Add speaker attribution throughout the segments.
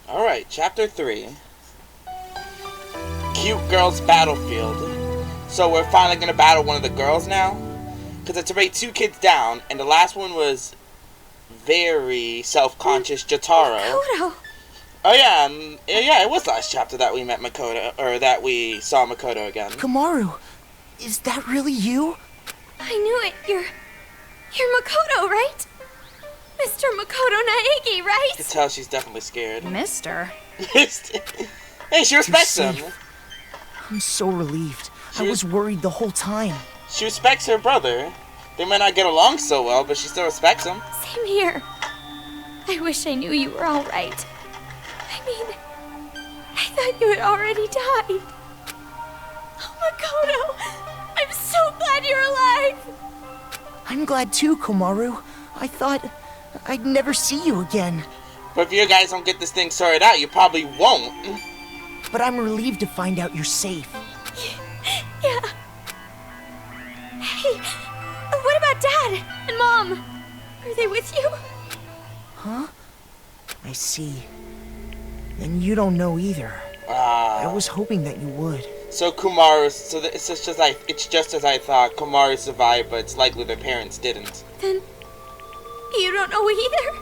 Speaker 1: Alright, Chapter 3. Cute Girls Battlefield. So we're finally gonna battle one of the girls now? Because it's already 2 kids down, and the last one was very self-conscious Jataro.
Speaker 2: Makoto!
Speaker 1: Oh yeah, it was last chapter that we met Makoto, or that we saw Makoto again.
Speaker 3: Komaru, is that really you?
Speaker 2: I knew it. You're Makoto, right? Mr. Makoto Naegi, right?
Speaker 1: You can tell she's definitely scared.
Speaker 4: Mister?
Speaker 1: Hey, she respects him.
Speaker 3: I'm so relieved. I was worried the whole time.
Speaker 1: She respects her brother. They might not get along so well, but she still respects him.
Speaker 2: Same here. I wish I knew you were all right. I mean, I thought you had already died. Oh, Makoto! I'm so glad you're alive!
Speaker 3: I'm glad too, Komaru. I thought I'd never see you again.
Speaker 1: But if you guys don't get this thing sorted out, you probably won't.
Speaker 3: But I'm relieved to find out you're safe.
Speaker 2: Yeah. Hey, what about Dad and Mom? Are they with you?
Speaker 3: Huh? I see. Then you don't know either. I was hoping that you would.
Speaker 1: So Komaru, it's just as I thought. Komaru survived, but it's likely their parents didn't.
Speaker 2: Then you don't know either?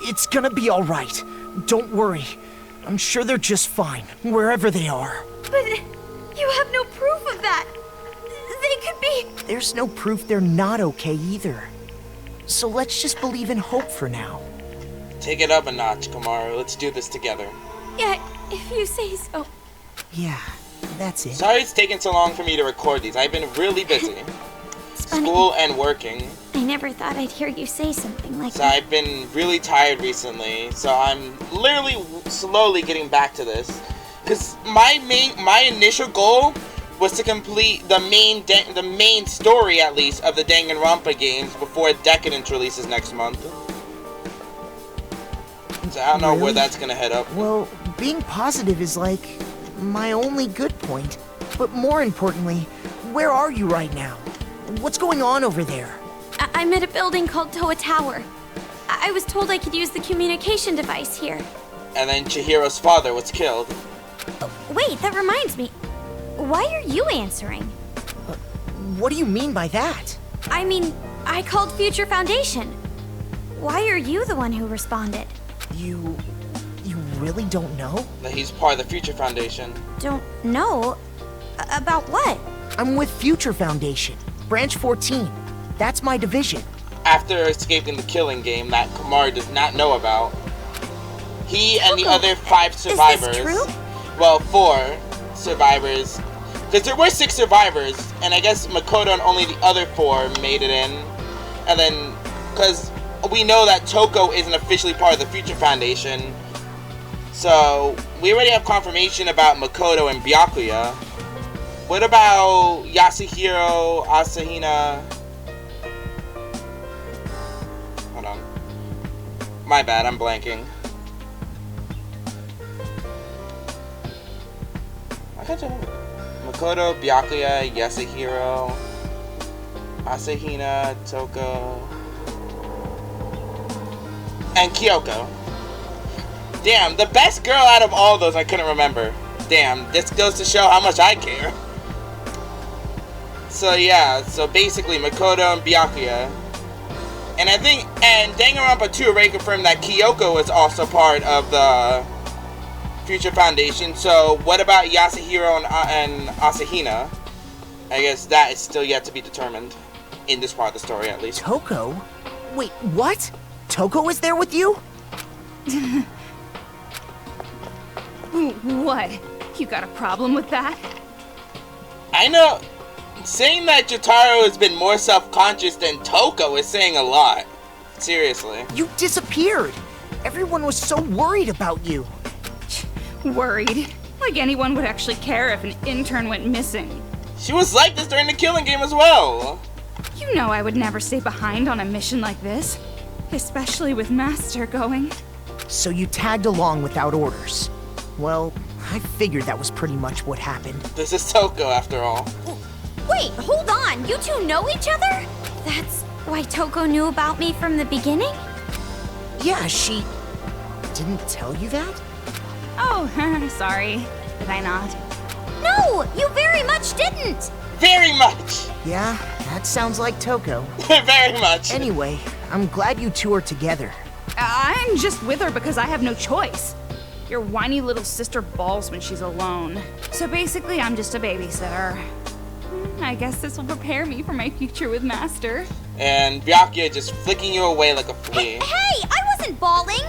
Speaker 3: It's gonna be all right. Don't worry. I'm sure they're just fine, wherever they are.
Speaker 2: But you have no proof of that. They could be...
Speaker 3: There's no proof they're not okay either. So let's just believe in hope for now.
Speaker 1: Take it up a notch, Komaru. Let's do this together.
Speaker 2: Yeah, if you say so.
Speaker 3: Yeah, that's it.
Speaker 1: Sorry it's taken so long for me to record these. I've been really busy.
Speaker 2: It's funny.
Speaker 1: School and working.
Speaker 2: I never thought I'd hear you say something like
Speaker 1: So
Speaker 2: that.
Speaker 1: I've been really tired recently, so I'm literally slowly getting back to this. Because my initial goal was to complete the main story, at least, of the Danganronpa games before Decadence releases next month. So I don't know where that's gonna head up.
Speaker 3: Well, being positive is like my only good point. But more importantly, where are you right now? What's going on over there?
Speaker 2: I'm at a building called Toa Tower. I was told I could use the communication device here.
Speaker 1: And then Chihiro's father was killed.
Speaker 2: Wait, that reminds me. Why are you answering?
Speaker 3: What do you mean by that?
Speaker 2: I mean, I called Future Foundation. Why are you the one who responded?
Speaker 3: You really don't know?
Speaker 1: That he's part of the Future Foundation.
Speaker 2: Don't know? About what?
Speaker 3: I'm with Future Foundation, Branch 14. That's my division.
Speaker 1: After escaping the killing game that Komaru does not know about, he and the other 5 survivors...
Speaker 2: Is this true?
Speaker 1: Well, 4 survivors. Because there were 6 survivors, and I guess Makoto and only the other 4 made it in. And then, because we know that Toko isn't officially part of the Future Foundation, so we already have confirmation about Makoto and Byakuya. What about Yasuhiro, Asahina? Hold on. My bad, I'm blanking. Makoto, Byakuya, Yasuhiro, Asahina, Toko, and Kyoko. Damn, the best girl out of all those I couldn't remember. Damn, this goes to show how much I care. So yeah, so basically Makoto and Byakuya. And I think, and Danganronpa 2 already confirmed that Kyoko is also part of the Future Foundation. So what about Yasuhiro and Asahina? I guess that is still yet to be determined. In this part of the story, at least.
Speaker 3: Toko? Wait, what? Toko is there with you?
Speaker 4: What? You got a problem with that?
Speaker 1: I know. Saying that Jataro has been more self-conscious than Toko is saying a lot. Seriously.
Speaker 3: You disappeared. Everyone was so worried about you.
Speaker 4: Worried? Like anyone would actually care if an intern went missing.
Speaker 1: She was like this during the killing game as well.
Speaker 4: You know I would never stay behind on a mission like this. Especially with Master going.
Speaker 3: So you tagged along without orders. Well, I figured that was pretty much what happened.
Speaker 1: This is Toko, after all.
Speaker 2: Wait, hold on. You two know each other? That's why Toko knew about me from the beginning?
Speaker 3: Yeah, she didn't tell you that?
Speaker 4: Oh, sorry. Did I not?
Speaker 2: No, you very much didn't.
Speaker 1: Very much.
Speaker 3: Yeah, that sounds like Toko.
Speaker 1: Very much.
Speaker 3: Anyway, I'm glad you two are together.
Speaker 4: I'm just with her because I have no choice. Your whiny little sister bawls when she's alone. So basically, I'm just a babysitter. I guess this will prepare me for my future with Master.
Speaker 1: And Byakuya just flicking you away like a flea.
Speaker 2: Hey, I wasn't bawling.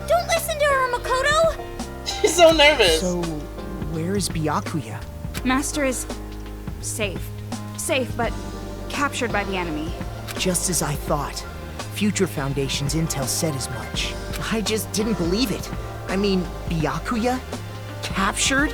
Speaker 2: Don't listen to her, Makoto.
Speaker 1: She's so nervous.
Speaker 3: So, where is Byakuya?
Speaker 4: Master is safe. Safe, but captured by the enemy.
Speaker 3: Just as I thought. Future Foundation's intel said as much. I just didn't believe it. I mean, Byakuya? Captured?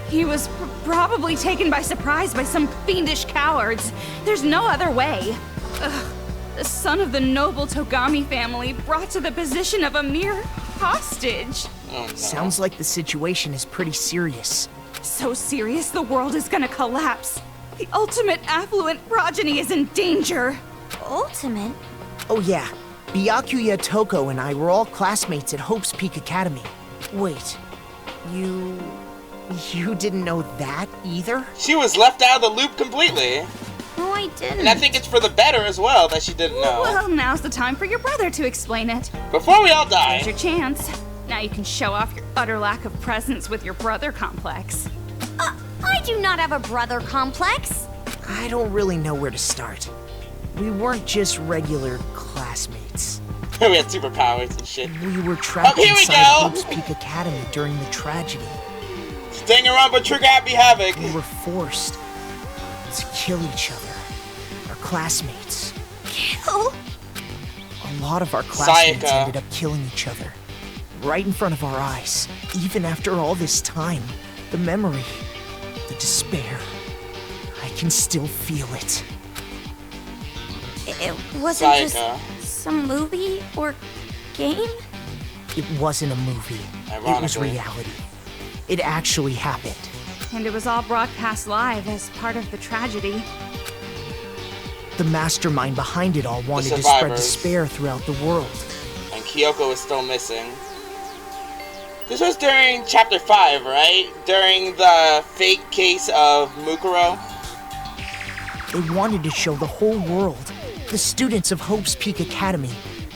Speaker 4: He was probably taken by surprise by some fiendish cowards. There's no other way. Ugh, the son of the noble Togami family brought to the position of a mere hostage.
Speaker 1: Oh, no.
Speaker 3: Sounds like the situation is pretty serious.
Speaker 4: So serious the world is gonna collapse. The ultimate affluent progeny is in danger.
Speaker 2: Ultimate?
Speaker 3: Oh yeah, Byakuya, Toko, and I were all classmates at Hope's Peak Academy. Wait, you didn't know that either?
Speaker 1: She was left out of the loop completely.
Speaker 2: No, I didn't.
Speaker 1: And I think it's for the better as well that she didn't know.
Speaker 4: Well, now's the time for your brother to explain it.
Speaker 1: Before we all
Speaker 4: Here's your
Speaker 1: die.
Speaker 4: chance. Now you can show off your utter lack of presence with your brother complex.
Speaker 2: I do not have a brother complex.
Speaker 3: I don't really know where to start. We weren't just regular classmates.
Speaker 1: We had superpowers and shit.
Speaker 3: We were trapped
Speaker 1: Oh, here we
Speaker 3: inside
Speaker 1: go!
Speaker 3: Hope's Peak Academy during the tragedy.
Speaker 1: Danganronpa trigger happy havoc.
Speaker 3: We were forced to kill each other. Our classmates.
Speaker 2: Kill?
Speaker 3: A lot of our classmates
Speaker 1: Sayaka.
Speaker 3: ended up killing each other. Right in front of our eyes. Even after all this time, the memory, the despair, I can still feel it.
Speaker 2: It wasn't
Speaker 1: Sayaka.
Speaker 2: just some movie or game?
Speaker 3: It wasn't a movie. It was
Speaker 1: Ironically.
Speaker 3: reality. It actually happened.
Speaker 4: And it was all broadcast live as part of the tragedy.
Speaker 3: The mastermind behind it all wanted to spread
Speaker 1: survivors.
Speaker 3: despair throughout the world.
Speaker 1: And Kyoko is still missing. This was during chapter 5, right? During the fake case of Mukuro.
Speaker 3: They wanted to show the whole world, the students of Hope's Peak Academy,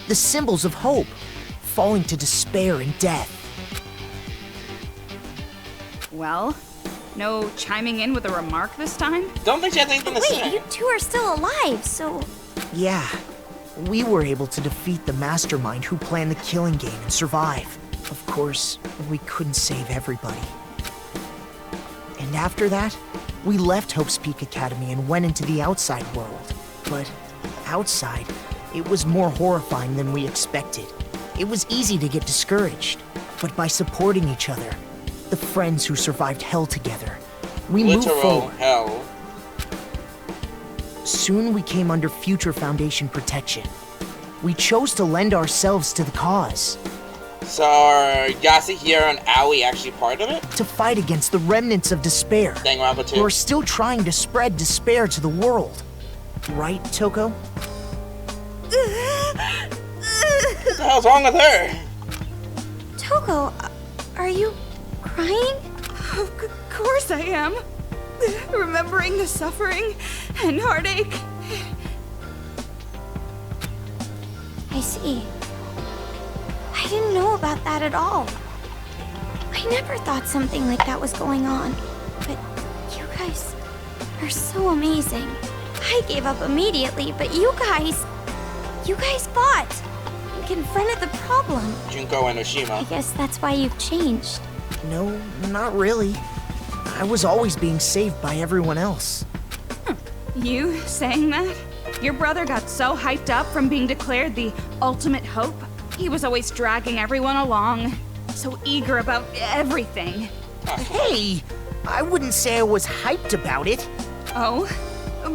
Speaker 3: the symbols of hope, falling to despair and death.
Speaker 4: Well, no chiming in with a remark this time?
Speaker 1: Don't think she has anything to
Speaker 2: Wait,
Speaker 1: say.
Speaker 2: you two are still alive, so...
Speaker 3: Yeah, we were able to defeat the mastermind who planned the killing game and survive. Of course, we couldn't save everybody. And after that, we left Hope's Peak Academy and went into the outside world. But outside, it was more horrifying than we expected. It was easy to get discouraged, but by supporting each other, the friends who survived hell together, we moved
Speaker 1: Literal
Speaker 3: forward.
Speaker 1: hell.
Speaker 3: Soon we came under Future Foundation protection. We chose to lend ourselves to the cause,
Speaker 1: So are Yasuhiro and Aoi actually part of it?
Speaker 3: to fight against the remnants of despair,
Speaker 1: Danganronpa
Speaker 3: who
Speaker 1: 2.
Speaker 3: are still trying to spread despair to the world. Right, Toko?
Speaker 1: What the hell's wrong with her?
Speaker 2: Toko, are you crying?
Speaker 4: Of course I am. Remembering the suffering and heartache.
Speaker 2: I see. I didn't know about that at all. I never thought something like that was going on. But you guys are so amazing. I gave up immediately, but you guys fought and confronted the problem.
Speaker 1: Junko and
Speaker 2: I
Speaker 1: Oshima.
Speaker 2: guess that's why you've changed.
Speaker 3: No, not really. I was always being saved by everyone else.
Speaker 4: You saying that? Your brother got so hyped up from being declared the ultimate hope. He was always dragging everyone along. So eager about everything.
Speaker 3: Hey, I wouldn't say I was hyped about it.
Speaker 4: Oh?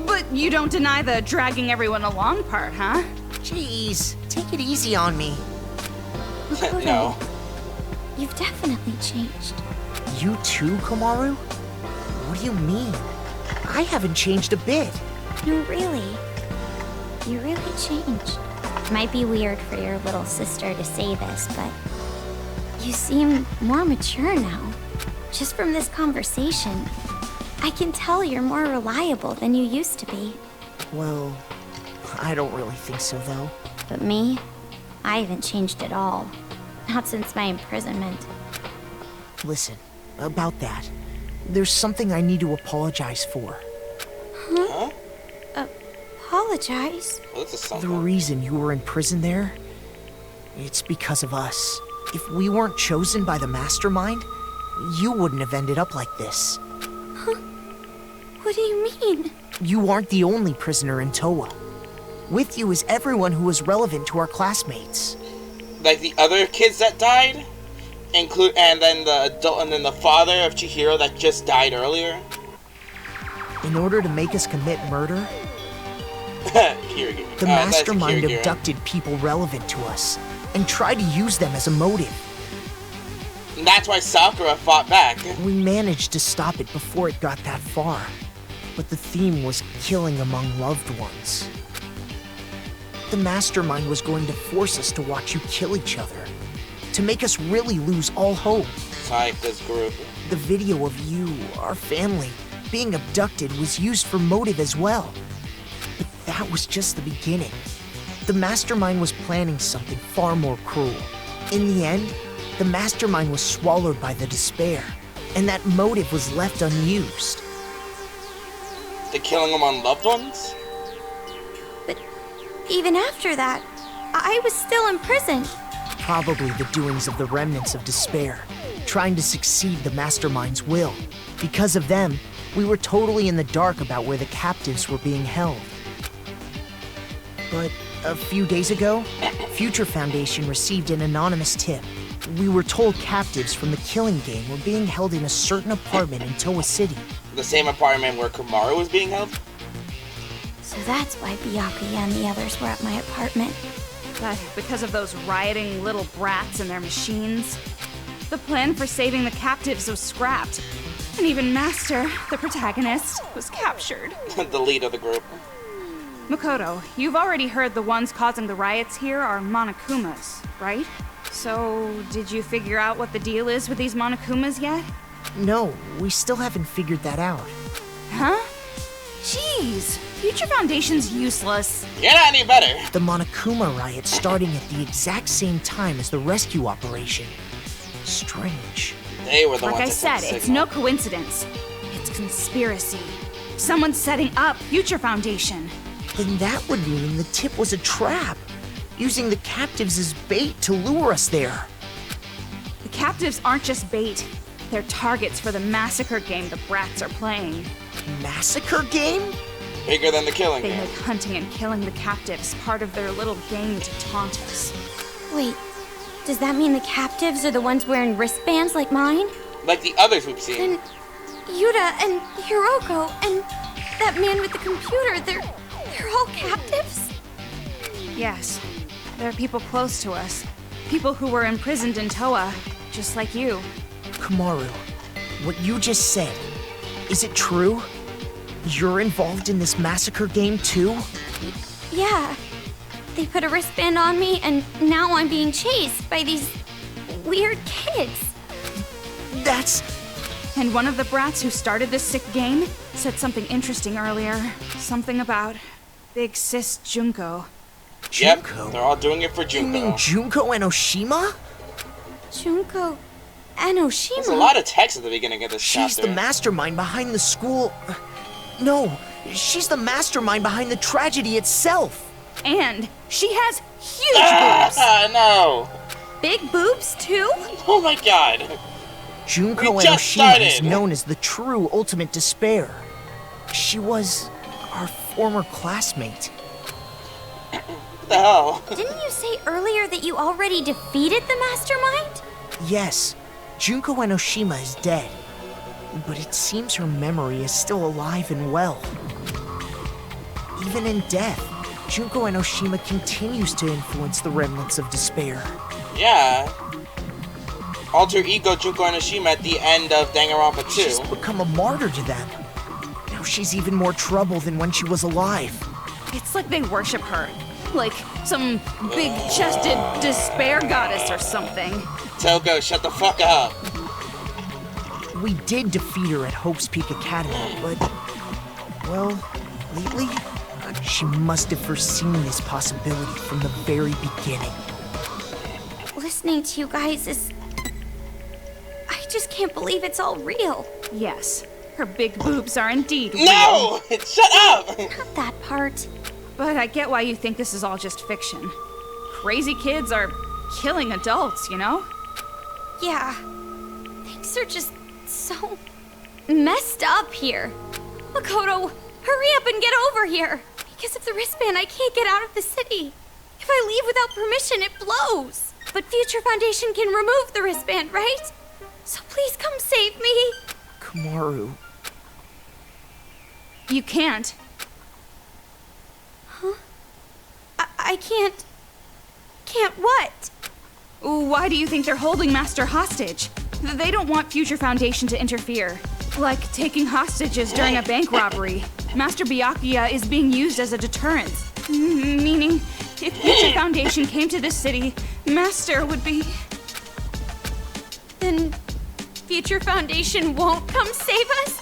Speaker 4: But you don't deny the dragging everyone along part, huh?
Speaker 3: Jeez, take it easy on me.
Speaker 2: Makoto,
Speaker 1: No.
Speaker 2: you've definitely changed.
Speaker 3: You too, Komaru? What do you mean? I haven't changed a bit.
Speaker 2: No, really. You really changed. Might be weird for your little sister to say this, but You seem more mature now. Just from this conversation, I can tell you're more reliable than you used to be.
Speaker 3: Well, I don't really think so, though.
Speaker 2: But me? I haven't changed at all. Not since my imprisonment.
Speaker 3: Listen, about that, there's something I need to apologize for.
Speaker 1: Huh?
Speaker 2: Apologize?
Speaker 1: Well, this is
Speaker 3: The
Speaker 1: something.
Speaker 3: reason you were in prison there, it's because of us. If we weren't chosen by the mastermind, you wouldn't have ended up like this.
Speaker 2: What do you mean?
Speaker 3: You aren't the only prisoner in Toa. With you is everyone who was relevant to our classmates.
Speaker 1: Like the other kids that died? And then the adult, and then the father of Chihiro that just died earlier?
Speaker 3: In order to make us commit murder,
Speaker 1: Kiryu.
Speaker 3: the
Speaker 1: That's
Speaker 3: mastermind
Speaker 1: Kiryu.
Speaker 3: abducted people relevant to us and tried to use them as a motive.
Speaker 1: And that's why Sakura fought back.
Speaker 3: We managed to stop it before it got that far, but the theme was killing among loved ones. The mastermind was going to force us to watch you kill each other, to make us really lose all hope.
Speaker 1: Saika's group.
Speaker 3: The video of you, our family, being abducted was used for motive as well. But that was just the beginning. The mastermind was planning something far more cruel. In the end, the mastermind was swallowed by the despair, and that motive was left unused.
Speaker 1: The killing among loved ones?
Speaker 2: But even after that, I was still imprisoned.
Speaker 3: Probably the doings of the remnants of despair, trying to succeed the mastermind's will. Because of them, we were totally in the dark about where the captives were being held. But a few days ago, Future Foundation received an anonymous tip. We were told captives from the killing game were being held in a certain apartment in Toa City.
Speaker 1: The same apartment where Kumaru was being held?
Speaker 2: So that's why Byakuya and the others were at my apartment.
Speaker 4: But because of those rioting little brats and their machines, the plan for saving the captives was scrapped. And even Master, the protagonist, was captured.
Speaker 1: The lead of the group.
Speaker 4: Makoto, you've already heard the ones causing the riots here are Monokumas, right? So, did you figure out what the deal is with these Monokumas yet?
Speaker 3: No, we still haven't figured that out.
Speaker 4: Huh? Jeez, Future Foundation's useless.
Speaker 1: You're not any better.
Speaker 3: The Monokuma riot starting at the exact same time as the rescue operation. Strange.
Speaker 1: They were the
Speaker 4: Like
Speaker 1: ones
Speaker 4: I
Speaker 1: that sent
Speaker 4: said,
Speaker 1: the
Speaker 4: it's
Speaker 1: signal.
Speaker 4: no coincidence. It's conspiracy. Someone's setting up Future Foundation.
Speaker 3: Then that would mean the tip was a trap, using the captives as bait to lure us there.
Speaker 4: The captives aren't just bait. They're targets for the massacre game the brats are playing.
Speaker 3: Massacre game?
Speaker 1: Bigger than the killing
Speaker 4: They
Speaker 1: game.
Speaker 4: make hunting and killing the captives part of their little game to taunt us.
Speaker 2: Wait, does that mean the captives are the ones wearing wristbands like mine?
Speaker 1: Like the others we've seen.
Speaker 2: Then Yuta and Hiroko and that man with the computer, they're all captives?
Speaker 4: Yes, they're people close to us. People who were imprisoned in Toa, just like you.
Speaker 3: Kumaru, what you just said, is it true? You're involved in this massacre game too?
Speaker 2: Yeah. They put a wristband on me and now I'm being chased by these weird kids.
Speaker 3: That's...
Speaker 4: And one of the brats who started this sick game said something interesting earlier. Something about Big Sis Junko.
Speaker 3: Junko?
Speaker 1: Yep, they're all doing it for
Speaker 3: You mean
Speaker 1: Junko.
Speaker 3: Junko and Oshima?
Speaker 2: Junko and Oshima.
Speaker 1: There's a lot of text at the beginning of this
Speaker 3: She's
Speaker 1: chapter.
Speaker 3: the mastermind behind the school... No, she's the mastermind behind the tragedy itself.
Speaker 4: And she has huge boobs!
Speaker 1: Ah, no!
Speaker 2: Big boobs too?
Speaker 1: Oh my god.
Speaker 3: Junko
Speaker 1: We
Speaker 3: and
Speaker 1: just
Speaker 3: Oshima is
Speaker 1: started.
Speaker 3: known as the true ultimate despair. She was our former classmate.
Speaker 1: What the hell?
Speaker 2: Didn't you say earlier that you already defeated the mastermind?
Speaker 3: Yes, Junko and Oshima is dead. But it seems her memory is still alive and well. Even in death, Junko and Oshima continues to influence the remnants of despair.
Speaker 1: Yeah. Alter ego Junko and Oshima at the end of Danganronpa 2.
Speaker 3: She's become a martyr to them. Now she's even more trouble than when she was alive.
Speaker 4: It's like they worship her. Like some big-chested despair goddess or something.
Speaker 1: Toko, shut the fuck up.
Speaker 3: We did defeat her at Hope's Peak Academy, but, well, lately, she must have foreseen this possibility from the very beginning.
Speaker 2: Listening to you guys is... I just can't believe it's all real.
Speaker 4: Yes, her big boobs are indeed real.
Speaker 1: No! Shut up!
Speaker 2: Not that part.
Speaker 4: But I get why you think this is all just fiction. Crazy kids are killing adults, you know?
Speaker 2: Yeah. Things are just so messed up here. Makoto, hurry up and get over here. Because of the wristband, I can't get out of the city. If I leave without permission, it blows. But Future Foundation can remove the wristband, right? So please come save me.
Speaker 3: Komaru.
Speaker 4: You can't.
Speaker 2: Huh? I can't... Can't what?
Speaker 4: Why do you think they're holding Master hostage? They don't want Future Foundation to interfere. Like taking hostages during a bank robbery. Master Byakuya is being used as a deterrent. Meaning, if Future Foundation came to this city, Master would be...
Speaker 2: Then Future Foundation won't come save us?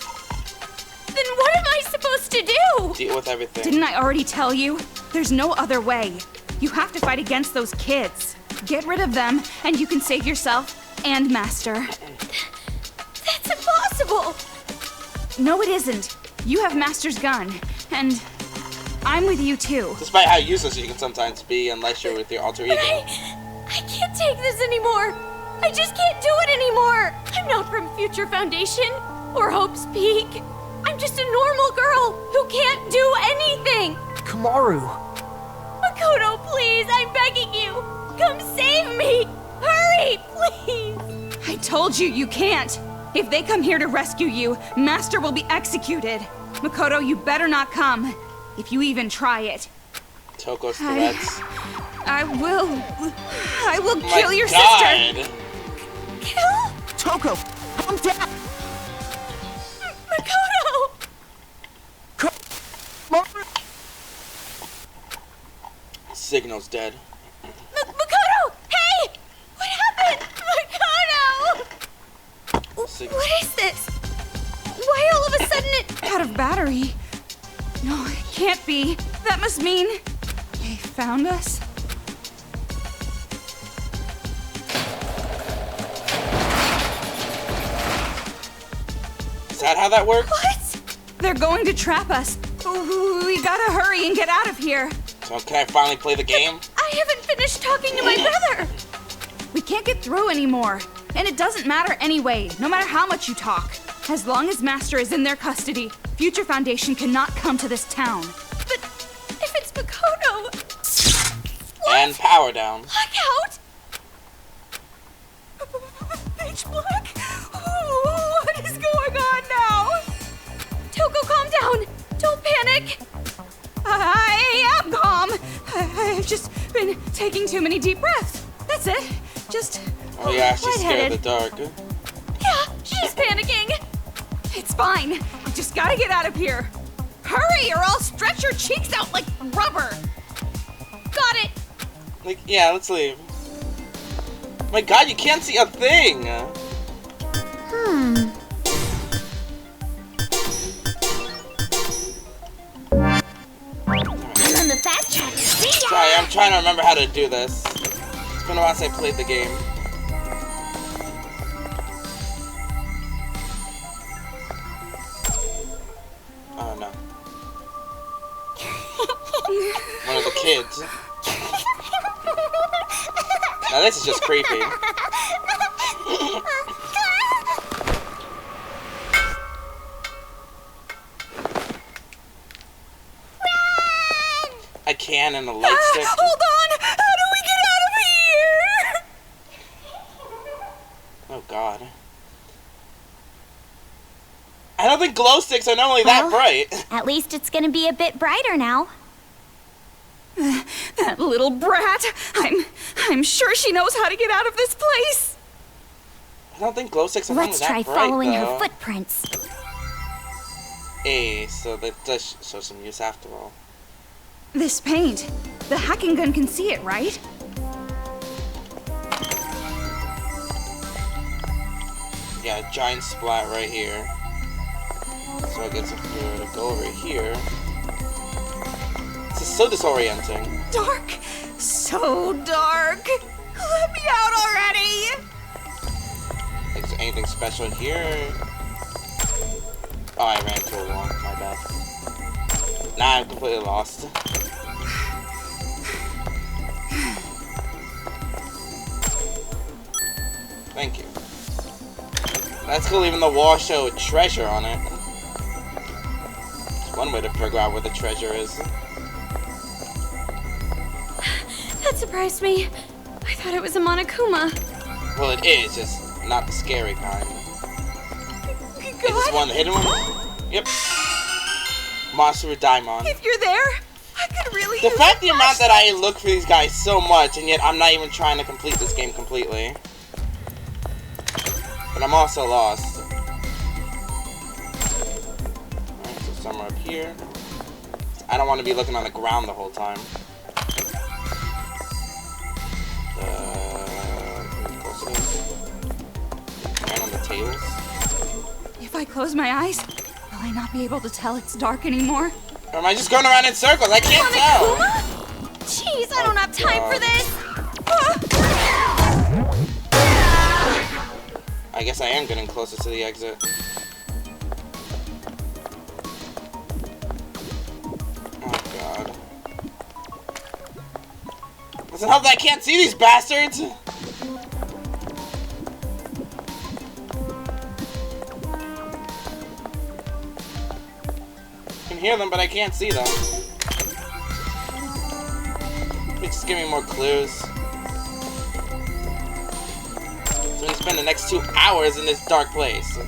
Speaker 2: Then what am I supposed to do?
Speaker 1: Deal with everything.
Speaker 4: Didn't I already tell you? There's no other way. You have to fight against those kids. Get rid of them, and you can save yourself and Master.
Speaker 2: That's impossible!
Speaker 4: No, it isn't. You have Master's gun, and I'm with you too.
Speaker 1: Despite how useless you can sometimes be unless you're with your alter ego.
Speaker 2: But I can't take this anymore. I just can't do it anymore. I'm not from Future Foundation or Hope's Peak. I'm just a normal girl who can't do anything.
Speaker 3: Komaru.
Speaker 2: Makoto, please, I'm begging you. Come save me. Hurry, please.
Speaker 4: I told you you can't. If they come here to rescue you, Master will be executed. Makoto, you better not come. If you even try it.
Speaker 1: Toko's threats.
Speaker 4: I will
Speaker 1: My
Speaker 4: kill your
Speaker 1: God.
Speaker 4: sister.
Speaker 2: Kill?
Speaker 3: Toko, calm down.
Speaker 2: Makoto!
Speaker 3: Komaru.
Speaker 1: Signal's dead.
Speaker 2: Makoto! Hey! What happened? Makoto!
Speaker 1: Sig-
Speaker 2: What is this? Why all of a sudden it...
Speaker 4: Out of battery. No, it can't be. That must mean they found us.
Speaker 1: Is that how that works?
Speaker 2: What?
Speaker 4: They're going to trap us. We gotta hurry and get out of here.
Speaker 1: So can I finally play the game?
Speaker 2: I haven't finished talking to my brother.
Speaker 4: We can't get through anymore. And it doesn't matter anyway, no matter how much you talk. As long as Master is in their custody, Future Foundation cannot come to this town.
Speaker 2: But if it's Makoto...
Speaker 1: And power down.
Speaker 2: Blackout? Pitch black? What is going on now? Toko, calm down. Don't panic.
Speaker 4: I am calm. I've just been taking too many deep breaths. That's it. Just
Speaker 1: Oh yeah, she's scared of
Speaker 4: lightheaded.
Speaker 1: the dark.
Speaker 2: Yeah, she's panicking.
Speaker 4: It's fine. We just gotta get out of here. Hurry, or I'll stretch your cheeks out like rubber.
Speaker 2: Got it.
Speaker 1: Like, yeah, let's leave. My God, you can't see a thing.
Speaker 2: On the fast track.
Speaker 1: Sorry, I'm trying to remember how to do this. It's been a while since I played the game. Oh no. One of the kids. Now this is just creepy. I can in the light stick.
Speaker 4: Hold on! How do we get out of here?
Speaker 1: Oh God. I don't think glow sticks are normally that bright.
Speaker 2: At least it's gonna be a bit brighter now.
Speaker 4: That little brat! I'm sure she knows how to get out of this place.
Speaker 1: I don't think glow sticks are normally
Speaker 2: Let's
Speaker 1: that
Speaker 2: try
Speaker 1: bright,
Speaker 2: following
Speaker 1: though.
Speaker 2: her footprints.
Speaker 1: So that does show some use after all.
Speaker 4: This paint. The hacking gun can see it, right?
Speaker 1: Yeah, giant splat right here. So I guess if we were to go over here... This is so disorienting.
Speaker 4: Dark! So dark! Let me out already!
Speaker 1: Is there anything special in here? Oh, I ran into a wall. My bad. Nah, I'm completely lost. Thank you. That's cool, even the wall showed treasure on it. It's one way to figure out where the treasure is.
Speaker 2: That surprised me. I thought it was a Monokuma.
Speaker 1: Well, it is, just not the scary kind. Is this
Speaker 4: God,
Speaker 1: one the hidden one? Yep. Monster with Daimon.
Speaker 4: if you're there, I could really
Speaker 1: The
Speaker 4: use
Speaker 1: fact
Speaker 4: a
Speaker 1: the amount that
Speaker 4: flashlight.
Speaker 1: I look for these guys so much, and yet I'm not even trying to complete this game completely. But I'm also lost. Alright, so somewhere up here. I don't want to be looking on the ground the whole time. Close it is. And on the tails.
Speaker 4: If I close my eyes, will I not be able to tell it's dark anymore?
Speaker 1: Or am I just going around in circles? I can't tell.
Speaker 2: Monokuma? Jeez, I don't have time for this.
Speaker 1: I guess I am getting closer to the exit. Oh god. Doesn't help that I can't see these bastards! I can hear them, but I can't see them. Please just give me more clues. So we can spend the next 2 hours in this dark place.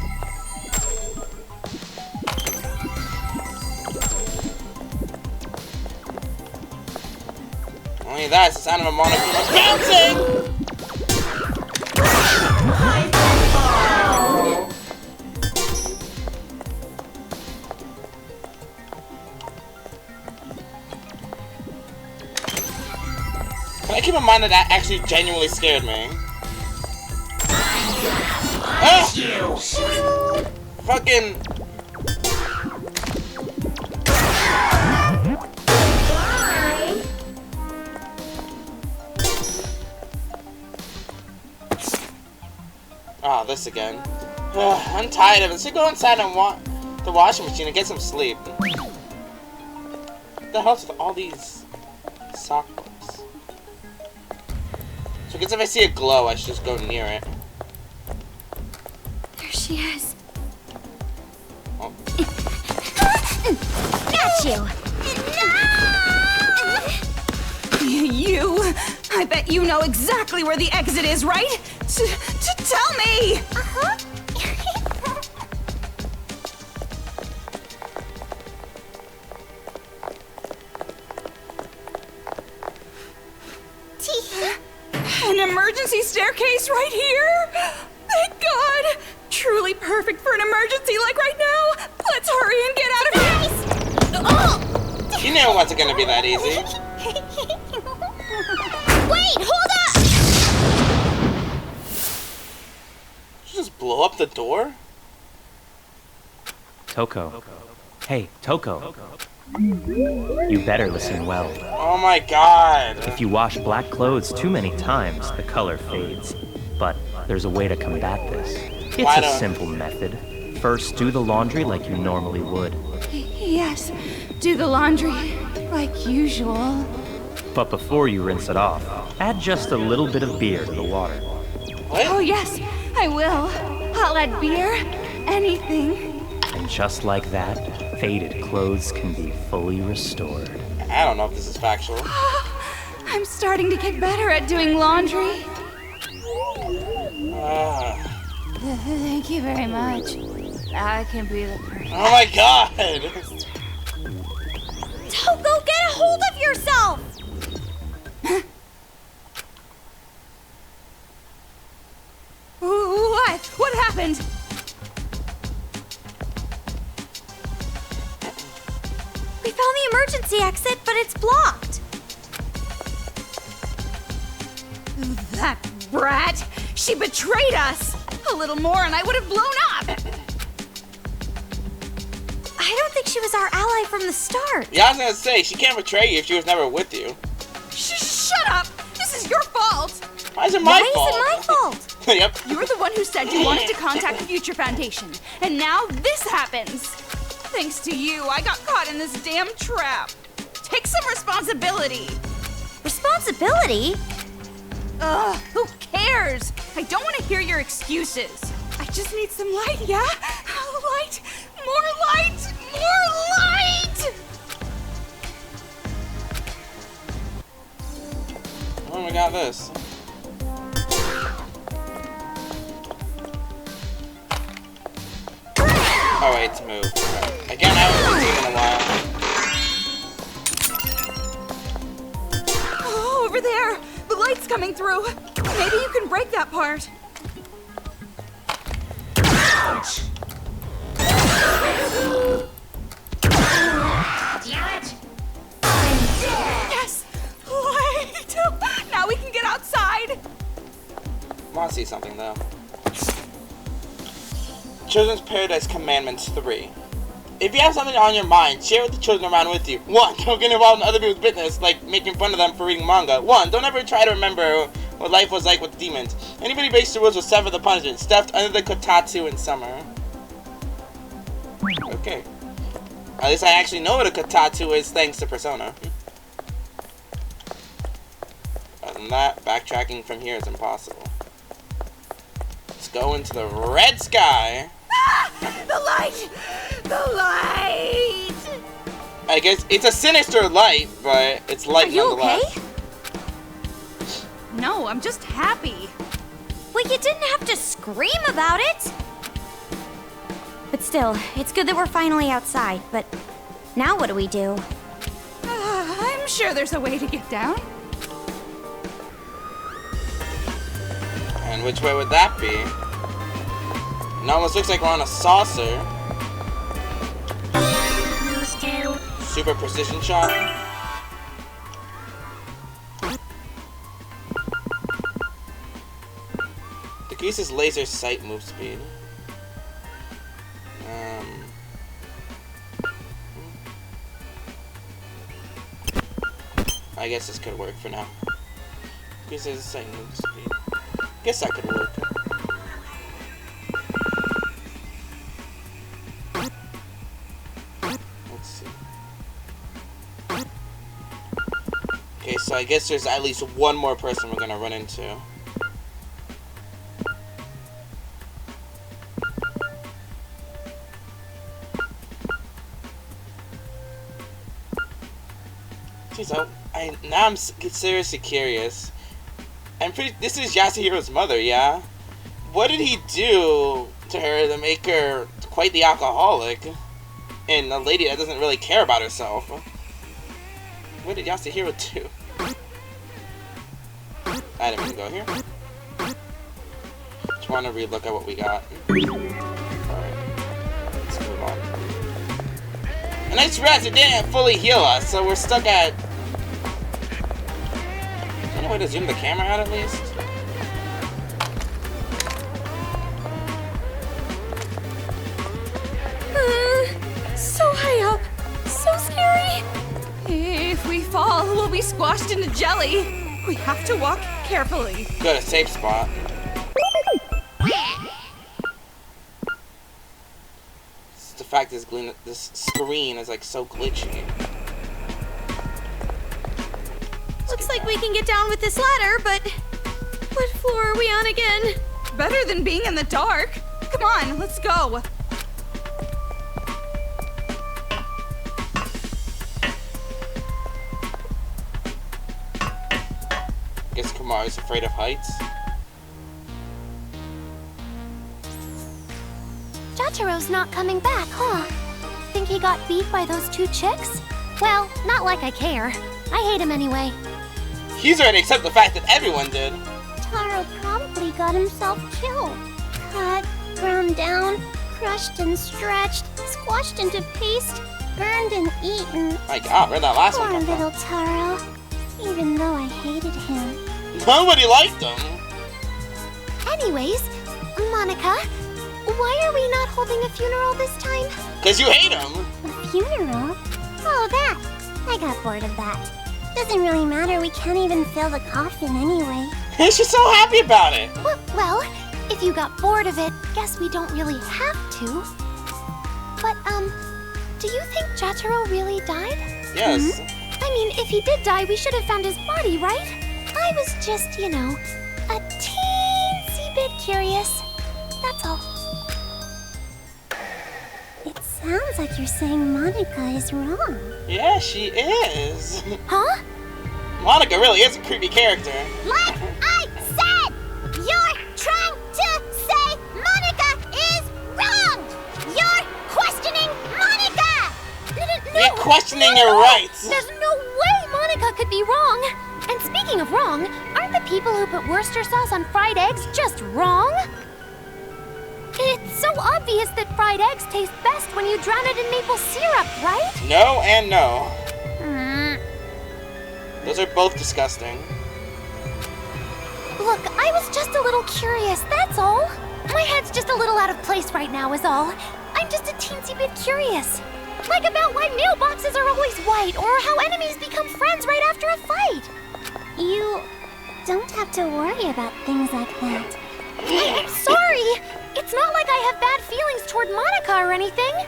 Speaker 1: Only that's the sound of a Monokuma bouncing! Can I keep in mind that that actually genuinely scared me? Ah! Fucking... Ah, this again. I'm tired of it. So go inside and the washing machine and get some sleep. What the hell's with all these sock books? So I guess if I see a glow, I should just go near it.
Speaker 2: There she is.
Speaker 1: Oh.
Speaker 2: Got you.
Speaker 4: You! I bet you know exactly where the exit is, right? Tell me!
Speaker 2: Uh-huh.
Speaker 4: An emergency staircase right here? Thank God! Truly perfect for an emergency like right now! Let's hurry and get out of here!
Speaker 1: You knew it wasn't gonna be that easy.
Speaker 2: Wait, hold up!
Speaker 1: Did you just blow up the door?
Speaker 5: Toko. Hey, Toko. You better listen well.
Speaker 1: Oh my god.
Speaker 5: If you wash black clothes too many times, the color fades. But there's a way to combat this. It's a simple method. First, do the laundry like you normally would.
Speaker 4: Yes, do the laundry like usual.
Speaker 5: But before you rinse it off, add just a little bit of beer to the water.
Speaker 1: What?
Speaker 4: Oh yes, I will. I'll add beer, anything.
Speaker 5: And just like that, faded clothes can be fully restored.
Speaker 1: I don't know if this is factual.
Speaker 4: I'm starting to get better at doing laundry. Thank you very much. I can be the perfect.
Speaker 1: Oh my god!
Speaker 2: Toko, get a hold of yourself!
Speaker 4: What? What happened?
Speaker 2: We found the emergency exit, but it's blocked.
Speaker 4: That brat! She betrayed us! A little more and I would have blown up!
Speaker 2: I don't think she was our ally from the start.
Speaker 1: Yeah, I was gonna say, she can't betray you if she was never with you.
Speaker 4: Shut up! This is your fault!
Speaker 1: Why is it my fault?
Speaker 2: Why is it my fault?
Speaker 1: Yep.
Speaker 4: You're the one who said you wanted to contact the Future Foundation, and now this happens! Thanks to you, I got caught in this damn trap. Take some responsibility!
Speaker 2: Responsibility?
Speaker 4: Ugh, who cares? I don't want to hear your excuses. I just need some light, yeah? Light! More light! More light!
Speaker 1: Oh, we got this. Oh wait, to move. Again, I haven't seen in a while.
Speaker 4: Oh, over there! The light's coming through. Maybe you can break that part.
Speaker 6: Ouch! Damn it! I'm dead!
Speaker 4: Yes! Light! Now we can get outside!
Speaker 1: I want to see something though. Children's Paradise Commandments 3. If you have something on your mind, share it with the children around with you. 1. Don't get involved in other people's business, like making fun of them for reading manga. 1. Don't ever try to remember what life was like with demons. Anybody breaks the rules will suffer the punishment. Stuffed under the kotatsu in summer. Okay. At least I actually know what a kotatsu is thanks to Persona. Other than that, backtracking from here is impossible. Let's go into the red sky.
Speaker 4: The light! The light!
Speaker 1: I guess it's a sinister light, but it's light
Speaker 2: Are you
Speaker 1: nonetheless.
Speaker 2: okay?
Speaker 4: No, I'm just happy.
Speaker 2: Well, you didn't have to scream about it. But still, it's good that we're finally outside. But now what do we do?
Speaker 4: I'm sure there's a way to get down.
Speaker 1: And which way would that be? It almost looks like we're on a saucer. Super precision shot. Decreases laser sight move speed. I guess this could work for now. Decreases sight move speed. Guess that could work. Let's see. Okay, so I guess there's at least one more person we're gonna run into. Jeez, now I'm seriously curious. This is Yasuhiro's mother, yeah? What did he do to her to make her quite the alcoholic? And a lady that doesn't really care about herself. What did Yasuhiro do? I didn't even go here. Just want to relook at what we got. Alright. Let's move on. And I just realized it didn't fully heal us, so we're stuck at... Is there any way to zoom the camera out at least?
Speaker 2: So high up. So scary.
Speaker 4: If we fall, we'll be squashed into jelly. We have to walk carefully.
Speaker 1: Go to safe spot. It's the fact this screen is like so glitchy.
Speaker 2: Looks like we can get down with this ladder, but what floor are we on again?
Speaker 4: Better than being in the dark. Come on, let's go.
Speaker 1: Guess Kumaru's afraid of heights.
Speaker 7: Jataro's not coming back, huh? Think he got beat by those two chicks? Well, not like I care. I hate him anyway.
Speaker 1: He's ready to accept the fact that everyone did.
Speaker 7: Taro probably got himself killed. Cut, ground down, crushed and stretched, squashed into paste, burned and eaten.
Speaker 1: My god, where'd that last
Speaker 7: Poor
Speaker 1: one come
Speaker 7: little
Speaker 1: from?
Speaker 7: Taro. Even though I hated him.
Speaker 1: Nobody liked him.
Speaker 7: Anyways, Monica, why are we not holding a funeral this time?
Speaker 1: Because you hate him.
Speaker 7: A funeral? Oh, that. I got bored of that. Doesn't really matter, we can't even fill the coffin anyway.
Speaker 1: She's so happy about it.
Speaker 7: Well, if you got bored of it, guess we don't really have to. But, do you think Jataro really died?
Speaker 1: Yes.
Speaker 7: I mean, if he did die, we should have found his body, right? I was just, a teensy bit curious. That's all. It sounds like you're saying Monica is wrong.
Speaker 1: Yeah, she is.
Speaker 7: Huh?
Speaker 1: Monica really is a creepy character.
Speaker 7: Like I said! You're trying to say Monica is wrong! You're questioning Monica! No,
Speaker 1: You're questioning your rights.
Speaker 7: There's no way Monica could be wrong! And speaking of wrong, aren't the people who put Worcester sauce on fried eggs just wrong? It's so obvious that fried eggs taste best when you drown it in maple syrup, right?
Speaker 1: No and no. Those are both disgusting.
Speaker 7: Look, I was just a little curious, that's all. My head's just a little out of place right now is all. I'm just a teensy bit curious. Like about why mailboxes are always white, or how enemies become friends right after a fight. You don't have to worry about things like that. I'm sorry! It's not like I have bad feelings toward Monica or anything.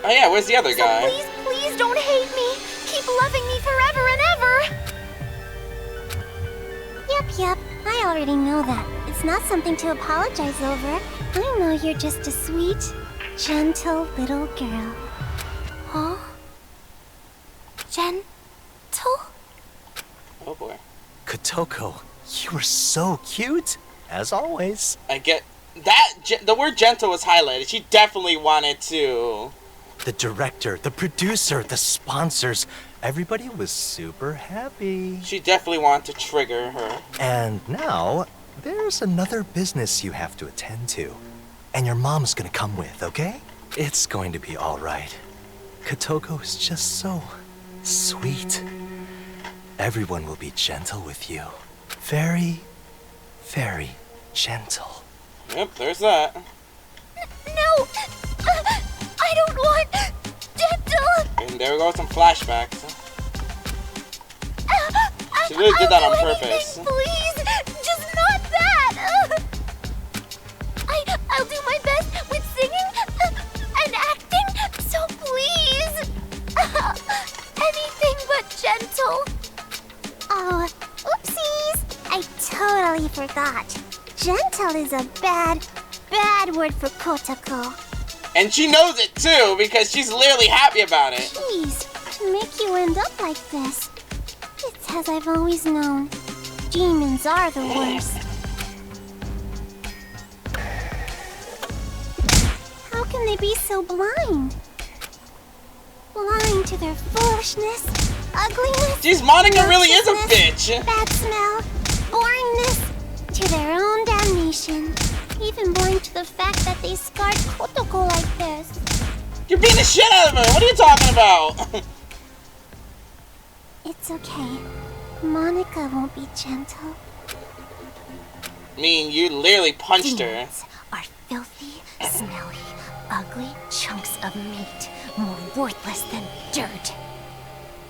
Speaker 1: Oh yeah, where's the other guy?
Speaker 7: So please don't hate me. Keep loving me forever and ever. Yep, I already know that. It's not something to apologize over. I know you're just a sweet, gentle little girl. Huh? Gentle?
Speaker 1: Oh boy.
Speaker 8: Kotoko, you were so cute, as always.
Speaker 1: I get that. The word gentle was highlighted. She definitely wanted to.
Speaker 8: The director, the producer, the sponsors, everybody was super happy.
Speaker 1: She definitely wanted to trigger her.
Speaker 8: And now, there's another business you have to attend to. And your mom's gonna come with, okay? It's going to be all right. Kotoko is just so sweet. Everyone will be gentle with you. Very, very gentle.
Speaker 1: Yep, there's that.
Speaker 7: No! I don't want gentle!
Speaker 1: And there we go, some flashbacks. She really did that on purpose.
Speaker 7: Anything, please! Just not that! I'll do my best with singing and acting, so please! Anything but gentle. Oh, oopsies! I totally forgot. Gentle is a bad word for Kotoko.
Speaker 1: And she knows it too, because she's literally happy about it.
Speaker 7: Jeez, to make you end up like this. It's as I've always known. Demons are the worst. How can they be so blind? Blind to their foolishness, ugliness.
Speaker 1: Jeez, Monica really is a bitch.
Speaker 7: Bad smell, boringness, to their own damnation. Even blind to the fact that they scarred Kotoko like this.
Speaker 1: You're beating the shit out of her. What are you talking about?
Speaker 7: It's okay. Monica won't be gentle.
Speaker 1: I mean, you literally punched her.
Speaker 7: Demons are filthy, smelly, ugly chunks of meat, more worthless than dirt.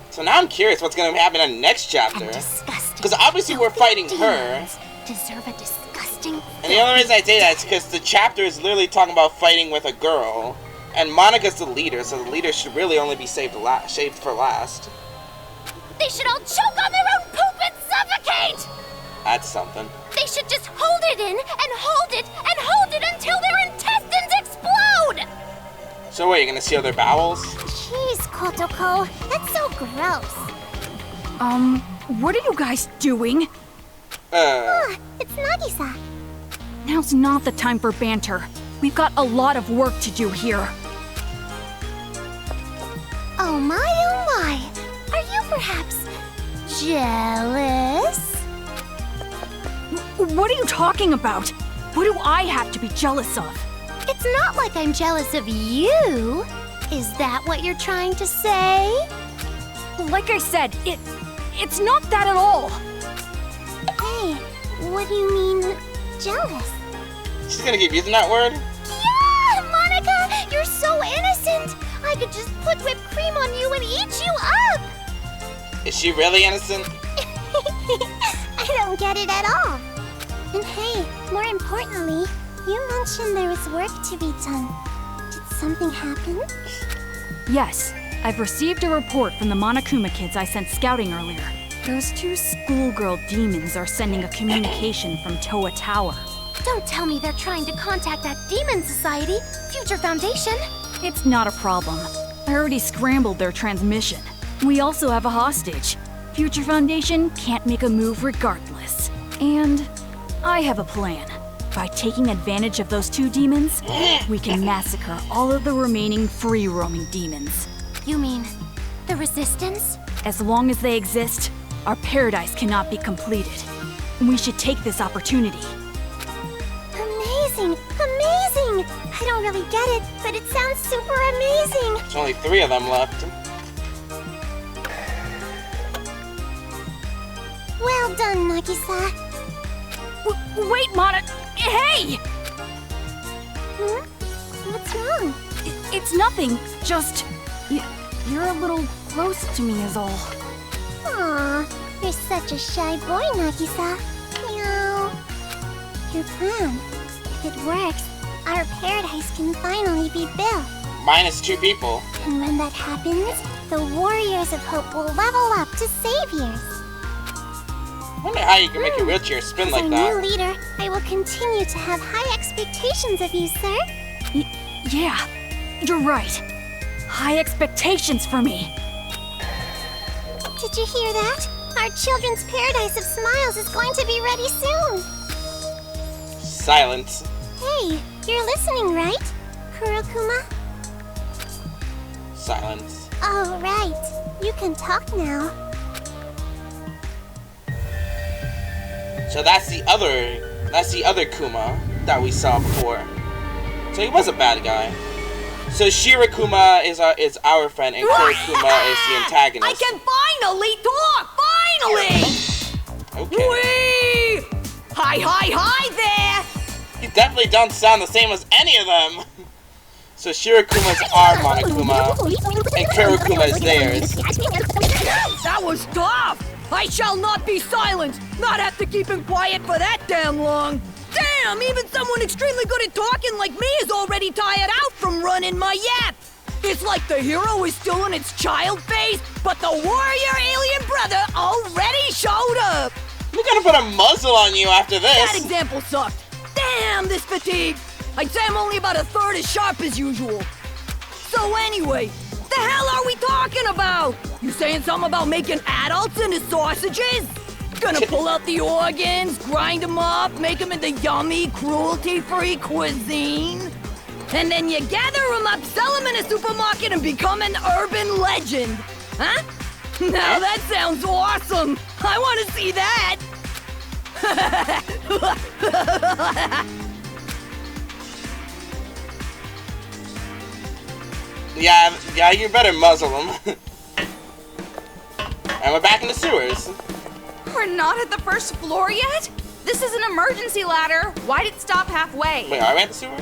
Speaker 1: So now I'm curious what's going to happen in the next chapter.
Speaker 7: And disgusting.
Speaker 1: Because obviously we're fighting her.
Speaker 7: Demons deserve a disgusting.
Speaker 1: And the only reason I say that is because the chapter is literally talking about fighting with a girl. And Monica's the leader, so the leader should really only be saved for last.
Speaker 7: They should all choke on their own poop and suffocate!
Speaker 1: That's something.
Speaker 7: They should just hold it in and hold it and hold it until their intestines explode!
Speaker 1: So what, are you going to seal their bowels?
Speaker 7: Jeez, Kotoko, that's so gross.
Speaker 4: What are you guys doing?
Speaker 7: It's Nagisa.
Speaker 4: Now's not the time for banter. We've got a lot of work to do here.
Speaker 7: Oh my, are you perhaps jealous?
Speaker 4: What are you talking about? What do I have to be jealous of?
Speaker 7: It's not like I'm jealous of you. Is that what you're trying to say?
Speaker 4: Like I said, it's not that at all.
Speaker 7: What do you mean, jealous?
Speaker 1: She's gonna keep using that word?
Speaker 7: Yeah, Monica, you're so innocent. I could just put whipped cream on you and eat you up.
Speaker 1: Is she really innocent?
Speaker 7: I don't get it at all. And hey, more importantly, you mentioned there was work to be done. Did something happen?
Speaker 4: Yes, I've received a report from the Monokuma kids I sent scouting earlier. Those two schoolgirl demons are sending a communication from Toa Tower.
Speaker 7: Don't tell me they're trying to contact that demon society, Future Foundation.
Speaker 4: It's not a problem. I already scrambled their transmission. We also have a hostage. Future Foundation can't make a move regardless. And I have a plan. By taking advantage of those two demons, we can massacre all of the remaining free-roaming demons.
Speaker 7: You mean the Resistance?
Speaker 4: As long as they exist, our paradise cannot be completed. We should take this opportunity.
Speaker 7: Amazing! Amazing! I don't really get it, but it sounds super amazing!
Speaker 1: There's only 3 of them left.
Speaker 7: Well done, Nagisa.
Speaker 4: Wait, Mona! Hey!
Speaker 7: What's wrong?
Speaker 4: It's nothing. Just... you're a little close to me is all.
Speaker 7: Aw, you're such a shy boy, Nagisa. Meow. Your plan. If it works, our paradise can finally be built.
Speaker 1: Minus 2 people.
Speaker 7: And when that happens, the Warriors of Hope will level up to saviors.
Speaker 1: I wonder how you can make your wheelchair spin like
Speaker 7: As
Speaker 1: that.
Speaker 7: our new leader, I will continue to have high expectations of you, sir.
Speaker 4: Yeah, you're right. High expectations for me.
Speaker 7: Did you hear that? Our children's paradise of smiles is going to be ready soon.
Speaker 1: Silence.
Speaker 7: Hey, you're listening, right? Kurokuma?
Speaker 1: Silence.
Speaker 7: Oh, right. You can talk now.
Speaker 1: So that's the other Kuma that we saw before. So he was a bad guy. So Shirakuma is our friend and Kurokuma is the antagonist.
Speaker 9: I can finally talk! Finally!
Speaker 1: Okay.
Speaker 9: Whee! Hi there!
Speaker 1: You definitely don't sound the same as any of them. So Shirakuma's our Monokuma and Kurokuma is theirs.
Speaker 9: That was tough! I shall not be silent! Not have to keep him quiet for that damn long! Damn! Even someone extremely good at talking like me is already tired out from running my yap! It's like the hero is still in its child phase, but the warrior alien brother already showed up!
Speaker 1: We're gonna put a muzzle on you after
Speaker 9: That
Speaker 1: this.
Speaker 9: example sucked! Damn, this fatigue! I'd say I'm only about a third as sharp as usual. So anyway, the hell are we talking about? You saying something about making adults into sausages? Gonna pull out the organs, grind them up, make them into yummy, cruelty-free cuisine? And then you gather them up, sell them in a supermarket, and become an urban legend. Huh? Now that sounds awesome! I want to see that!
Speaker 1: Yeah, you better muzzle them. And we're back in the sewers.
Speaker 4: We're not at the first floor yet? This is an emergency ladder. Why'd it stop halfway?
Speaker 1: Wait, are we at the sewers?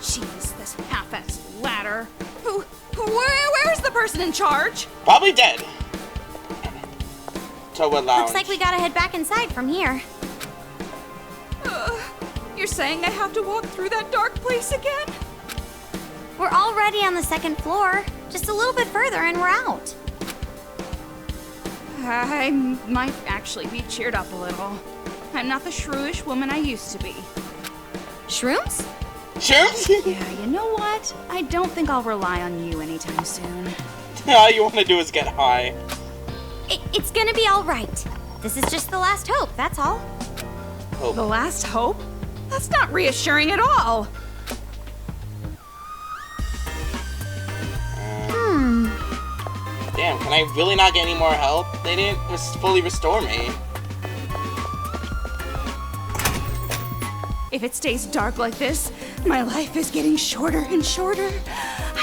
Speaker 4: Jeez, this half-assed ladder. Where's the person in charge?
Speaker 1: Probably dead. Toa Lounge.
Speaker 2: Looks like we gotta head back inside from here.
Speaker 4: You're saying I have to walk through that dark place again?
Speaker 2: We're already on the 2nd floor. Just a little bit further and we're out.
Speaker 4: I might actually be cheered up a little. I'm not the shrewish woman I used to be.
Speaker 2: Shrooms?
Speaker 1: Shrooms?
Speaker 4: Yeah, you know what? I don't think I'll rely on you anytime soon.
Speaker 1: All you want to do is get high.
Speaker 2: It's gonna be all right. This is just the last hope, that's all.
Speaker 1: Hope.
Speaker 4: The last hope? That's not reassuring at all.
Speaker 1: Damn, can I really not get any more help? They didn't fully restore me.
Speaker 4: If it stays dark like this, my life is getting shorter and shorter.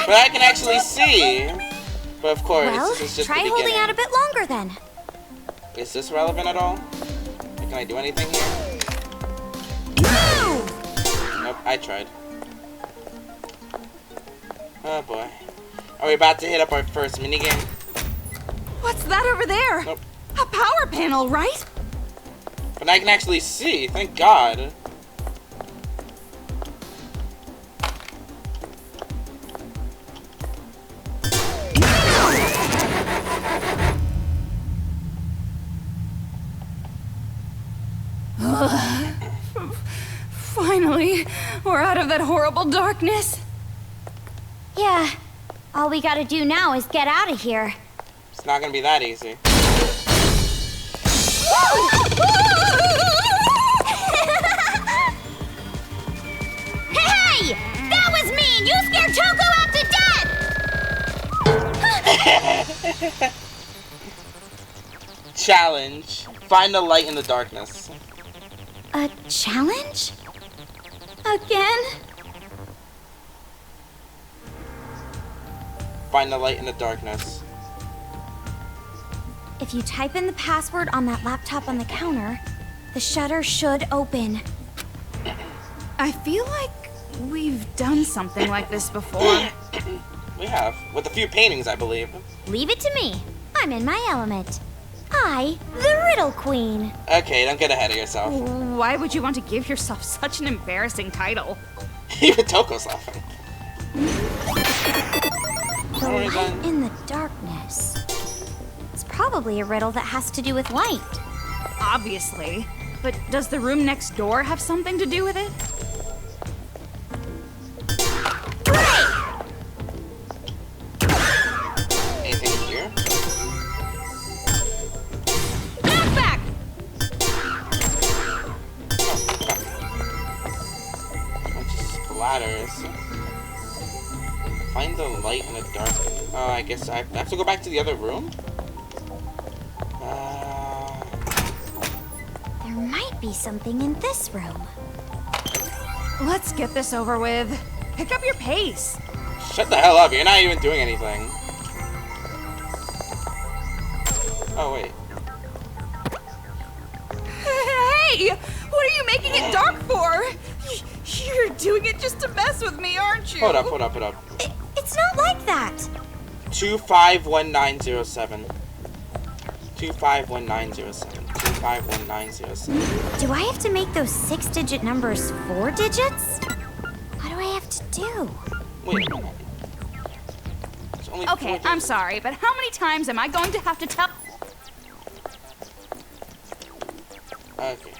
Speaker 1: But I can actually see. But of course,
Speaker 2: Well,
Speaker 1: this is just
Speaker 2: try
Speaker 1: the
Speaker 2: holding
Speaker 1: beginning.
Speaker 2: out a bit longer then.
Speaker 1: Is this relevant at all? Can I do anything here?
Speaker 9: Move!
Speaker 1: Nope, I tried. Oh boy. Are we about to hit up our first minigame?
Speaker 4: What's that over there?
Speaker 1: Nope.
Speaker 4: A power panel, right?
Speaker 1: But I can actually see, thank God.
Speaker 4: Finally, we're out of that horrible darkness.
Speaker 7: Yeah. All we gotta do now is get out of here.
Speaker 1: It's not gonna be that easy.
Speaker 7: Hey! That was me! You scared Choco half to death!
Speaker 1: Challenge. Find a light in the darkness.
Speaker 2: A challenge? Again?
Speaker 1: Find the light in the darkness.
Speaker 2: If you type in the password on that laptop on the counter, the shutter should open.
Speaker 4: I feel like we've done something like this before.
Speaker 1: We have. With a few paintings, I believe.
Speaker 7: Leave it to me. I'm in my element. I, the Riddle Queen.
Speaker 1: Okay, don't get ahead of yourself.
Speaker 4: Why would you want to give yourself such an embarrassing title?
Speaker 1: Even Toko's laughing.
Speaker 2: The light in the darkness. It's probably a riddle that has to do with light.
Speaker 4: Obviously. But does the room next door have something to do with it?
Speaker 1: Anything here?
Speaker 4: Back!
Speaker 1: Bunch of splatters. Find the light in the dark. Oh, I guess I have to go back to the other room?
Speaker 2: There might be something in this room.
Speaker 4: Let's get this over with. Pick up your pace.
Speaker 1: Shut the hell up, you're not even doing anything. Oh, wait.
Speaker 4: Hey! What are you making it dark for? You're doing it just to mess with me, aren't you?
Speaker 1: Hold up.
Speaker 2: It's not like that.
Speaker 1: 251907. 251907. 251907.
Speaker 2: Do I have to make those 6-digit numbers 4 digits? What do I have to do?
Speaker 1: Wait a minute. It's only
Speaker 4: Okay,
Speaker 1: 4
Speaker 4: I'm
Speaker 1: digits.
Speaker 4: sorry, but how many times am I going to have to tell...
Speaker 1: Okay.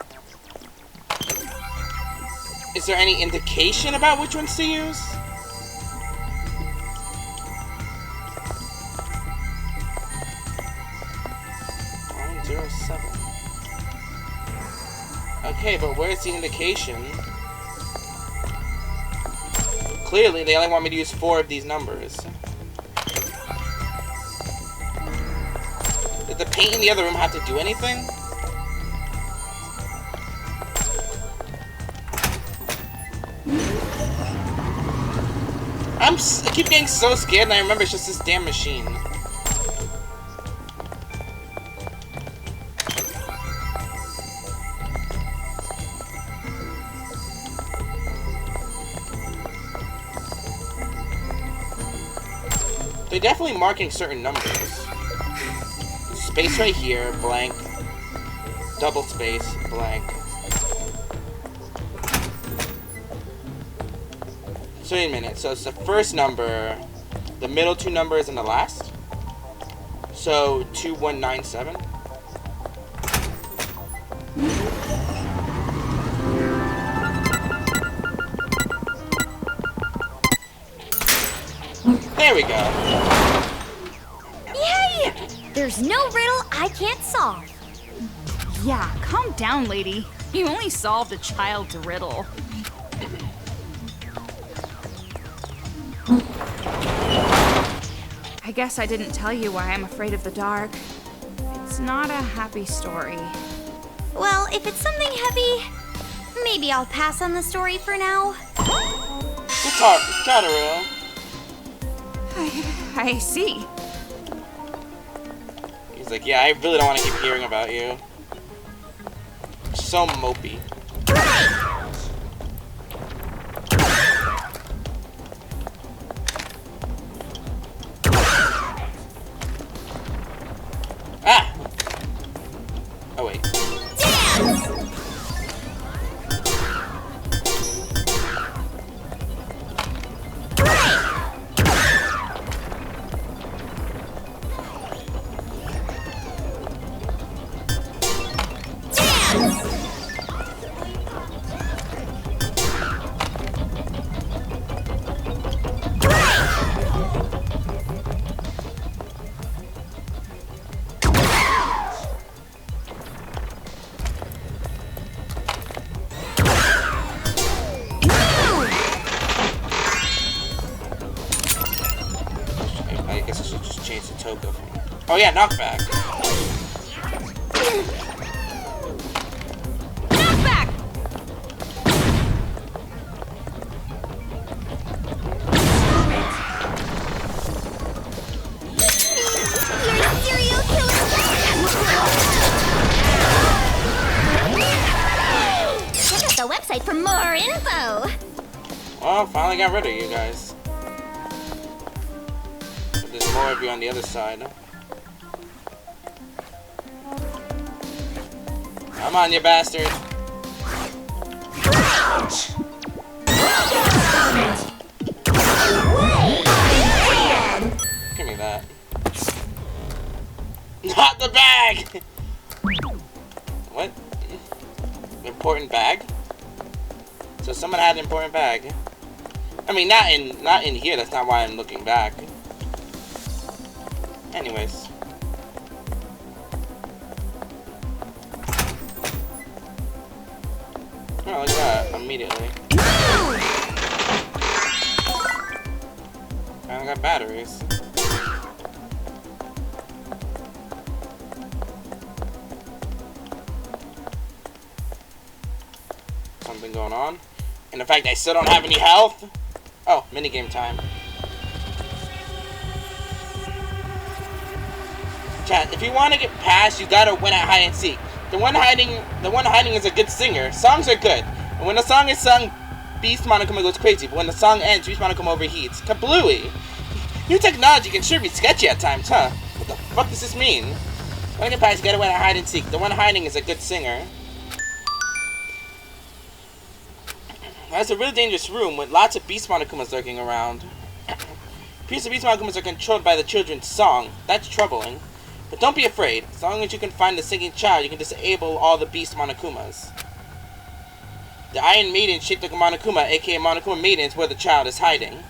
Speaker 1: Is there any indication about which ones to use? Okay, but where's the indication? Clearly, they only want me to use 4 of these numbers. Did the paint in the other room have to do anything? I keep getting so scared, and I remember it's just this damn machine. They're definitely marking certain numbers. Space right here, blank. Double space, blank. So wait a minute, so it's the first number, the middle 2 numbers, and the last? So 2197? There we go.
Speaker 7: Yay! There's no riddle I can't solve.
Speaker 4: Yeah, calm down, lady. You only solved a child's riddle. I guess I didn't tell you why I'm afraid of the dark. It's not a happy story.
Speaker 2: Well, if it's something heavy, maybe I'll pass on the story for now.
Speaker 1: Jataro.
Speaker 4: I see.
Speaker 1: He's like, yeah, I really don't want to keep hearing about you. So mopey. Oh yeah, knockback.
Speaker 4: Knockback!
Speaker 7: You're a serial killer! Check out the website for more info!
Speaker 1: Well, finally got rid of you guys. But there's more of you on the other side. Come on, you bastard. Give me that. Not the bag! What? Important bag? So someone had an important bag. I mean, not in here. That's not why I'm looking back. Anyways. Oh, look at that. Immediately. I got batteries. Something going on. And the fact I still don't have any health. Oh, minigame time. Chat, if you want to get past, you gotta win at hide and seek. The one hiding is a good singer. Songs are good. And when the song is sung, Beast Monokuma goes crazy. But when the song ends, Beast Monokuma overheats. Kablooey! New technology can sure be sketchy at times, huh? What the fuck does this mean? When I get past, you gotta win at hide and seek. The one hiding is a good singer. That's a really dangerous room with lots of Beast Monokumas lurking around. Piece of Beast Monokumas are controlled by the children's song. That's troubling. But don't be afraid. As long as you can find the singing child, you can disable all the Beast Monokumas. The Iron Maiden shaped like a Monokuma, aka Monokuma Maiden, is where the child is hiding.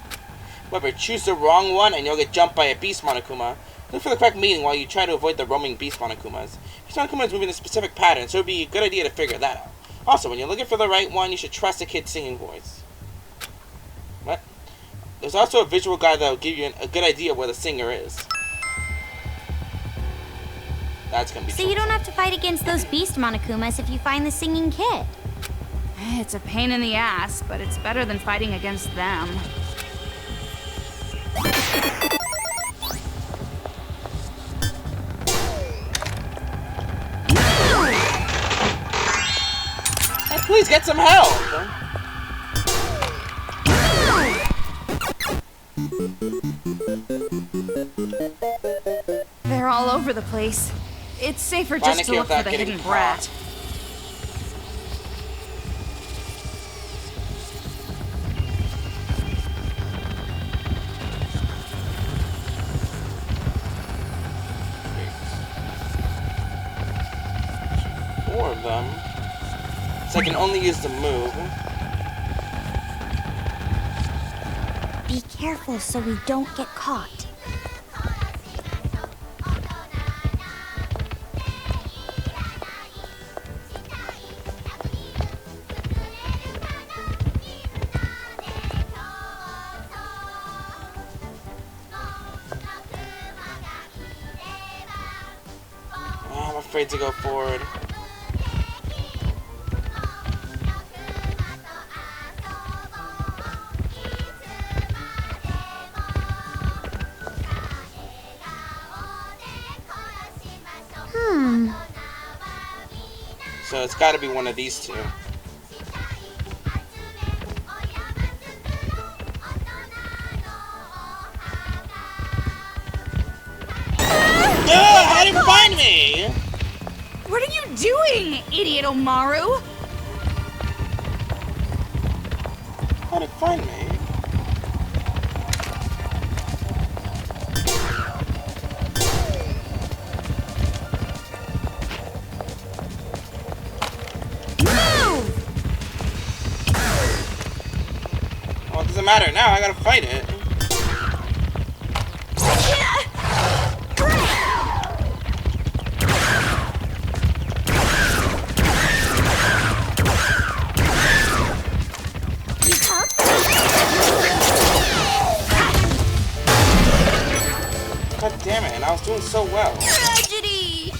Speaker 1: However, choose the wrong one and you'll get jumped by a Beast Monokuma. Look for the correct meaning while you try to avoid the roaming Beast Monokumas. Beast Monokumas move in a specific pattern, so it would be a good idea to figure that out. Also, when you're looking for the right one, you should trust the kid's singing voice. What? There's also a visual guide that will give you a good idea of where the singer is. That's gonna be
Speaker 2: So you don't have to fight against those Beast Monokumas if you find the singing kid.
Speaker 4: It's a pain in the ass, but it's better than fighting against them.
Speaker 1: Hey, please get some help!
Speaker 4: They're all over the place. It's safer just to look for the hidden brat.
Speaker 1: Four of them. So I can only use the move.
Speaker 2: Be careful so we don't get caught.
Speaker 1: I'm afraid to go forward. So it's got to be one of these two. How did you find me?
Speaker 4: What are you doing, idiot Omaru?
Speaker 1: How did it find me? Well, it doesn't matter now. I gotta fight it. God damn it, and I was doing so well.
Speaker 2: Tragedy!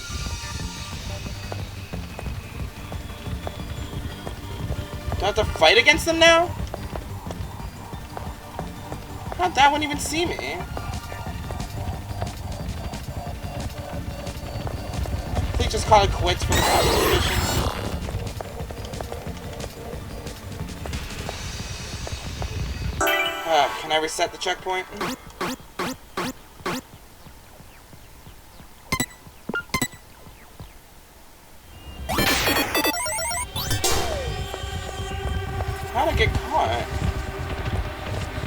Speaker 1: Do I have to fight against them now? Not that wouldn't even see me. Please just call it quits for the mission. Can I reset the checkpoint? How'd I get caught?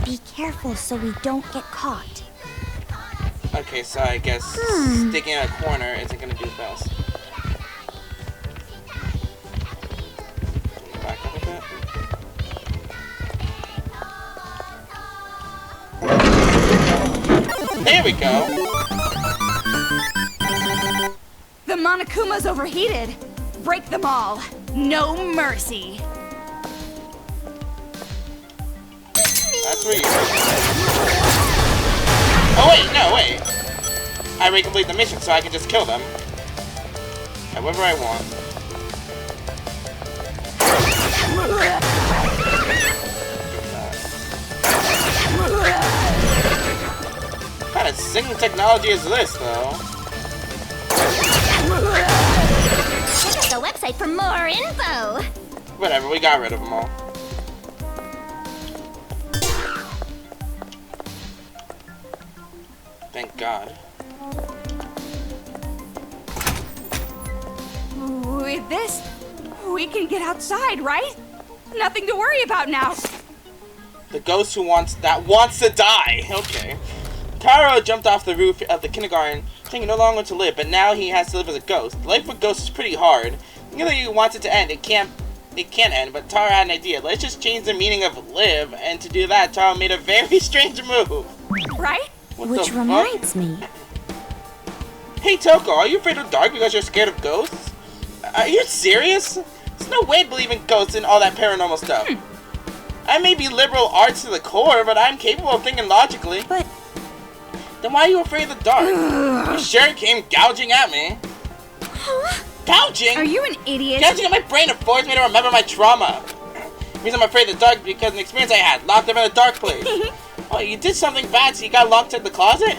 Speaker 7: Be careful so we don't get caught.
Speaker 1: Okay, so I guess sticking in a corner isn't gonna do best. Back up a bit. There we go.
Speaker 4: The Monokuma's overheated. Break them all. No mercy.
Speaker 1: That's where you are. Oh wait, no, wait. I recomplete the mission so I can just kill them. However I want. What kind of singing technology is this, though?
Speaker 7: Check out the website for more info.
Speaker 1: Whatever, we got rid of them all. Thank God.
Speaker 4: With this, we can get outside, right? Nothing to worry about now.
Speaker 1: The ghost who wants to die. Okay. Taro jumped off the roof of the kindergarten, thinking no longer to live, but now he has to live as a ghost. Life with ghosts is pretty hard. You know he wants it to end. It can't end, but Taro had an idea. Let's just change the meaning of live, and to do that, Taro made a very strange move.
Speaker 4: Right?
Speaker 7: Which reminds me.
Speaker 1: Hey Toko, are you afraid of dark because you're scared of ghosts? Are you serious? There's no way to believe in ghosts and all that paranormal stuff. I may be liberal arts to the core, but I'm capable of thinking logically.
Speaker 7: But
Speaker 1: then why are you afraid of the dark? You sure came gouging at me. Gouging?
Speaker 4: Are you an idiot?
Speaker 1: Gouging at my brain to force me to remember my trauma. The reason I'm afraid of the dark is because of an experience I had, locked up in a dark place. Oh, you did something bad, so you got locked in the closet?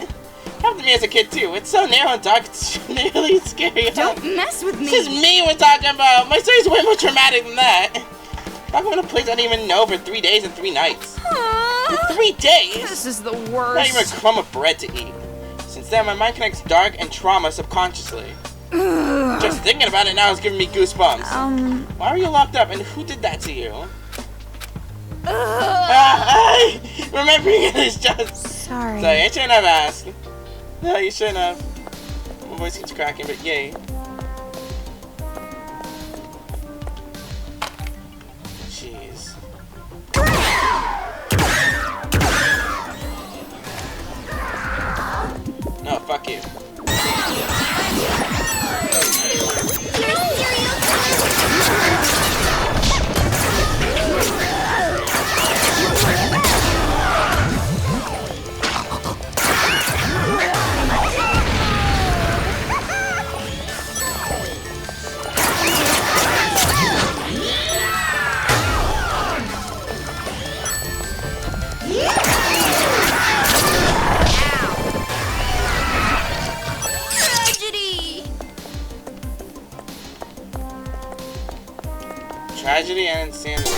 Speaker 1: Happened to me as a kid too. It's so narrow and dark, it's really scary.
Speaker 4: Don't mess with me.
Speaker 1: This is me we're talking about. My story's way more traumatic than that. I'm in a place I didn't even know for 3 days and 3 nights. 3 days?
Speaker 4: This is the
Speaker 1: Not
Speaker 4: worst.
Speaker 1: even a crumb of bread to eat. Since then, my mind connects dark and trauma subconsciously. Just thinking about it now is giving me goosebumps. Why are you locked up, and who did that to you? Remembering it is just...
Speaker 7: sorry.
Speaker 1: Sorry, I shouldn't have asked. No, you shouldn't have. My voice keeps cracking, but yay. Jeez. No, fuck you. Tragedy and insanity.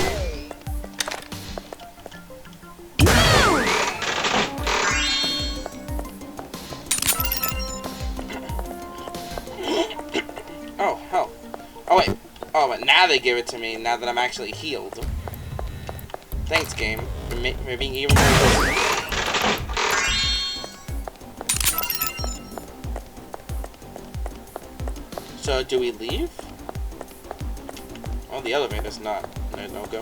Speaker 1: Oh, hell. Oh, wait. Oh, but now they give it to me, now that I'm actually healed. Thanks, game, for being even more good. So, do we leave? Oh, the elevator's not no go.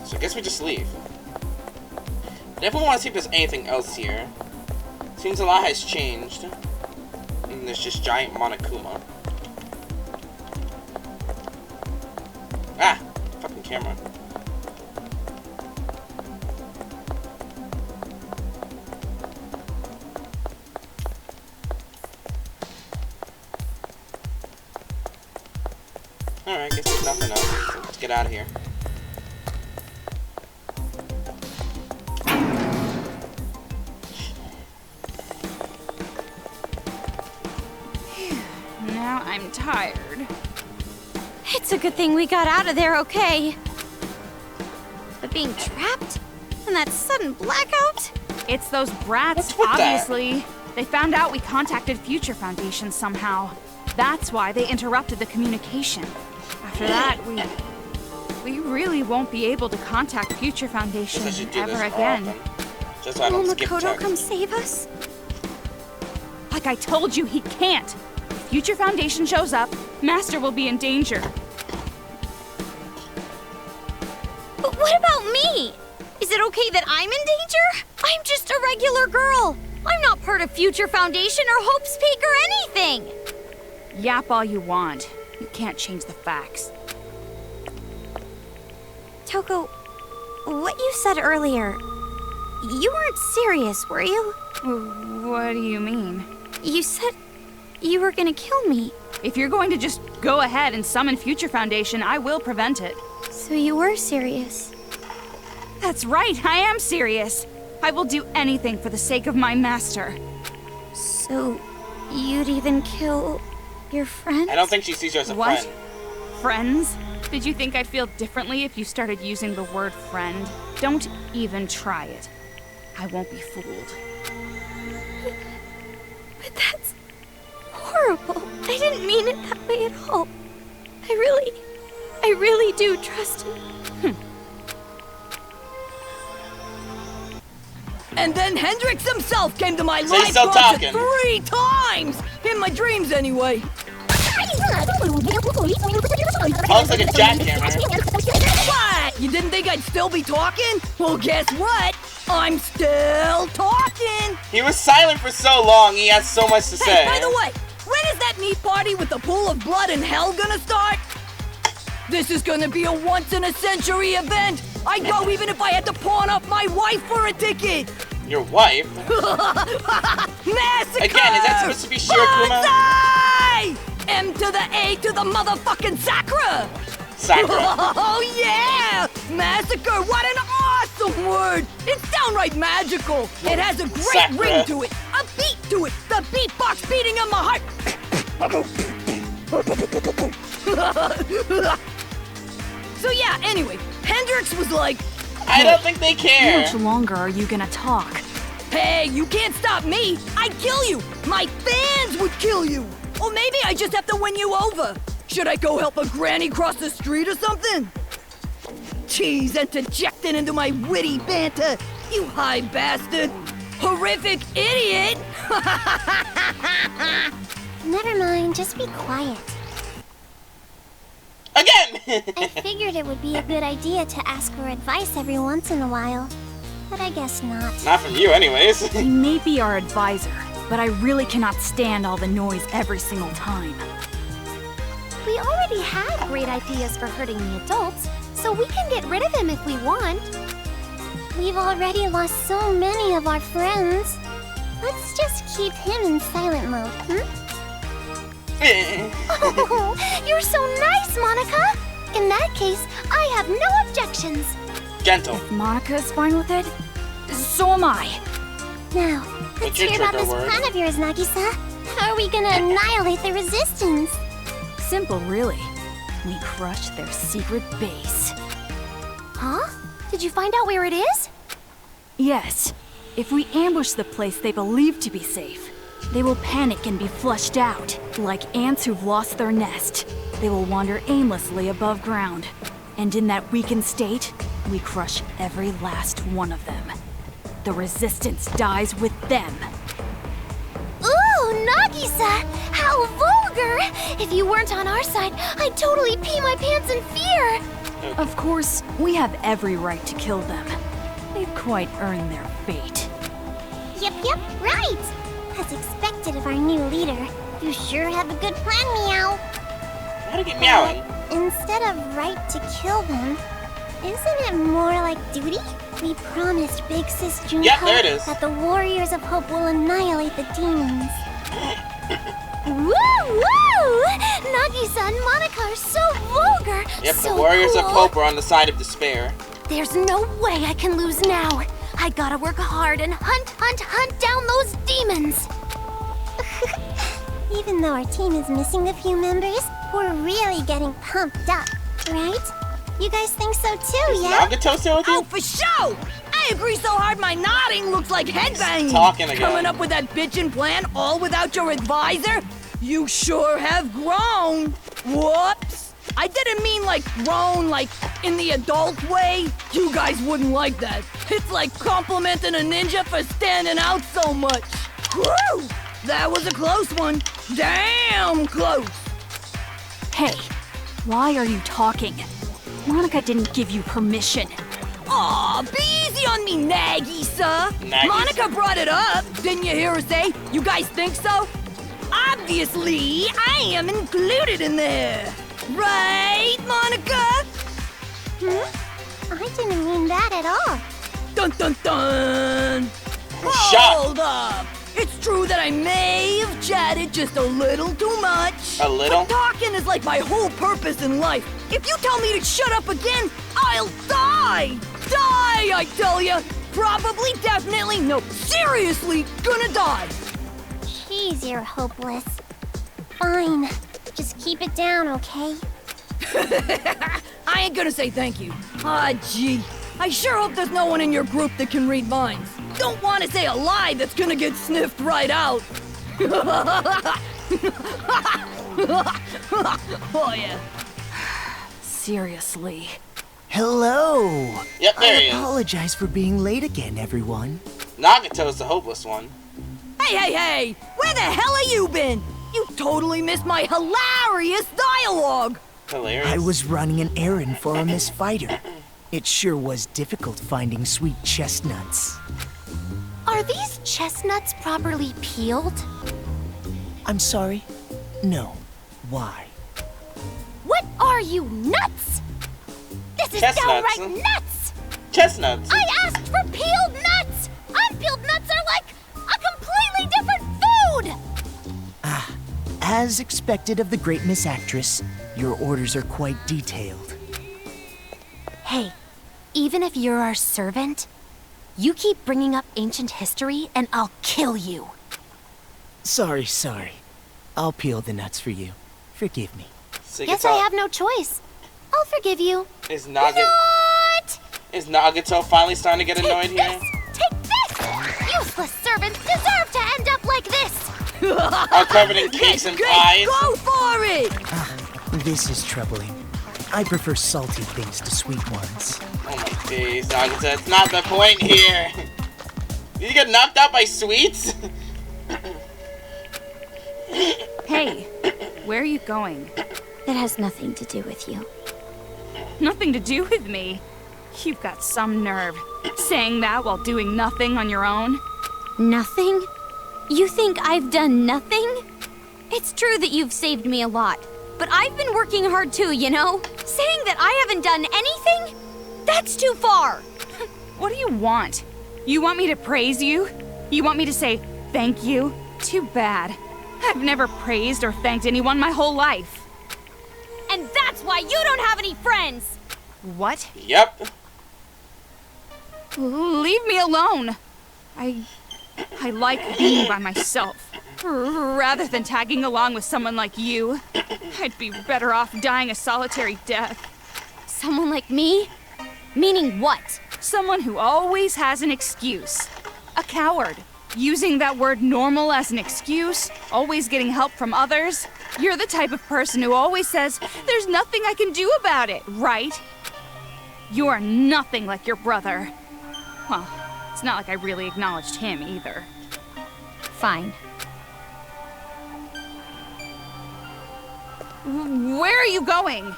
Speaker 1: So I guess we just leave. Definitely want to see if there's anything else here. Seems a lot has changed. And there's just giant Monokuma. Ah! Fucking camera. get out of here.
Speaker 4: Now I'm tired.
Speaker 2: It's a good thing we got out of there okay. But being trapped? And that sudden blackout?
Speaker 4: It's those brats,
Speaker 1: What's with
Speaker 4: obviously. They found out we contacted Future Foundation somehow. That's why they interrupted the communication. After that, we really won't be able to contact Future Foundation
Speaker 1: Guess I should do this
Speaker 4: ever
Speaker 1: more
Speaker 4: again.
Speaker 1: often, just so I don't
Speaker 2: Will
Speaker 1: skip
Speaker 2: Makoto
Speaker 1: text.
Speaker 2: come save us?
Speaker 4: Like I told you, he can't. If Future Foundation shows up, Master will be in danger.
Speaker 2: But what about me? Is it okay that I'm in danger? I'm just a regular girl. I'm not part of Future Foundation or Hope's Peak or anything.
Speaker 4: Yap all you want. You can't change the facts.
Speaker 2: Toko, what you said earlier, you weren't serious, were you?
Speaker 4: What do you mean?
Speaker 2: You said you were gonna kill me.
Speaker 4: If you're going to just go ahead and summon Future Foundation, I will prevent it.
Speaker 2: So you were serious.
Speaker 4: That's right, I am serious. I will do anything for the sake of my master.
Speaker 2: So you'd even kill your friend?
Speaker 1: I don't think she sees you as a
Speaker 4: What?
Speaker 1: friend.
Speaker 4: Friends? Did you think I'd feel differently if you started using the word friend? Don't even try it. I won't be fooled.
Speaker 2: But that's horrible. I didn't mean it that way at all. I really do trust him.
Speaker 9: And then Hendrix himself came to my
Speaker 1: So he's
Speaker 9: life
Speaker 1: still
Speaker 9: once
Speaker 1: talking.
Speaker 9: 3 times! In my dreams, anyway.
Speaker 1: Oh, it's like a jackhammer.
Speaker 9: What? You didn't think I'd still be talking? Well, guess what? I'm still talking!
Speaker 1: He was silent for so long, he has so much to say.
Speaker 9: Hey, by the way, when is that meat party with the pool of blood in hell gonna start? This is gonna be a once-in-a-century event! I'd go even if I had to pawn off my wife for a ticket!
Speaker 1: Your wife?
Speaker 9: Massacre!
Speaker 1: Again, is that supposed to be Shirokuma?
Speaker 9: Banzai! M to the A to the motherfucking Sakura!
Speaker 1: Sakura.
Speaker 9: Oh yeah! Massacre, what an awesome word! It's downright magical! It has a great
Speaker 1: Sakura.
Speaker 9: ring to it, a beat to it, the beatbox beating in my heart! So yeah, anyway, Hendrix was like,
Speaker 1: I don't think they
Speaker 4: How
Speaker 1: care.
Speaker 4: much longer are you gonna talk?
Speaker 9: hey, you can't stop me! I'd kill you! My fans would kill you! Or maybe I just have to win you over. Should I go help a granny cross the street or something? Jeez, interjecting into my witty banter, you high bastard! Horrific idiot!
Speaker 7: Never mind, just be quiet.
Speaker 1: Again!
Speaker 7: I figured it would be a good idea to ask for advice every once in a while. But I guess not.
Speaker 1: Not from you, anyways.
Speaker 4: You may be our advisor, but I really cannot stand all the noise every single time.
Speaker 7: We already have great ideas for hurting the adults, so we can get rid of him if we want. We've already lost so many of our friends. Let's just keep him in silent mode, Oh, you're so nice, Monica! In that case, I have no objections.
Speaker 1: Gentle.
Speaker 4: Monica is fine with it? So am I.
Speaker 7: Now, let's
Speaker 1: What's your
Speaker 7: hear about
Speaker 1: trigger
Speaker 7: this
Speaker 1: word?
Speaker 7: plan of yours, Nagisa. How are we gonna annihilate the resistance?
Speaker 4: Simple, really. We crushed their secret base.
Speaker 7: Huh? Did you find out where it is?
Speaker 4: Yes. If we ambush the place they believe to be safe, they will panic and be flushed out. Like ants who've lost their nest, they will wander aimlessly above ground. And in that weakened state, we crush every last one of them. The resistance dies with them.
Speaker 7: Ooh, Nagisa! How vulgar! If you weren't on our side, I'd totally pee my pants in fear!
Speaker 4: Of course, we have every right to kill them. They've quite earned their fate.
Speaker 7: Yep, right! As expected of our new leader, you sure have a good plan, Meow.
Speaker 1: How to get meowing?
Speaker 7: Instead of right to kill them, isn't it more like duty? We promised Big Sis Junko
Speaker 1: Yep, there it is.
Speaker 7: that the Warriors of Hope will annihilate the demons. Woo! Nagi-san and Monica are so vulgar.
Speaker 1: Yep,
Speaker 7: so
Speaker 1: the Warriors
Speaker 7: cool.
Speaker 1: of Hope are on the side of despair.
Speaker 7: There's no way I can lose now. I gotta work hard and hunt down those demons.
Speaker 10: Even though our team is missing a few members, we're really getting pumped up, right? You guys think so too, yeah?
Speaker 1: Nagato still with you?
Speaker 9: Oh, for sure! I agree so hard my nodding looks like headbanging.
Speaker 1: Talking again.
Speaker 9: Coming up with that bitchin' plan all without your advisor? You sure have grown. Whoops. I didn't mean like grown, like in the adult way. You guys wouldn't like that. It's like complimenting a ninja for standing out so much. Whew! That was a close one. Damn close.
Speaker 2: Hey, why are you talking? Monica didn't give you permission.
Speaker 9: Aw, be easy on me, Nagisa. Monica brought it up. Didn't you hear her say, you guys think so? Obviously, I am included in there. Right, Monica?
Speaker 10: I didn't mean that at all.
Speaker 9: Dun dun dun!
Speaker 1: Shut.
Speaker 9: Hold up! It's true that I may have chatted just a little too much.
Speaker 1: A little?
Speaker 9: But talking is like my whole purpose in life. If you tell me to shut up again, I'll die! Die, I tell ya! Probably, definitely, no, seriously, gonna die!
Speaker 10: Jeez, you're hopeless. Fine. Just keep it down, okay?
Speaker 9: I ain't gonna say thank you. Ah, gee. I sure hope there's no one in your group that can read minds. Don't want to say a lie that's gonna get sniffed right out. Oh, yeah.
Speaker 2: Seriously.
Speaker 3: Hello!
Speaker 1: Yep, there he
Speaker 3: I
Speaker 1: is.
Speaker 3: apologize for being late again, everyone.
Speaker 1: Nagato's the hopeless one.
Speaker 9: Hey, where the hell have you been? You totally missed my hilarious dialogue.
Speaker 1: Hilarious.
Speaker 3: I was running an errand for a Miss Fighter. It sure was difficult finding sweet chestnuts.
Speaker 7: Are these chestnuts properly peeled?
Speaker 3: I'm sorry? No. Why?
Speaker 7: What are you, nuts? This is
Speaker 1: Chestnuts.
Speaker 7: downright nuts!
Speaker 1: Chestnuts.
Speaker 7: I asked for peeled nuts! Unpeeled nuts are like a completely different food!
Speaker 3: As expected of the great Miss Actress, your orders are quite detailed.
Speaker 7: Hey, even if you're our servant, you keep bringing up ancient history and I'll kill you.
Speaker 3: Sorry. I'll peel the nuts for you. Forgive me.
Speaker 7: Guess I have no choice. I'll forgive you.
Speaker 1: Is
Speaker 7: What?
Speaker 1: Nagato finally starting to get annoyed
Speaker 7: Take
Speaker 1: here?
Speaker 7: this! Take this! Useless servants deserve to end up like this!
Speaker 1: All covered in cakes and pies.
Speaker 9: Go for it!
Speaker 3: This is troubling. I prefer salty things to sweet ones.
Speaker 1: Oh my days, Nagato. That's not the point here. Did you get knocked out by sweets?
Speaker 4: Hey, where are you going?
Speaker 2: It has nothing to do with you.
Speaker 4: Nothing to do with me. You've got some nerve. Saying that while doing nothing on your own.
Speaker 2: Nothing? You think I've done nothing? It's true that you've saved me a lot, but I've been working hard too, you know? Saying that I haven't done anything? That's too far!
Speaker 4: What do you want? You want me to praise you? You want me to say thank you? Too bad. I've never praised or thanked anyone my whole life.
Speaker 2: And that's why you don't have any friends!
Speaker 4: What?
Speaker 1: Yep.
Speaker 4: Leave me alone. I like being by myself. Rather than tagging along with someone like you, I'd be better off dying a solitary death.
Speaker 2: Someone like me? Meaning what?
Speaker 4: Someone who always has an excuse. A coward. Using that word normal as an excuse, always getting help from others. You're the type of person who always says, there's nothing I can do about it, right? You are nothing like your brother. Well, it's not like I really acknowledged him either.
Speaker 2: Fine.
Speaker 4: Where are you going?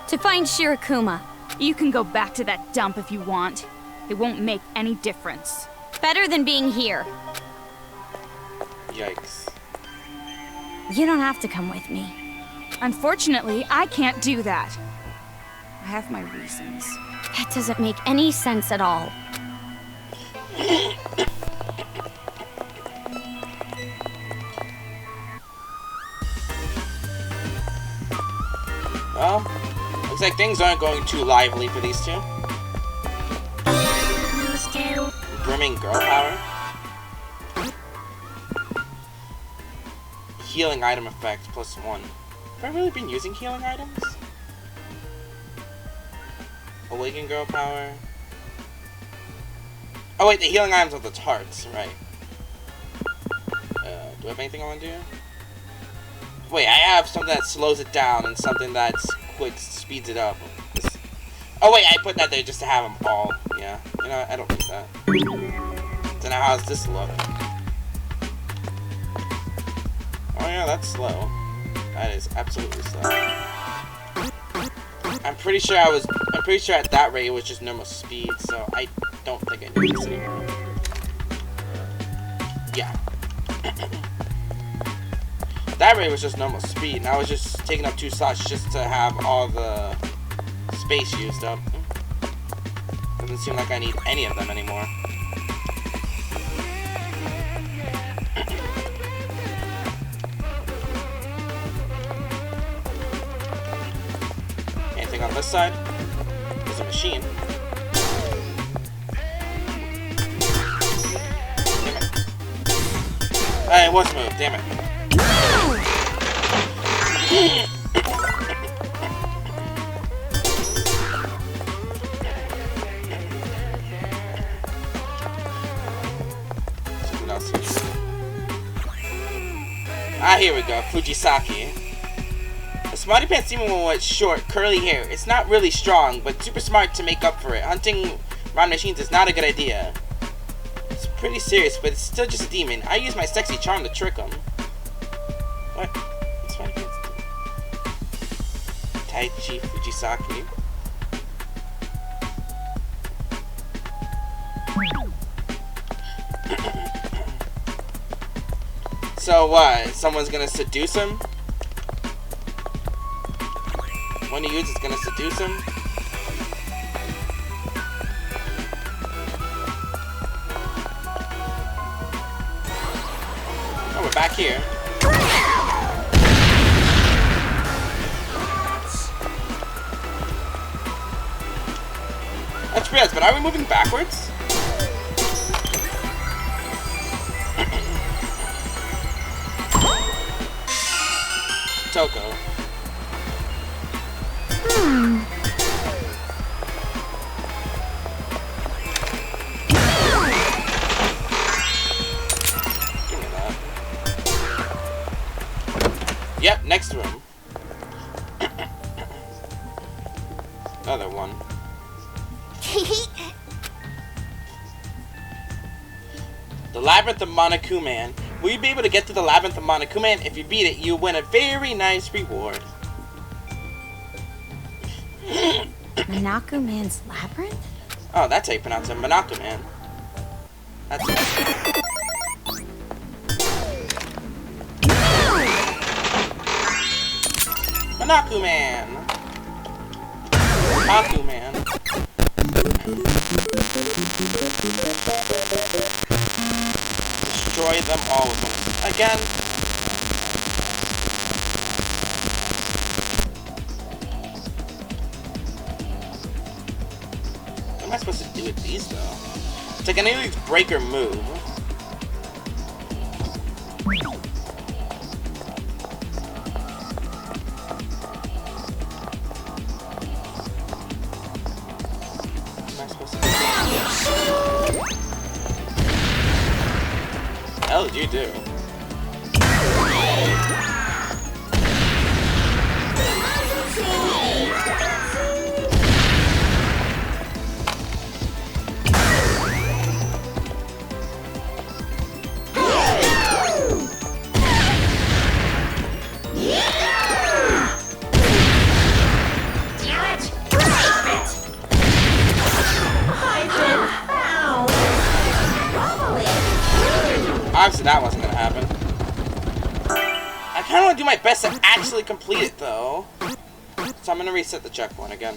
Speaker 2: To find Shirakuma.
Speaker 4: You can go back to that dump if you want. It won't make any difference.
Speaker 2: Better than being here.
Speaker 1: Yikes.
Speaker 2: You don't have to come with me.
Speaker 4: Unfortunately, I can't do that. I have my reasons.
Speaker 2: That doesn't make any sense at all.
Speaker 1: like things aren't going too lively for these two. Brimming girl power. Healing item effect +1. Have I really been using healing items? Awaken girl power. Oh wait, the healing items are the tarts, right? Do I have anything I want to do? Wait, I have something that slows it down and something that's quick speeds it up. Oh wait, I put that there just to have them all. Yeah, you know what? I don't need that. So now how does this look? Oh yeah, that's slow. That is absolutely slow. I'm pretty sure at that rate it was just normal speed, so I don't think I need this anymore. Yeah. That rate was just normal speed, and I was just taking up 2 slots just to have all the space used up. Doesn't seem like I need any of them anymore. Anything on this side? There's a machine. Damn it. It was moved, damn it. Something else here. Ah, here we go. Fujisaki. A smarty pants demon with short, curly hair. It's not really strong, but super smart to make up for it. Hunting around machines is not a good idea. It's pretty serious, but it's still just a demon. I use my sexy charm to trick him. What? Smarty pants demon. Taichi Fujisaki. So what? Someone's gonna seduce him? One he uses is gonna seduce him? Oh, we're back here. That's weird, but are we moving backwards? Toko. Give me that. Yep, next room. Another one. The Labyrinth of Monokuma. Will you be able to get to the Labyrinth of Monokuma? If you beat it, you win a very nice reward.
Speaker 2: Monaco-man's labyrinth?
Speaker 1: Oh, that's how you pronounce it. Monaco-man. That's it. Monaco-man. Monaco-man. Destroy them all with them. Again. What am I supposed to do with these, though? It's like I need to break or move. What am I supposed to do? What the hell did you do? Obviously that wasn't gonna happen. I kinda wanna do my best to actually complete it though. So I'm gonna reset the checkpoint again.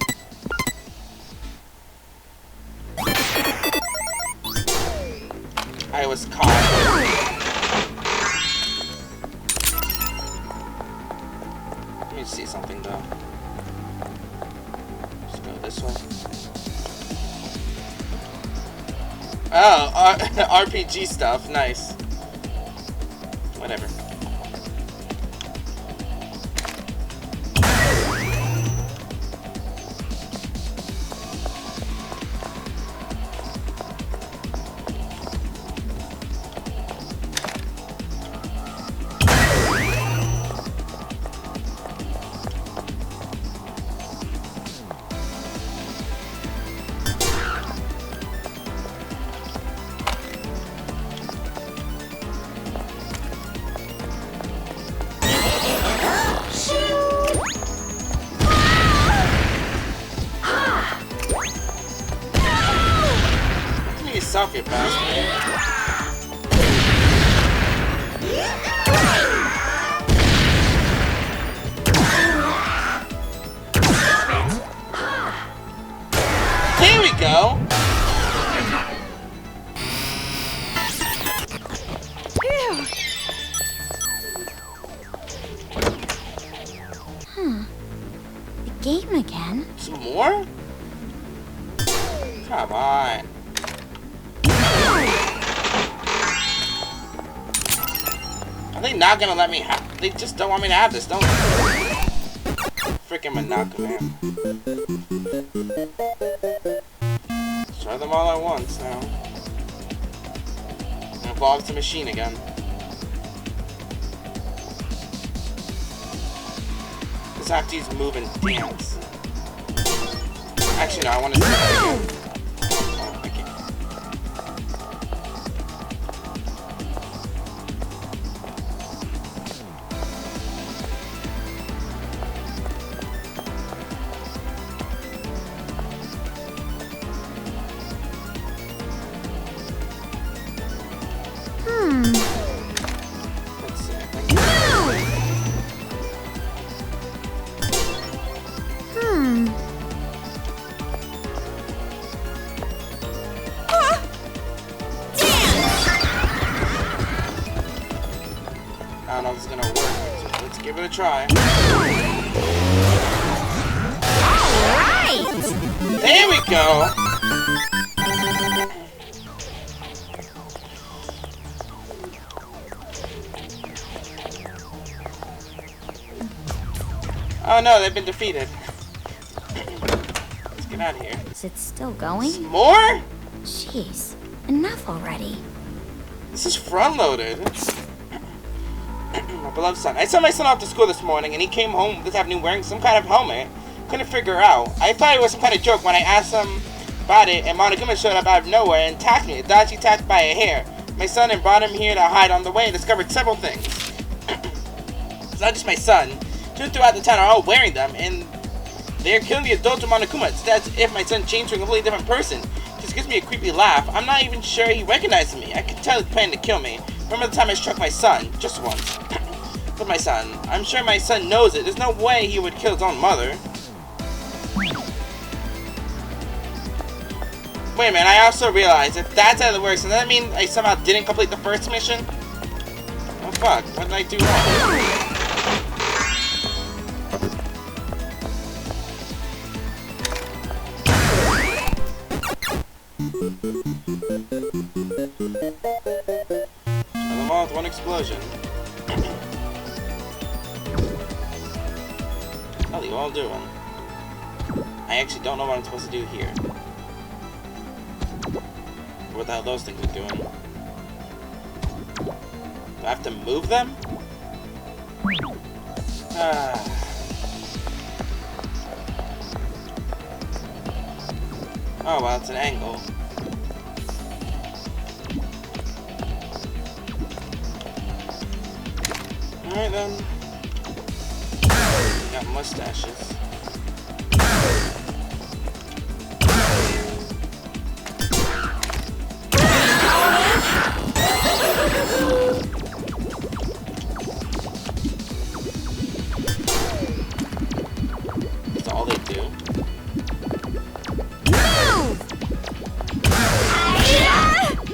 Speaker 1: I was caught. Let me see something though. Oh, RPG stuff. Nice. Whatever. Yourself, you bastard. Here we go.
Speaker 4: Ew.
Speaker 2: The game again?
Speaker 1: Some more? Come on. Are they not gonna let me have? They just don't want me to have this, don't they? Freaking Monaco, man. Let's try them all at once now. And evolve the machine again. Just have to use move and dance. Actually, no, I want to see that again. Oh, I can't. Let's see. I don't know if it's gonna work. So let's give it a try.
Speaker 2: Alright!
Speaker 1: There we go! Oh no, they've been defeated. Let's get out of here.
Speaker 2: Is it still going?
Speaker 1: More?
Speaker 2: Jeez, enough already.
Speaker 1: This is front-loaded. My beloved son. I sent my son off to school this morning, and he came home this afternoon wearing some kind of helmet. Couldn't figure out. I thought it was some kind of joke when I asked him about it, and Monokuma showed up out of nowhere and attacked me. Dodgy attacked by a hair. My son and brought him here to hide on the way and discovered several things. It's not just my son. Two throughout the town are all wearing them, and they're killing the adults of Monokuma. It's as if my son changed to a completely different person. Just gives me a creepy laugh. I'm not even sure he recognizes me. I can tell he's planning to kill me. Remember the time I struck my son? Just once. But my son. I'm sure my son knows it. There's no way he would kill his own mother. Wait a minute, I also realized if that's how it works, does that mean I somehow didn't complete the first mission? Oh fuck, what did I do wrong? Kill them all with one explosion. How are you all doing? I actually don't know what I'm supposed to do here. What the hell those things are doing? Do I have to move them? Oh, well, it's an angle. Alright then. Got mustaches. That's all they do.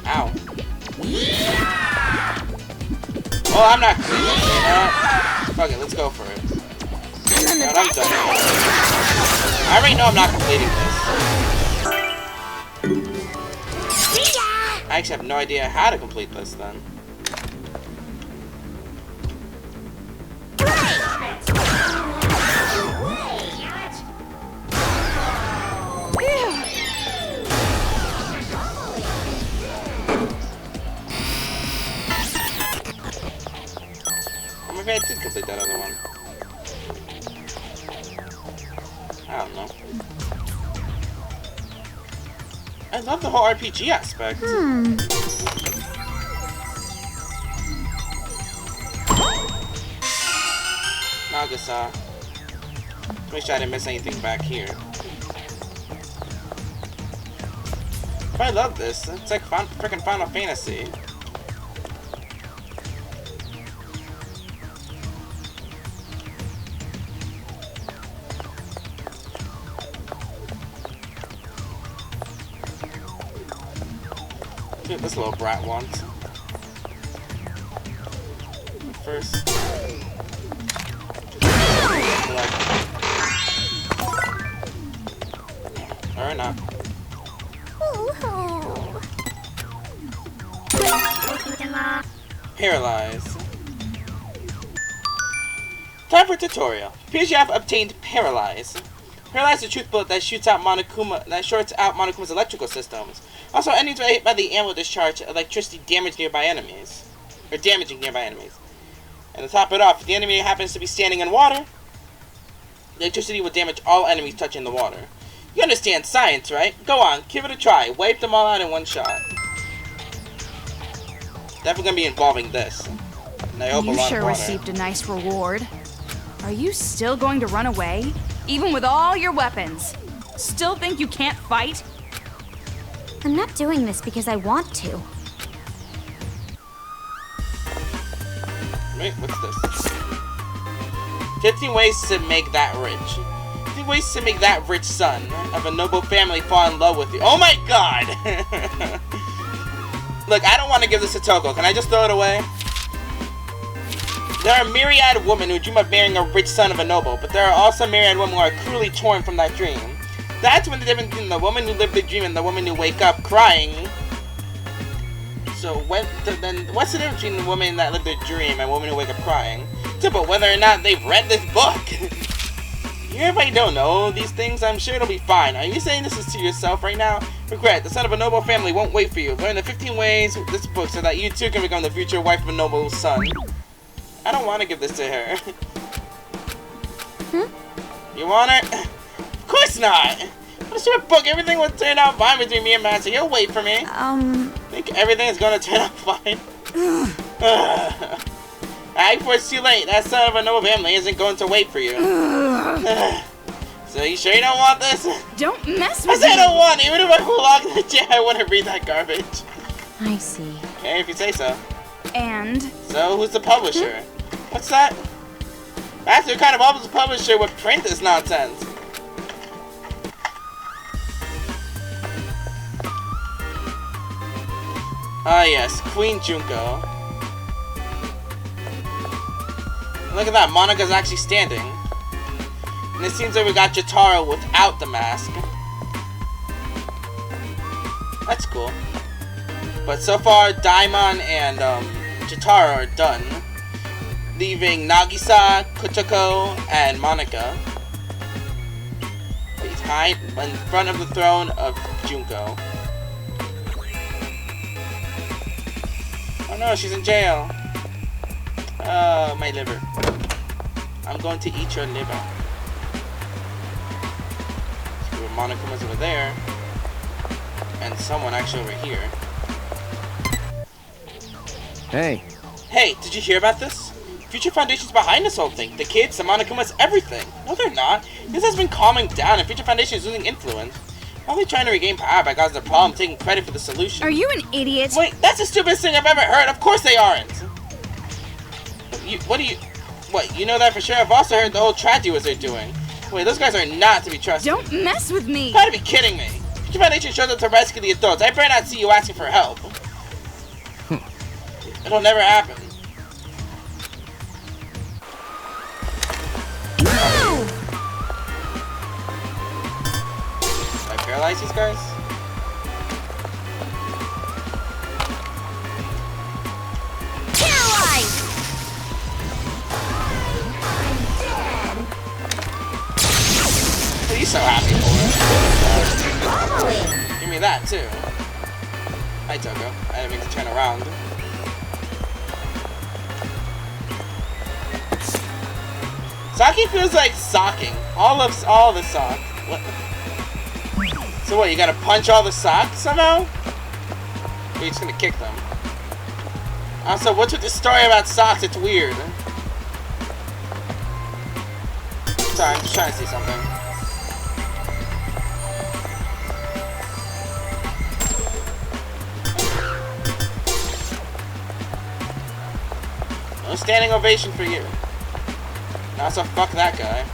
Speaker 1: Ow. Oh, I'm not completing this. You know what? Fuck it, let's go for it. No, I'm done. I already know I'm not completing this. I actually have no idea how to complete this then. Or maybe I did complete that other one. I don't know. I love the whole RPG aspect. Nagisa. Make sure I didn't miss anything back here. But I love this. It's like freaking Final Fantasy. See what this little brat wants. First. Or not. Paralyze. Time for tutorial. Appears you have obtained Paralyze. Paralyze is a truth bullet that shorts out Monokuma's electrical systems. Also, enemies hit by the ammo discharge electricity damage nearby enemies. Or damaging nearby enemies. And to top it off, if the enemy happens to be standing in water, the electricity will damage all enemies touching the water. You understand science, right? Go on, give it a try. Wipe them all out in one shot. Definitely gonna be involving this. And I hope
Speaker 4: You sure received a nice reward. Are you still going to run away? Even with all your weapons? Still think you can't fight?
Speaker 2: I'm not doing this because I want to.
Speaker 1: Wait, what's this? 15 ways to make that rich. 15 ways to make that rich son of a noble family fall in love with you. Oh my god! Look, I don't want to give this to Toko. Can I just throw it away? There are myriad women who dream of marrying a rich son of a noble, but there are also myriad women who are cruelly torn from that dream. That's when the difference between the woman who lived the dream and the woman who wake up crying. So then what's the difference between the woman that lived the dream and women who wake up crying? Simple, whether or not they've read this book. Everybody don't know these things. I'm sure it'll be fine. Are you saying this is to yourself right now? Regret, the son of a noble family won't wait for you. Learn the 15 ways with this book so that you too can become the future wife of a noble son. I don't want to give this to her. You want it? Of course not! What a stupid book! Everything will turn out fine between me and Master. He'll wait for me. Think everything is gonna turn out fine? Before it's too late. That son of a noble family isn't going to wait for you. So you sure you don't want this?
Speaker 4: Don't mess with me!
Speaker 1: I said I don't want it! Even if I belong in the jail, I wouldn't read that garbage.
Speaker 2: I see.
Speaker 1: Okay, if you say so.
Speaker 4: And?
Speaker 1: So, who's the publisher? What's that? That's what kind of publisher would print this nonsense. Ah yes, Queen Junko. Look at that, Monika's actually standing. And it seems like we got Jataro without the mask. That's cool. But so far, Daimon and Jataro are done. Leaving Nagisa, Kotoko, and Monika behind in front of the throne of Junko. Oh no, she's in jail. Oh, my liver. I'm going to eat your liver. So Monika was over there. And someone actually over here.
Speaker 11: Hey.
Speaker 1: Hey, did you hear about this? Future Foundation's behind this whole thing. The kids, the Monokumas, everything. No, they're not. This has been calming down and Future Foundation is losing influence. Probably trying to regain power by causing the problem, taking credit for the solution.
Speaker 4: Are you an idiot?
Speaker 1: Wait, that's the stupidest thing I've ever heard. Of course they aren't. What, you know that for sure? I've also heard the whole tragedy was they're doing. Wait, those guys are not to be trusted.
Speaker 4: Don't mess with me.
Speaker 1: You gotta be kidding me. Future Foundation shows up to rescue the adults. I better not see you asking for help. It'll never happen. Did I paralyze these guys? so happy for it. Give me that, too. Hi, Toko. I didn't mean to turn around. Saki feels like socking. All the socks. What? So what, you gotta punch all the socks somehow? Or are you just gonna kick them? Also, what's with this story about socks? It's weird. Sorry, I'm just trying to see something. No standing ovation for you. Now, so fuck that guy.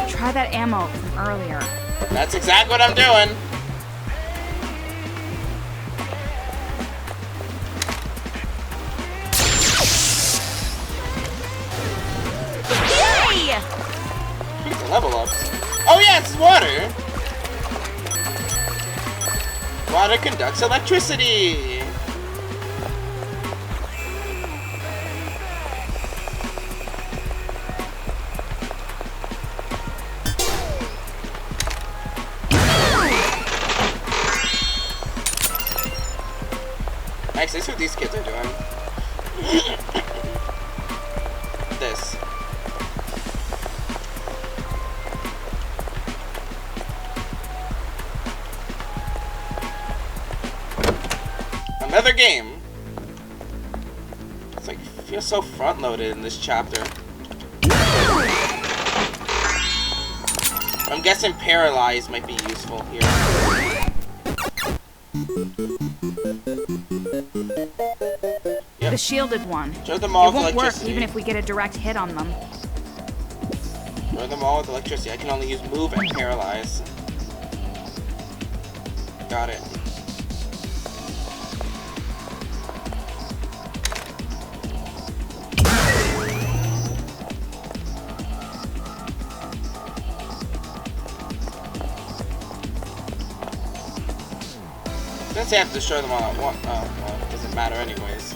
Speaker 4: Try that ammo from earlier.
Speaker 1: That's exactly what I'm doing. Level up. Oh yeah, it's water. Water conducts electricity. Nice, this is what these kids are doing. This. Another game. It's like, it feels so front-loaded in this chapter. I'm guessing paralyzed might be useful here. Yep.
Speaker 4: The shielded one.
Speaker 1: Show them all
Speaker 4: it
Speaker 1: with
Speaker 4: won't work
Speaker 1: electricity.
Speaker 4: even if we get a direct hit on them.
Speaker 1: Show them all with electricity. I can only use move and paralyze. Got it. Since I have to destroy them all at once, well, it doesn't matter anyways.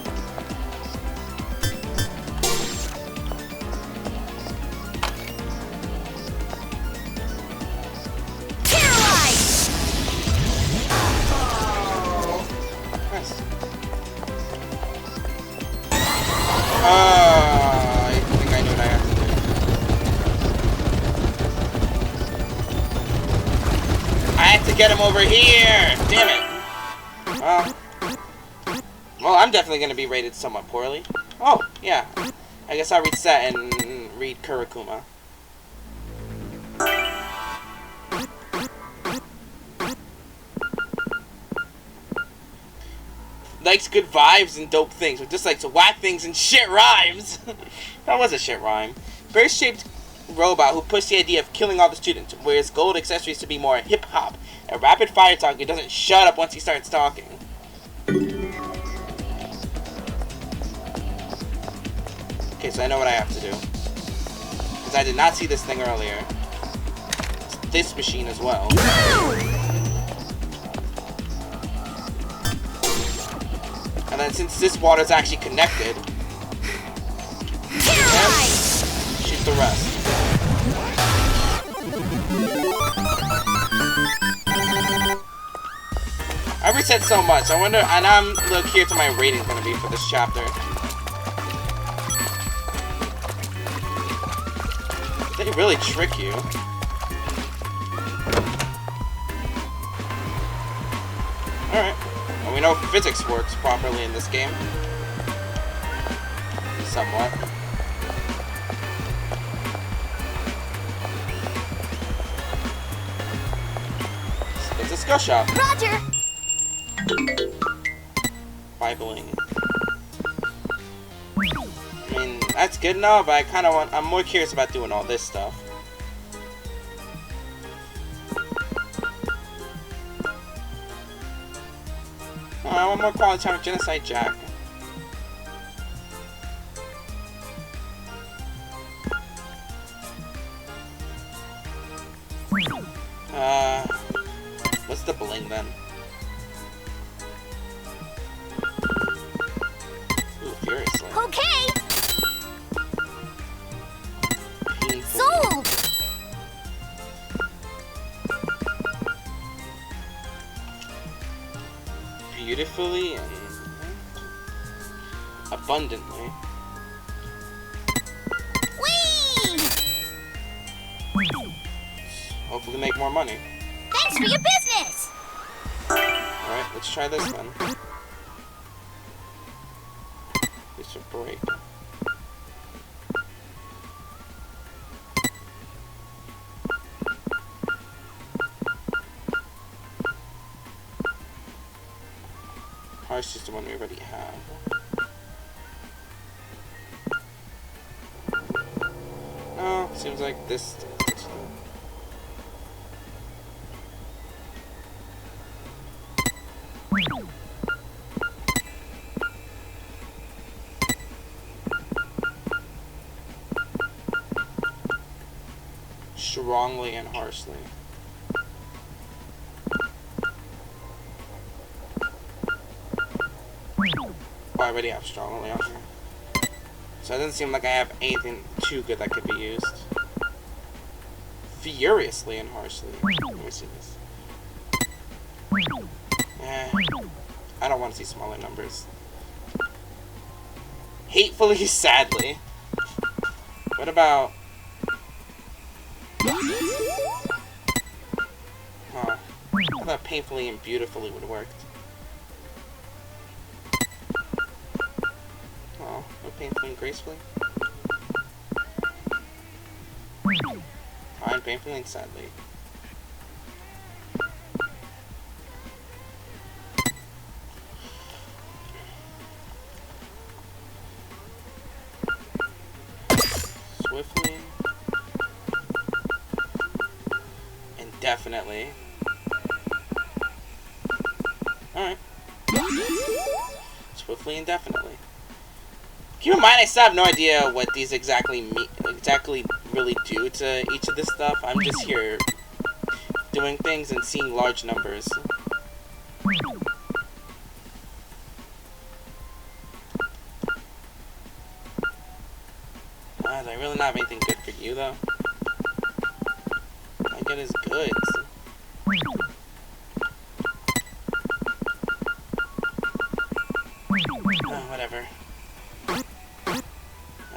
Speaker 1: Nice. I think I knew what I have to do. I have to get him over here! Damn it! Well, I'm definitely going to be rated somewhat poorly. Oh, yeah. I guess I'll reset and read Kurikuma. Likes good vibes and dope things, but just likes to whack things and shit rhymes. That was a shit rhyme. Bird-shaped robot who pushed the idea of killing all the students, wears gold accessories to be more hip-hop. A rapid fire talker doesn't shut up once he starts talking. Okay, so I know what I have to do. Because I did not see this thing earlier. It's this machine as well. And then since this water is actually connected, shoot the rest. I reset so much. I wonder, and I'm a little curious what my rating's gonna be for this chapter. They really trick you. Alright. Well, we know physics works properly in this game. Somewhat. It's a skill shop.
Speaker 7: Roger!
Speaker 1: Bibling. I mean, that's good enough, but I'm more curious about doing all this stuff. Oh, I want more quality time with Genocide Jack. What's the bling then? Ooh, furiously.
Speaker 7: Okay.
Speaker 1: Painfully.
Speaker 7: Sold.
Speaker 1: Beautifully and abundantly.
Speaker 7: Whee!
Speaker 1: Hopefully make more money.
Speaker 7: Thanks for your business.
Speaker 1: Alright, let's try this then. It's a break. Harsh is the one we already have. No, seems like this. Strongly and harshly. Oh, I already have strongly on here. So it doesn't seem like I have anything too good that could be used. Furiously and harshly. Let me see this. I don't want to see smaller numbers. Hatefully, sadly. What about... Huh. I thought painfully and beautifully would have worked. Oh, no painfully and gracefully. Fine, painfully and sadly. Swiftly. Indefinitely. Alright. Swiftly and definitely. Keep in mind, I still have no idea what these exactly really do to each of this stuff. I'm just here doing things and seeing large numbers. Do I really not have anything good for you, though? I get his goods. Oh, whatever. Not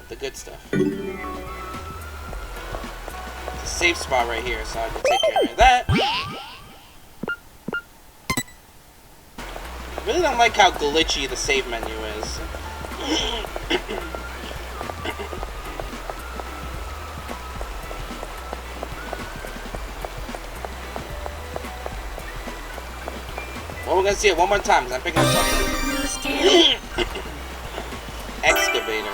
Speaker 1: the good stuff. It's a safe spot right here, so I can take care of that. I really don't like how glitchy the save menu is. Well, we're gonna see it one more time because I'm picking up something. Excavator.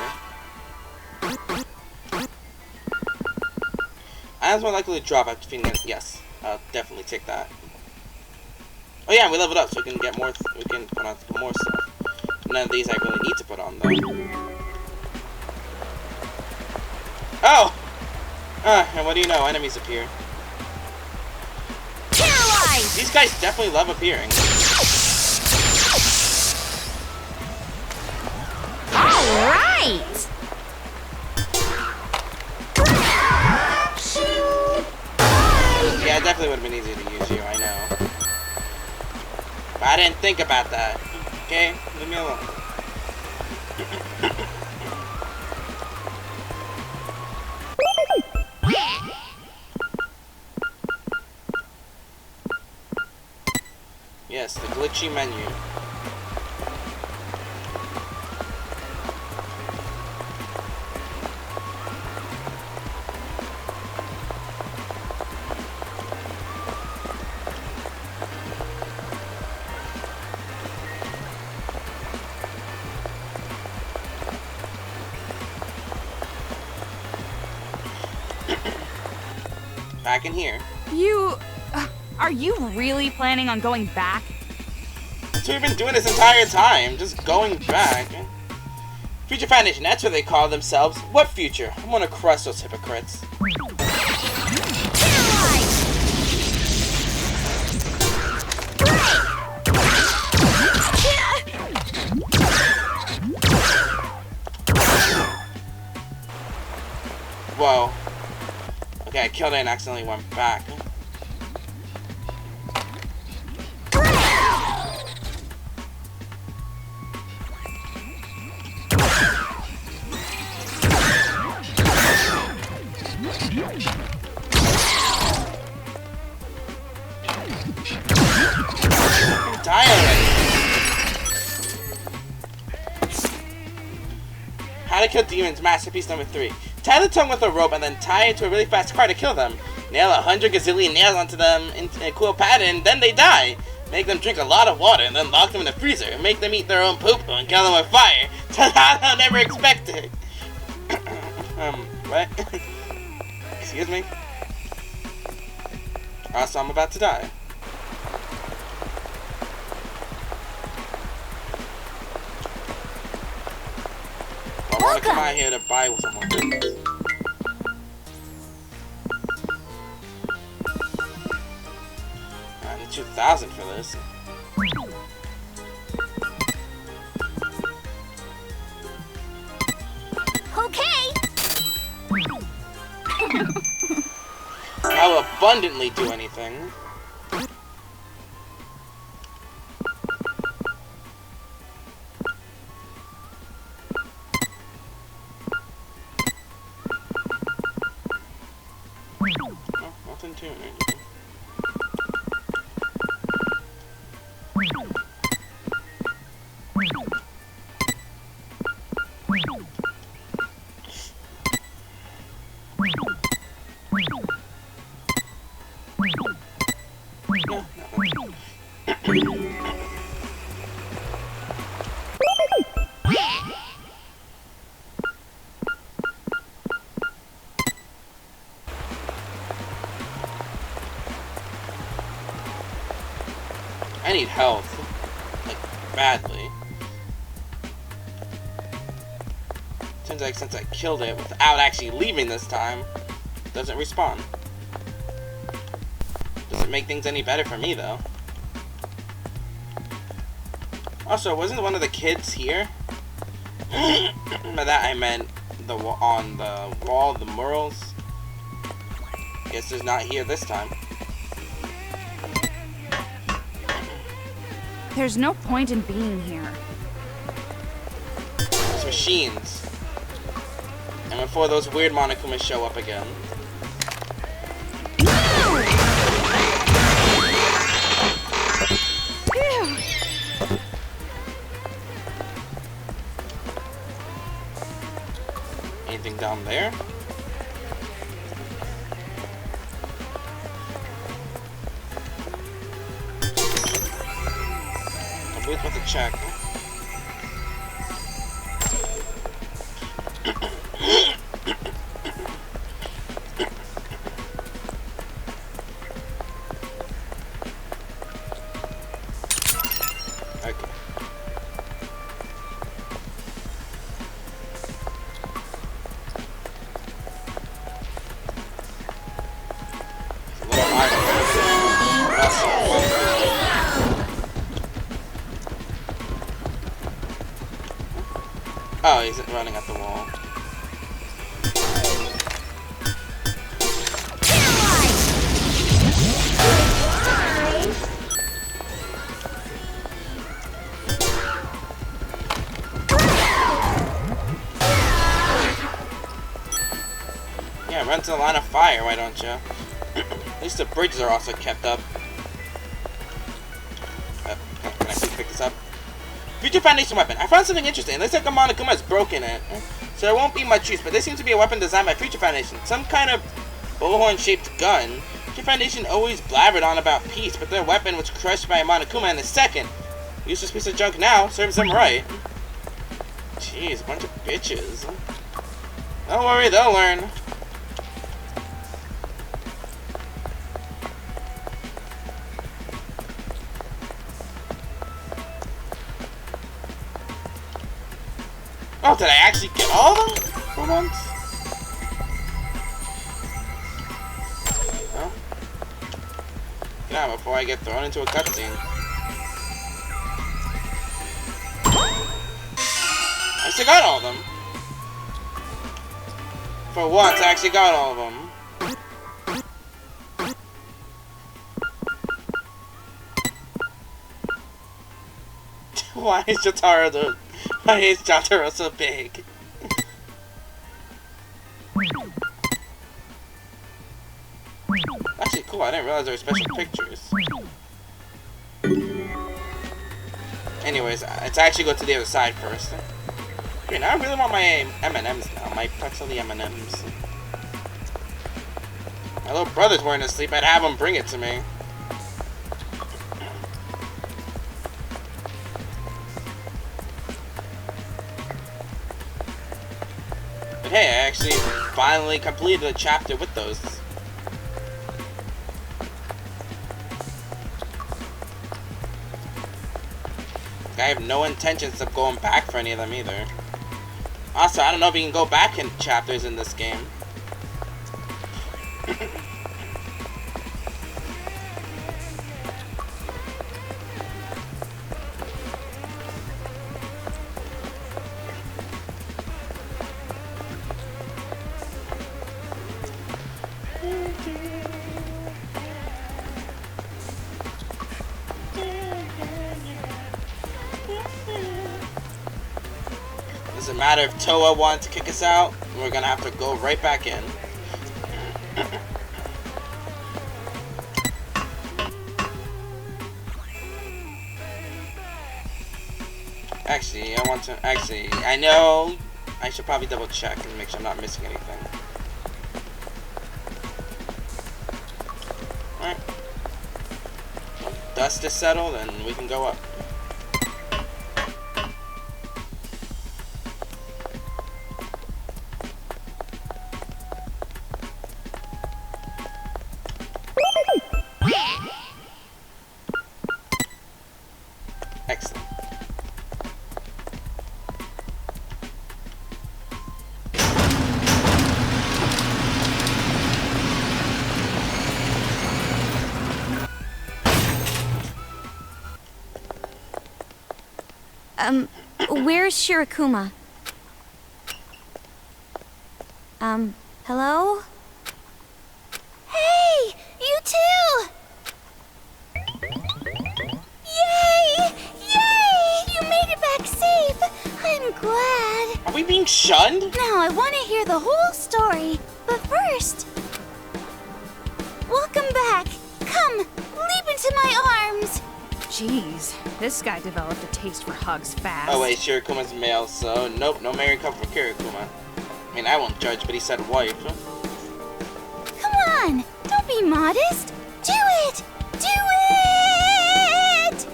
Speaker 1: Items more likely to drop after defeating it. Yes, I'll definitely take that. Oh yeah, we leveled up, so we can get more. We can put on some more stuff. None of these I really need to put on though. Oh! And what do you know? Enemies appear. These guys definitely love appearing.
Speaker 2: Alright!
Speaker 1: Yeah, it definitely would have been easier to use you, I know. But I didn't think about that. Okay? Leave me alone. Yes, the glitchy menu. Back in here.
Speaker 4: Are you really planning on going back?
Speaker 1: That's what we've been doing this entire time, just going back. Future Foundation, that's what they call themselves. What future? I'm gonna crush those hypocrites. killed it and accidentally went back. Die already. How to kill demons, masterpiece number 3. Tie the tongue with a rope and then tie it to a really fast car to kill them. Nail 100 gazillion nails onto them in a cool pattern, then they die. Make them drink a lot of water and then lock them in the freezer. Make them eat their own poop and kill them with fire. Ta-da! Never expected. What? Excuse me? So I'm about to die. I want to come out here to buy someone. I need 2,000 for this.
Speaker 7: Okay.
Speaker 1: I will abundantly do anything. Nothing too many. I need health, like, badly. Seems like since I killed it without actually leaving this time, it doesn't respawn. Doesn't make things any better for me, though. Also, wasn't one of the kids here? By that I meant on the wall, the murals. Guess it's not here this time.
Speaker 4: There's no point in being here.
Speaker 1: It's machines. And before those weird Monokumas show up again. Anything down there? I'm with the check. Okay. Oh, he's running at the wall. Yeah, run to the line of fire, why don't you? At least the bridges are also kept up. Can I please pick this up? Future Foundation weapon. I found something interesting. It looks like a Monokuma has broken it. So there won't be much use, but this seems to be a weapon designed by Future Foundation. Some kind of bullhorn-shaped gun. Future Foundation always blabbered on about peace, but their weapon was crushed by a Monokuma in a second. Useless piece of junk now. Serves them right. Jeez, a bunch of bitches. Don't worry, they'll learn. Oh, did I actually get all of them for once? Well, yeah, before I get thrown into a cutscene. I actually got all of them. For once, I actually got all of them. Why is Jataro so big? Actually, cool. I didn't realize there were special pictures. Anyways, let's actually go to the other side first. Okay, now I really want my M&Ms now. My pretzel M&Ms. My little brother's wearing asleep. I'd have him bring it to me. But hey, I actually finally completed a chapter with those. I have no intentions of going back for any of them either. Also, I don't know if you can go back in chapters in this game. Doesn't matter if Toa wants to kick us out, we're gonna have to go right back in. Actually, I know I should probably double check and make sure I'm not missing anything. Alright. When dust is settled, and we can go up. Excellent.
Speaker 2: Where's Shirokuma? Hello?
Speaker 7: Hey, you too! Yay! Yay! You made it back safe! I'm glad.
Speaker 1: Are we being shunned?
Speaker 7: Now I want to hear the whole story, but first... Welcome back. Come, leap into my arms.
Speaker 4: Jeez, this guy developed a taste for hugs fast.
Speaker 1: Oh wait, Shirakuma's male, so nope, no married couple for Kirikuma. I mean, I won't judge, but he said wife.
Speaker 7: Come on, don't be modest. Do it! Do it!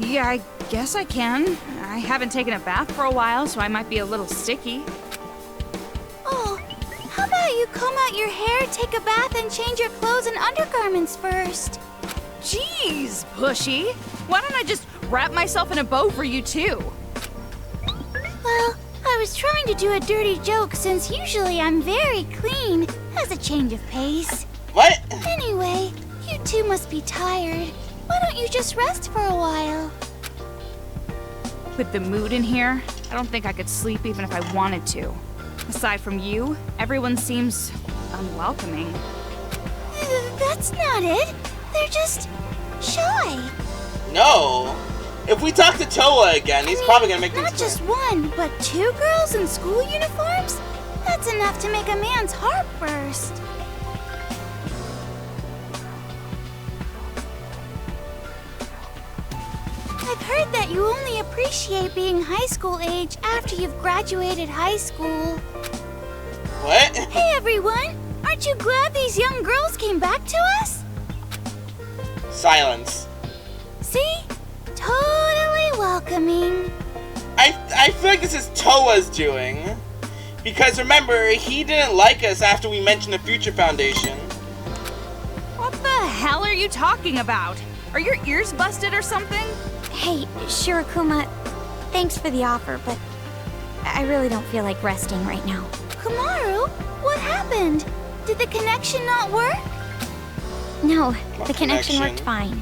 Speaker 4: Yeah, I guess I can. I haven't taken a bath for a while, so I might be a little sticky.
Speaker 7: Oh, how about you comb out your hair, take a bath, and change your clothes and undergarments first?
Speaker 4: Jeez, pushy. Why don't I just wrap myself in a bow for you too?
Speaker 7: Well, I was trying to do a dirty joke since usually I'm very clean as a change of pace.
Speaker 1: What?
Speaker 7: Anyway, you two must be tired. Why don't you just rest for a while?
Speaker 4: With the mood in here, I don't think I could sleep even if I wanted to. Aside from you, everyone seems unwelcoming.
Speaker 7: That's not it. They're just shy.
Speaker 1: No. If we talk to Toa again, he's probably gonna make things
Speaker 7: not just one, but two girls in school uniforms? That's enough to make a man's heart burst. I've heard that you only appreciate being high school age after you've graduated high school.
Speaker 1: What?
Speaker 7: Hey everyone! Aren't you glad these young girls came back to us?
Speaker 1: Silence.
Speaker 7: See? Totally welcoming.
Speaker 1: I feel like this is Toa's doing. Because remember, he didn't like us after we mentioned the Future Foundation.
Speaker 4: What the hell are you talking about? Are your ears busted or something?
Speaker 2: Hey, Shirokuma, thanks for the offer, but I really don't feel like resting right now.
Speaker 7: Kumaru, what happened? Did the connection not work?
Speaker 2: No, the connection worked fine.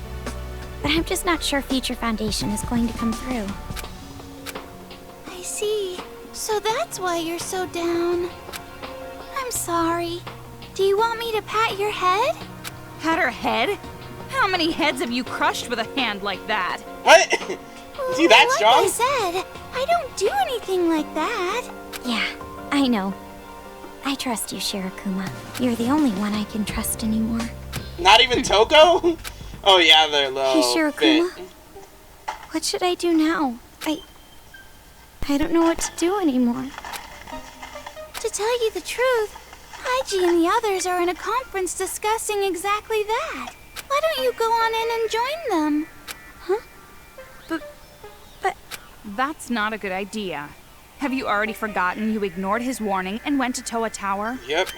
Speaker 2: But I'm just not sure Future Foundation is going to come through.
Speaker 7: I see. So that's why you're so down. I'm sorry. Do you want me to pat your head?
Speaker 4: Pat her head? how many heads have you crushed with a hand like that?
Speaker 1: What? Is he that strong?
Speaker 7: Like I said, I don't do anything like that.
Speaker 2: Yeah, I know. I trust you, Shirakuma. You're the only one I can trust anymore.
Speaker 1: Not even Toko? Oh yeah, they're low.
Speaker 2: Hey, Shirakuma. What should I do now? I don't know what to do anymore.
Speaker 7: To tell you the truth, Haiji and the others are in a conference discussing exactly that. Why don't you go on in and join them?
Speaker 2: Huh? But...
Speaker 4: That's not a good idea. Have you already forgotten you ignored his warning and went to Toa Tower?
Speaker 1: Yep.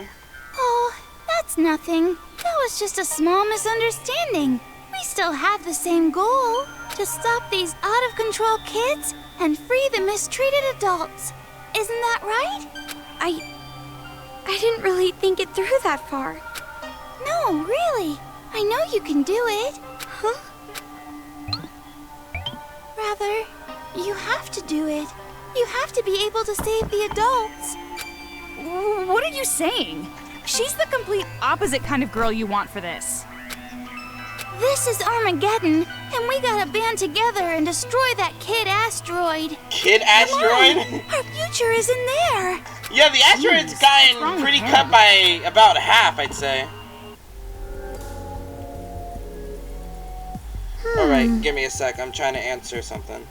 Speaker 7: Oh, that's nothing. That was just a small misunderstanding. We still have the same goal. To stop these out-of-control kids and free the mistreated adults. Isn't that right?
Speaker 2: I didn't really think it through that far.
Speaker 7: No, really. I know you can do it.
Speaker 2: Huh?
Speaker 7: Rather, you have to do it. You have to be able to save the adults.
Speaker 4: What are you saying? She's the complete opposite kind of girl you want for this.
Speaker 7: This is Armageddon, and we gotta band together and destroy that kid asteroid.
Speaker 1: Kid asteroid?
Speaker 7: Our future is in there.
Speaker 1: Yeah, the asteroid's gotten pretty cut by about half, I'd say. Alright, give me a sec. I'm trying to answer something.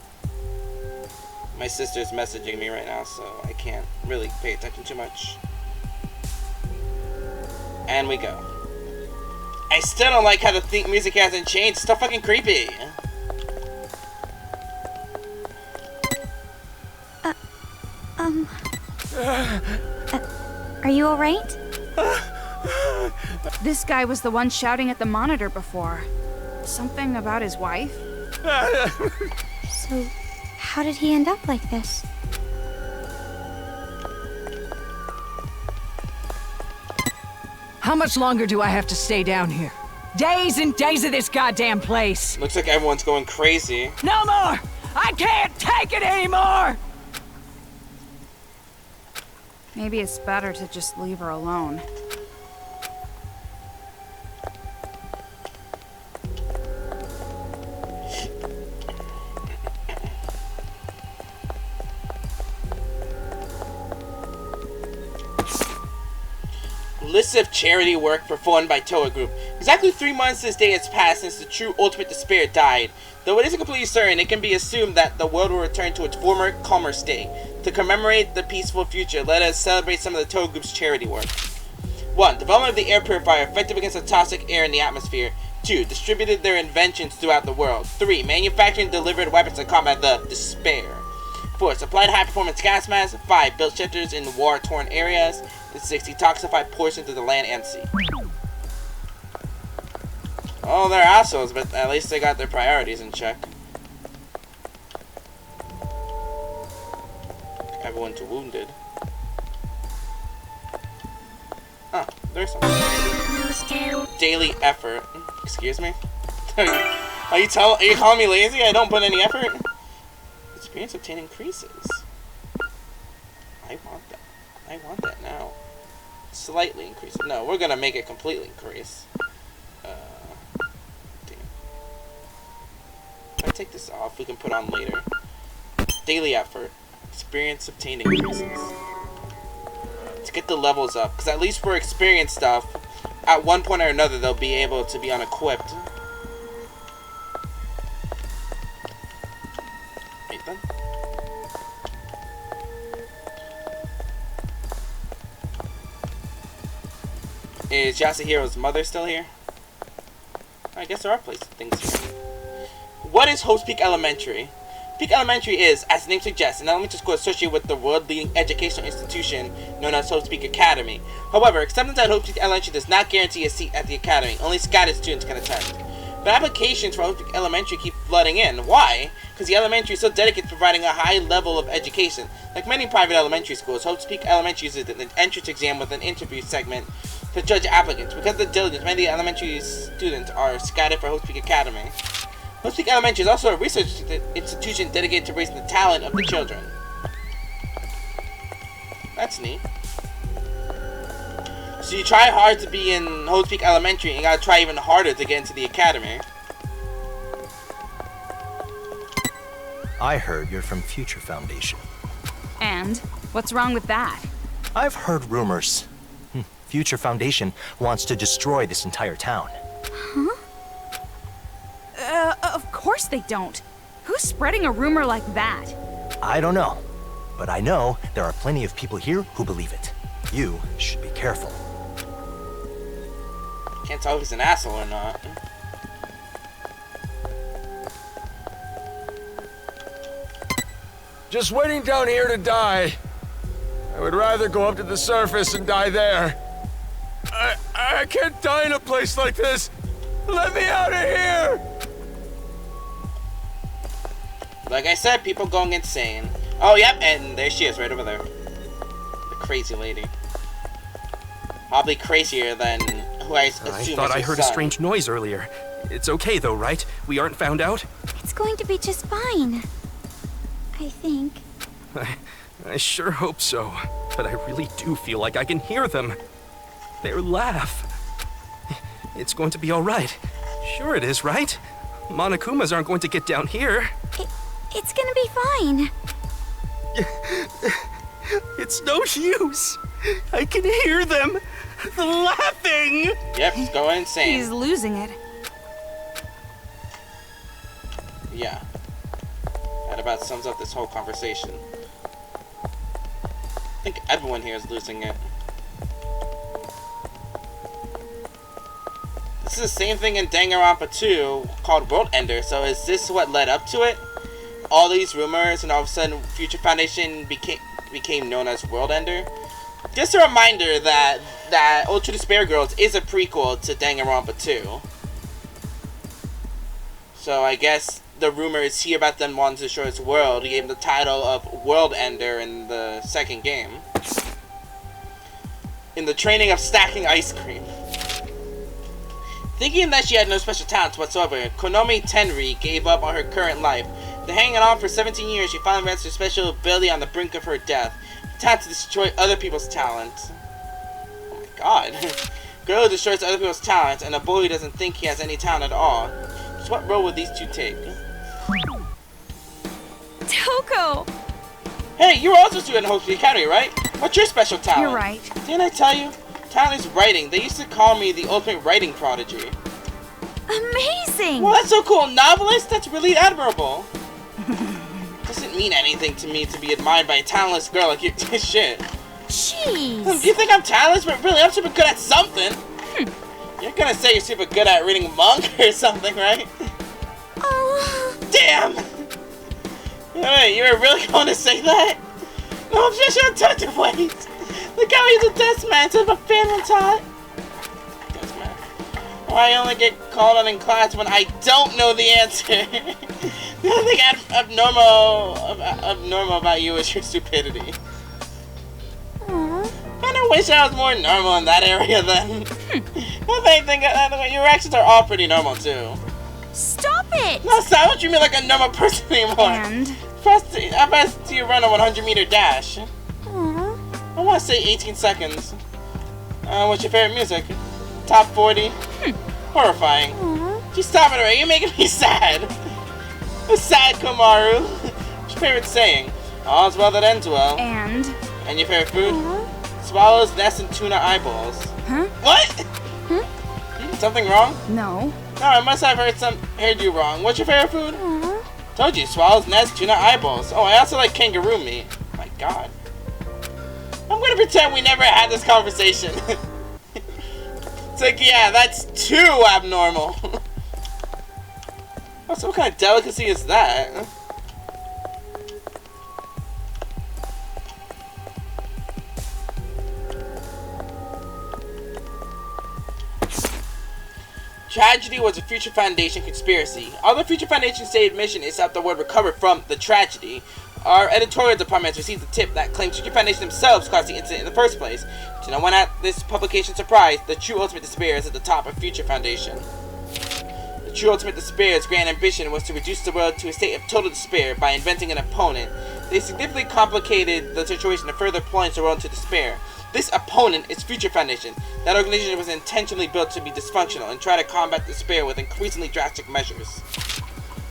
Speaker 1: My sister's messaging me right now, so I can't really pay attention too much. And we go. I still don't like how the theme music hasn't changed. It's still fucking creepy.
Speaker 2: Are you alright?
Speaker 4: This guy was the one shouting at the monitor before. Something about his wife?
Speaker 2: So, how did he end up like this?
Speaker 9: How much longer do I have to stay down here? Days and days of this goddamn place.
Speaker 1: Looks like everyone's going crazy.
Speaker 9: No more! I can't take it anymore!
Speaker 4: Maybe it's better to just leave her alone.
Speaker 1: List of charity work performed by Toa Group. Exactly 3 months this day has passed since the true ultimate despair died. Though it isn't completely certain, it can be assumed that the world will return to its former, calmer state. To commemorate the peaceful future, let us celebrate some of the Toa Group's charity work. 1. Development of the air purifier, effective against the toxic air in the atmosphere. 2. Distributed their inventions throughout the world. 3. Manufacturing and delivered weapons to combat the despair. 4. Supplied high-performance gas masks. 5. Built shelters in war-torn areas. And 6. Detoxified portions of the land and sea. Oh, they're assholes, but at least they got their priorities in check. Everyone's wounded. Oh, there's something. Daily effort. Excuse me? Are you calling me lazy? I don't put any effort? Experience obtained increases. I want that. I want that now. Slightly increase. No, we're gonna make it completely increase. Damn. If I take this off, we can put on later. Daily effort. Experience obtained increases. Let's get the levels up, because at least for experience stuff, at one point or another, they'll be able to be unequipped. Wait then. Is Yasuhiro's mother still here? I guess there are things here. What is Hope's Peak Elementary? Peak Elementary is, as the name suggests, an elementary school associated with the world-leading educational institution known as Hope's Peak Academy. However, acceptance at Hope's Peak Elementary does not guarantee a seat at the academy. Only scattered students can attend. But applications for Hope's Peak Elementary keep flooding in. Why? Because the elementary is so dedicated to providing a high level of education. Like many private elementary schools, Hope's Peak Elementary uses an entrance exam with an interview segment to judge applicants. Because of the diligence, many elementary students are scattered for Hope's Peak Academy. Hope's Peak Elementary is also a research institution dedicated to raising the talent of the So you try hard to be in Hope's Peak Elementary, and you gotta try even harder to get into the academy.
Speaker 8: I heard you're from Future Foundation.
Speaker 4: And? What's wrong with that?
Speaker 8: I've heard rumors. Future Foundation wants to destroy this entire town.
Speaker 4: Huh? Of course they don't. Who's spreading a rumor like that?
Speaker 8: I don't know. But I know there are plenty of people here who believe it. You should be careful.
Speaker 1: Can't tell if he's an asshole or not.
Speaker 11: Just waiting down here to die. I would rather go up to the surface and die there. I can't die in a place like this. Let me out of here!
Speaker 1: Like I said, people going insane. Oh, yep, and there she is, right over there. The crazy lady. Probably crazier than who I assume
Speaker 12: I thought I heard a strange noise earlier. It's okay though, right? We aren't found out?
Speaker 2: It's going to be just fine. I think.
Speaker 12: I sure hope so. But I really do feel like I can hear them. Their laugh. It's going to be all right. Sure it is, right? Monokumas aren't going to get down here.
Speaker 2: It's gonna be fine.
Speaker 12: It's no use. I can hear them laughing.
Speaker 1: Yep, he's going insane.
Speaker 4: He's losing it.
Speaker 1: Yeah. That about sums up this whole conversation. I think everyone here is losing it. This is the same thing in Danganronpa 2 called World Ender, so is this what led up to it? All these rumors and all of a sudden Future Foundation became known as World Ender? Just a reminder that Ultra Despair Girls is a prequel to Danganronpa 2. So I guess the rumors here about them wanting to destroy this world gave them the title of World Ender in the second game. In the training of stacking ice cream. Thinking that she had no special talents whatsoever, Konomi Tenri gave up on her current life. After hanging on for 17 years, she finally realized her special ability on the brink of her death. The talent to destroy other people's talent. Oh my god. Girl who destroys other people's talent, and a boy who doesn't think he has any talent at all. So what role would these two take?
Speaker 4: Toko!
Speaker 1: Hey, you were also a student in Hope's Peak Academy, right? What's your special talent?
Speaker 4: You're right.
Speaker 1: Didn't I tell you? Talent is writing. They used to call me the ultimate writing prodigy.
Speaker 2: Amazing!
Speaker 1: Well, that's so cool. Novelist? That's really admirable. Doesn't mean anything to me to be admired by a talentless girl like you. Shit.
Speaker 2: Jeez.
Speaker 1: You think I'm talentless, but really I'm super good at something. You're gonna say you're super good at reading manga or something, right?
Speaker 2: Oh.
Speaker 1: Damn! Wait, you were really going to say that? No, I'm just on touch of weight. The guy is a desk man, so a fan on top. Desk man. Why I only get called on in class when I don't know the answer. The only thing abnormal about you is your stupidity.
Speaker 2: Aww.
Speaker 1: I wish I was more normal in that area then. Well, I think your actions are all pretty normal too.
Speaker 2: Stop it!
Speaker 1: No, stop. Don't treat me like a normal person anymore.
Speaker 4: And?
Speaker 1: I best to run a 100-meter dash.
Speaker 2: Aww.
Speaker 1: I want to say 18 seconds. What's your favorite music? Top 40? Horrifying.
Speaker 2: Aww.
Speaker 1: Just stop it already. You're making me sad. I'm sad, Komaru. What's your favorite saying? All's well that ends well.
Speaker 4: And
Speaker 1: your favorite food?
Speaker 2: Aww.
Speaker 1: Swallows, nests, and tuna eyeballs.
Speaker 4: Huh?
Speaker 1: What? Something wrong?
Speaker 4: No.
Speaker 1: No, I must have heard you wrong. What's your favorite food?
Speaker 2: Aww.
Speaker 1: Told you, swallows, nests, tuna eyeballs. Oh, I also like kangaroo meat. Oh my god. I'm gonna pretend we never had this conversation. It's like, yeah, that's too abnormal. Oh, so what kind of delicacy is that? Tragedy was a Future Foundation conspiracy. Although Future Foundation's stated mission is to help the world recover from the tragedy, our editorial department has received a tip that claims Future Foundation themselves caused the incident in the first place. To no one at this publication's surprise, the true Ultimate Despair is at the top of Future Foundation. The true Ultimate Despair's grand ambition was to reduce the world to a state of total despair by inventing an opponent. They significantly complicated the situation and further plunged the world into despair. This opponent is Future Foundation. That organization was intentionally built to be dysfunctional and try to combat despair with increasingly drastic measures.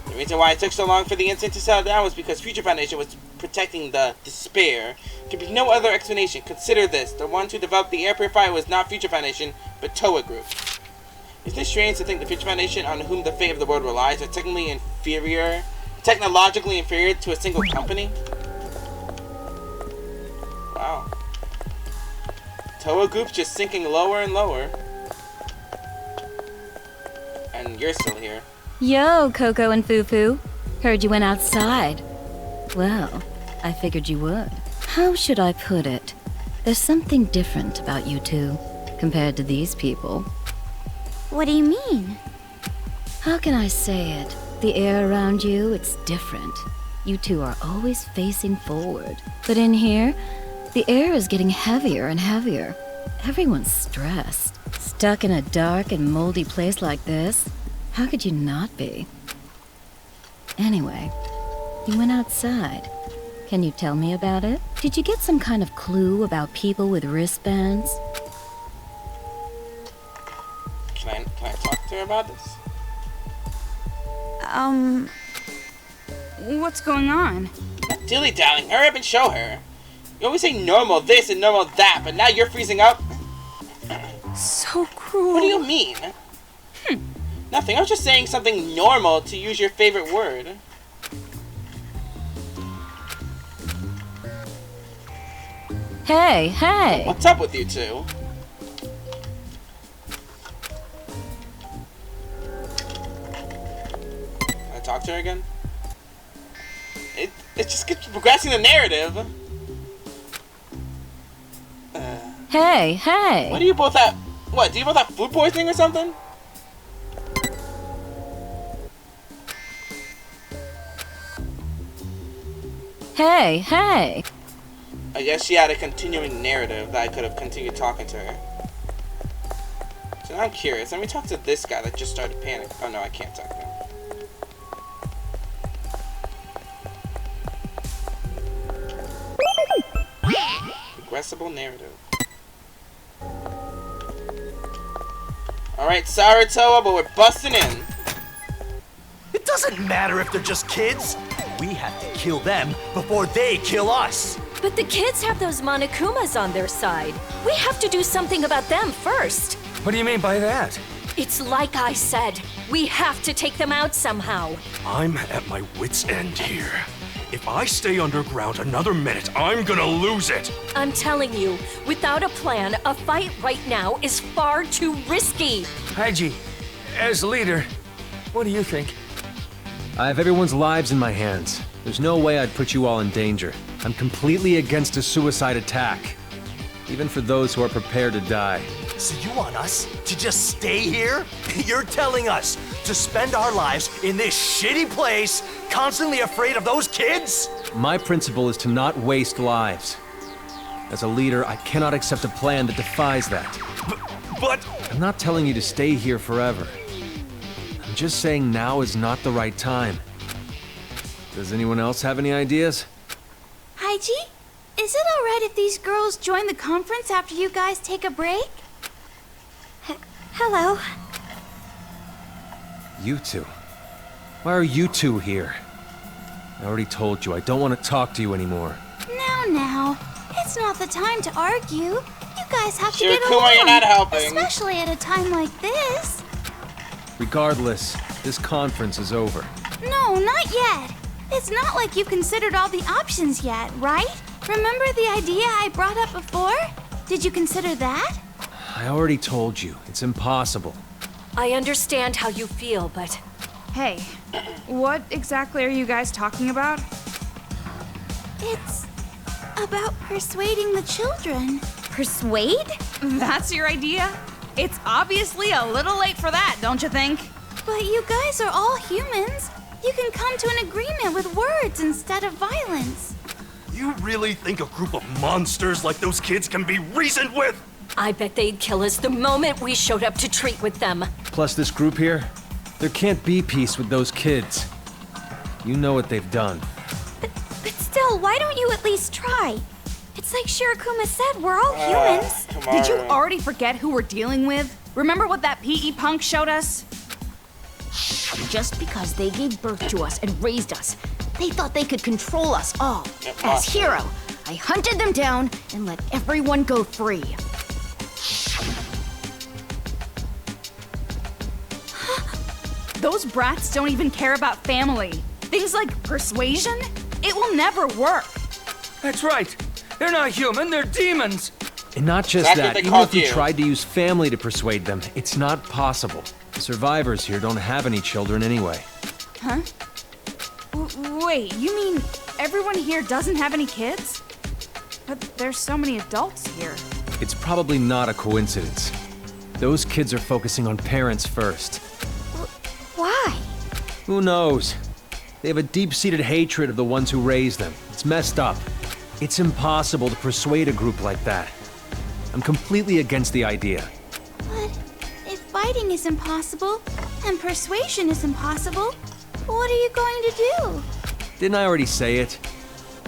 Speaker 1: The reason why it took so long for the incident to settle down was because Future Foundation was protecting the despair. There could be no other explanation. Consider this. The ones who developed the air purifier was not Future Foundation, but Toa Group. Isn't it strange to think the Future Foundation, on whom the fate of the world relies, are technically inferior, technologically inferior to a single company? Wow. Toa Group's just sinking lower and lower. And you're still here.
Speaker 13: Yo, Coco and Fufu. Heard you went outside. Well, I figured you would. How should I put it? There's something different about you two, compared to these people.
Speaker 2: What do you mean?
Speaker 13: How can I say it? The air around you, it's different. You two are always facing forward. But in here, the air is getting heavier and heavier. Everyone's stressed. Stuck in a dark and moldy place like this, how could you not be? Anyway, you went outside. Can you tell me about it? Did you get some kind of clue about people with wristbands?
Speaker 1: Can I talk to her about this?
Speaker 4: What's going on?
Speaker 1: Not dilly-dallying. Hurry up and show her. You always say normal this and normal that, but now you're freezing up?
Speaker 4: So cruel.
Speaker 1: What do you mean? Nothing. I was just saying something normal, to use your favorite word.
Speaker 13: Hey, hey!
Speaker 1: What's up with you two? Can I talk to her again? It just keeps progressing the narrative.
Speaker 13: Hey, hey!
Speaker 1: What do you both have? What, do you both have food poisoning or something?
Speaker 13: Hey, hey!
Speaker 1: I guess she had a continuing narrative that I could have continued talking to her. So now I'm curious. Let me talk to this guy that just started panicking. Oh no, I can't talk to him. Progressible narrative. Alright, sorry Toa, but we're busting in.
Speaker 8: It doesn't matter if they're just kids. We have to kill them before they kill us.
Speaker 14: But the kids have those Monokumas on their side. We have to do something about them first.
Speaker 11: What do you mean by that?
Speaker 14: It's like I said. We have to take them out somehow.
Speaker 12: I'm at my wit's end here. If I stay underground another minute, I'm gonna lose it.
Speaker 14: I'm telling you, without a plan, a fight right now is far too risky.
Speaker 11: Haiji, as leader, what do you think?
Speaker 15: I have everyone's lives in my hands. There's no way I'd put you all in danger. I'm completely against a suicide attack, even for those who are prepared to die.
Speaker 8: So you want us to just stay here? You're telling us to spend our lives in this shitty place, constantly afraid of those kids?
Speaker 15: My principle is to not waste lives. As a leader, I cannot accept a plan that defies that.
Speaker 12: But...
Speaker 15: I'm not telling you to stay here forever. I'm just saying now is not the right time. Does anyone else have any ideas?
Speaker 2: Haiji, is it alright if these girls join the conference after you guys take a break?
Speaker 10: Hello.
Speaker 15: You two? Why are you two here? I already told you, I don't want to talk to you anymore.
Speaker 2: Now, it's not the time to argue. You guys have to get
Speaker 1: Kuma,
Speaker 2: along,
Speaker 1: you're not helping.
Speaker 2: especially at a time like this.
Speaker 15: Regardless, this conference is over.
Speaker 2: No, not yet. It's not like you've considered all the options yet, right? Remember the idea I brought up before? Did you consider that?
Speaker 15: I already told you, it's impossible.
Speaker 14: I understand how you feel, but...
Speaker 4: Hey, what exactly are you guys talking about?
Speaker 2: It's about persuading the children.
Speaker 4: Persuade? That's your idea? It's obviously a little late for that, don't you think?
Speaker 2: But you guys are all humans. You can come to an agreement with words instead of violence.
Speaker 12: You really think a group of monsters like those kids can be reasoned with?
Speaker 14: I bet they'd kill us the moment we showed up to treat with them.
Speaker 15: Plus this group here, there can't be peace with those kids. You know what they've done.
Speaker 2: But still, why don't you at least try? It's like Shirakuma said, we're all humans.
Speaker 4: Did you already forget who we're dealing with? Remember what that PE punk showed us?
Speaker 9: Just because they gave birth to us and raised us, they thought they could control us all. As hero, I hunted them down and let everyone go free.
Speaker 4: Those brats don't even care about family. Things like persuasion? It will never work.
Speaker 16: That's right. They're not human, they're demons.
Speaker 15: And not just
Speaker 1: That's what
Speaker 15: that,
Speaker 1: they
Speaker 15: even
Speaker 1: called
Speaker 15: if you
Speaker 1: you.
Speaker 15: tried to use family to persuade them, it's not possible. The survivors here don't have any children anyway.
Speaker 4: Huh? Wait, you mean everyone here doesn't have any kids? But there's so many adults here.
Speaker 15: It's probably not a coincidence. Those kids are focusing on parents first.
Speaker 2: Why?
Speaker 15: Who knows? They have a deep-seated hatred of the ones who raised them. It's messed up. It's impossible to persuade a group like that. I'm completely against the idea.
Speaker 2: But if fighting is impossible, and persuasion is impossible, what are you going to do?
Speaker 15: Didn't I already say it?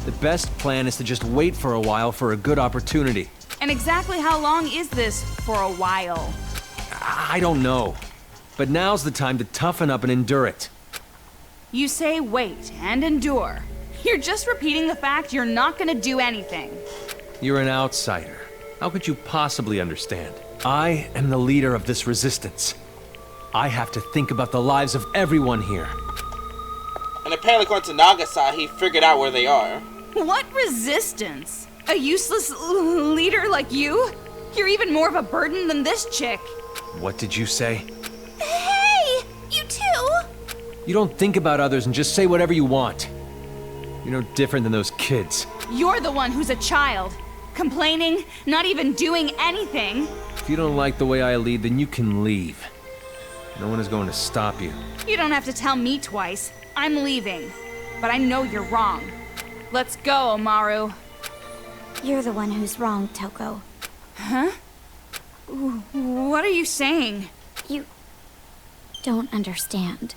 Speaker 15: The best plan is to just wait for a while for a good opportunity.
Speaker 4: And exactly how long is this for a while?
Speaker 15: I don't know. But now's the time to toughen up and endure it.
Speaker 4: You say wait and endure. You're just repeating the fact you're not gonna do anything.
Speaker 15: You're an outsider. How could you possibly understand? I am the leader of this resistance. I have to think about the lives of everyone here.
Speaker 1: And apparently, according to Nagasa, he figured out where they are.
Speaker 4: What resistance? A useless leader like you? You're even more of a burden than this chick.
Speaker 15: What did you say?
Speaker 2: Hey! You too?
Speaker 15: You don't think about others and just say whatever you want. You're no different than those kids.
Speaker 4: You're the one who's a child. Complaining, not even doing anything.
Speaker 15: If you don't like the way I lead, then you can leave. No one is going to stop you.
Speaker 4: You don't have to tell me twice. I'm leaving. But I know you're wrong. Let's go, Omaru.
Speaker 2: You're the one who's wrong, Toko.
Speaker 4: Huh? What are you saying?
Speaker 2: You don't understand.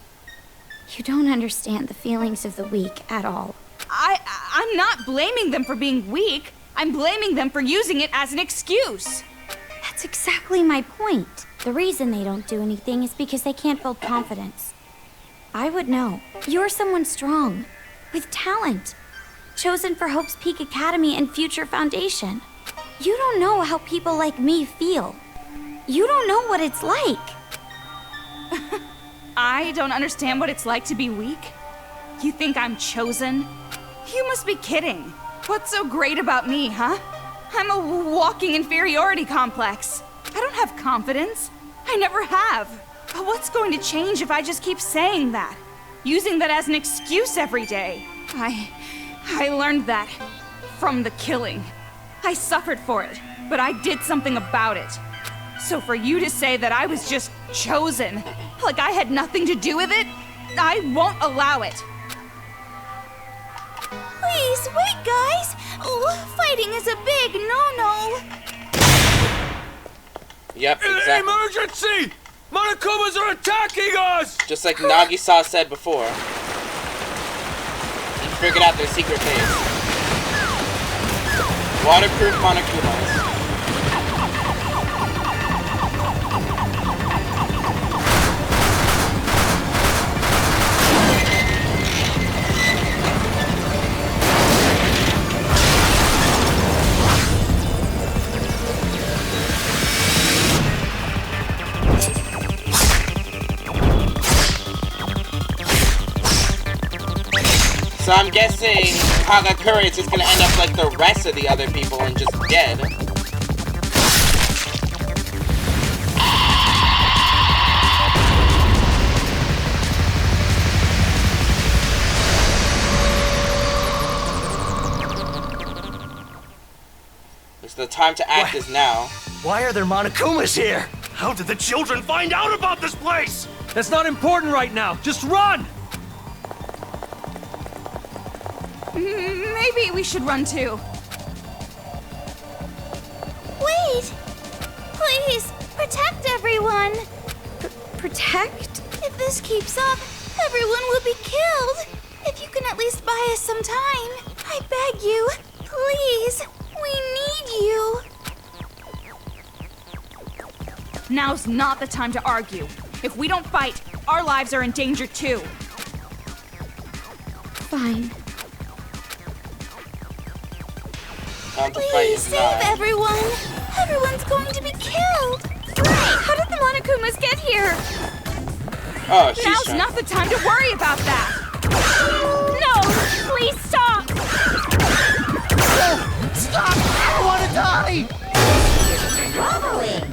Speaker 2: You don't understand the feelings of the weak at all.
Speaker 4: I'm not blaming them for being weak. I'm blaming them for using it as an excuse.
Speaker 2: That's exactly my point. The reason they don't do anything is because they can't build confidence. I would know. You're someone strong, with talent, chosen for Hope's Peak Academy and Future Foundation. You don't know how people like me feel. You don't know what it's like.
Speaker 4: I don't understand what it's like to be weak? You think I'm chosen? You must be kidding. What's so great about me, huh? I'm a walking inferiority complex. I don't have confidence. I never have. But what's going to change if I just keep saying that? Using that as an excuse every day? I learned that from the killing. I suffered for it, but I did something about it. So for you to say that I was just chosen, like I had nothing to do with it, I won't allow it.
Speaker 2: Please, wait, guys! Fighting is a big no-no!
Speaker 1: Yep, exactly.
Speaker 11: Emergency! Monokumas are attacking us!
Speaker 1: Just like Nagisa said before. He figured out their secret base. Waterproof Monokumas. So I'm guessing Kagakure is just gonna end up like the rest of the other people and just dead. It's the time to act is now.
Speaker 8: Why are there Monokumas here? How did the children find out about this place?
Speaker 15: That's not important right now. Just run!
Speaker 4: Maybe we should run too.
Speaker 2: Wait! Please, protect everyone! Protect? If this keeps up, everyone will be killed! If you can at least buy us some time, I beg you, please! We need you.
Speaker 4: Now's not the time to argue. If we don't fight, our lives are in danger too.
Speaker 2: Fine.
Speaker 1: Please
Speaker 2: save everyone. Everyone's going to be killed. How did the Monokumas get here?
Speaker 1: Oh,
Speaker 4: Now's not the time to worry about that.
Speaker 2: No, please stop.
Speaker 3: Stop! I don't want to die!
Speaker 6: Troubling.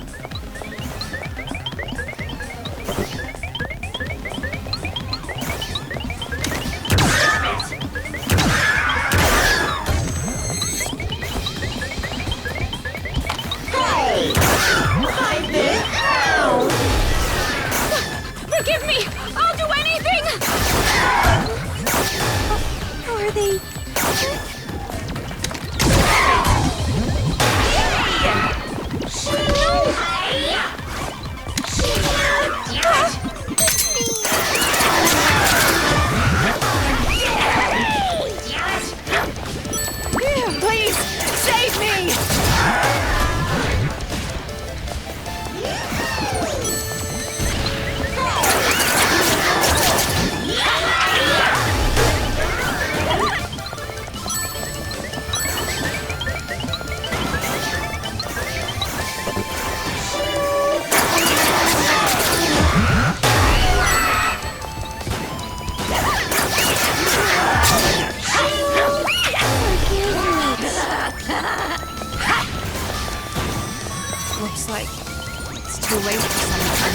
Speaker 2: Forgive me! I'll do anything! Are they...
Speaker 4: Please, save me! Looks like it's too late for someone.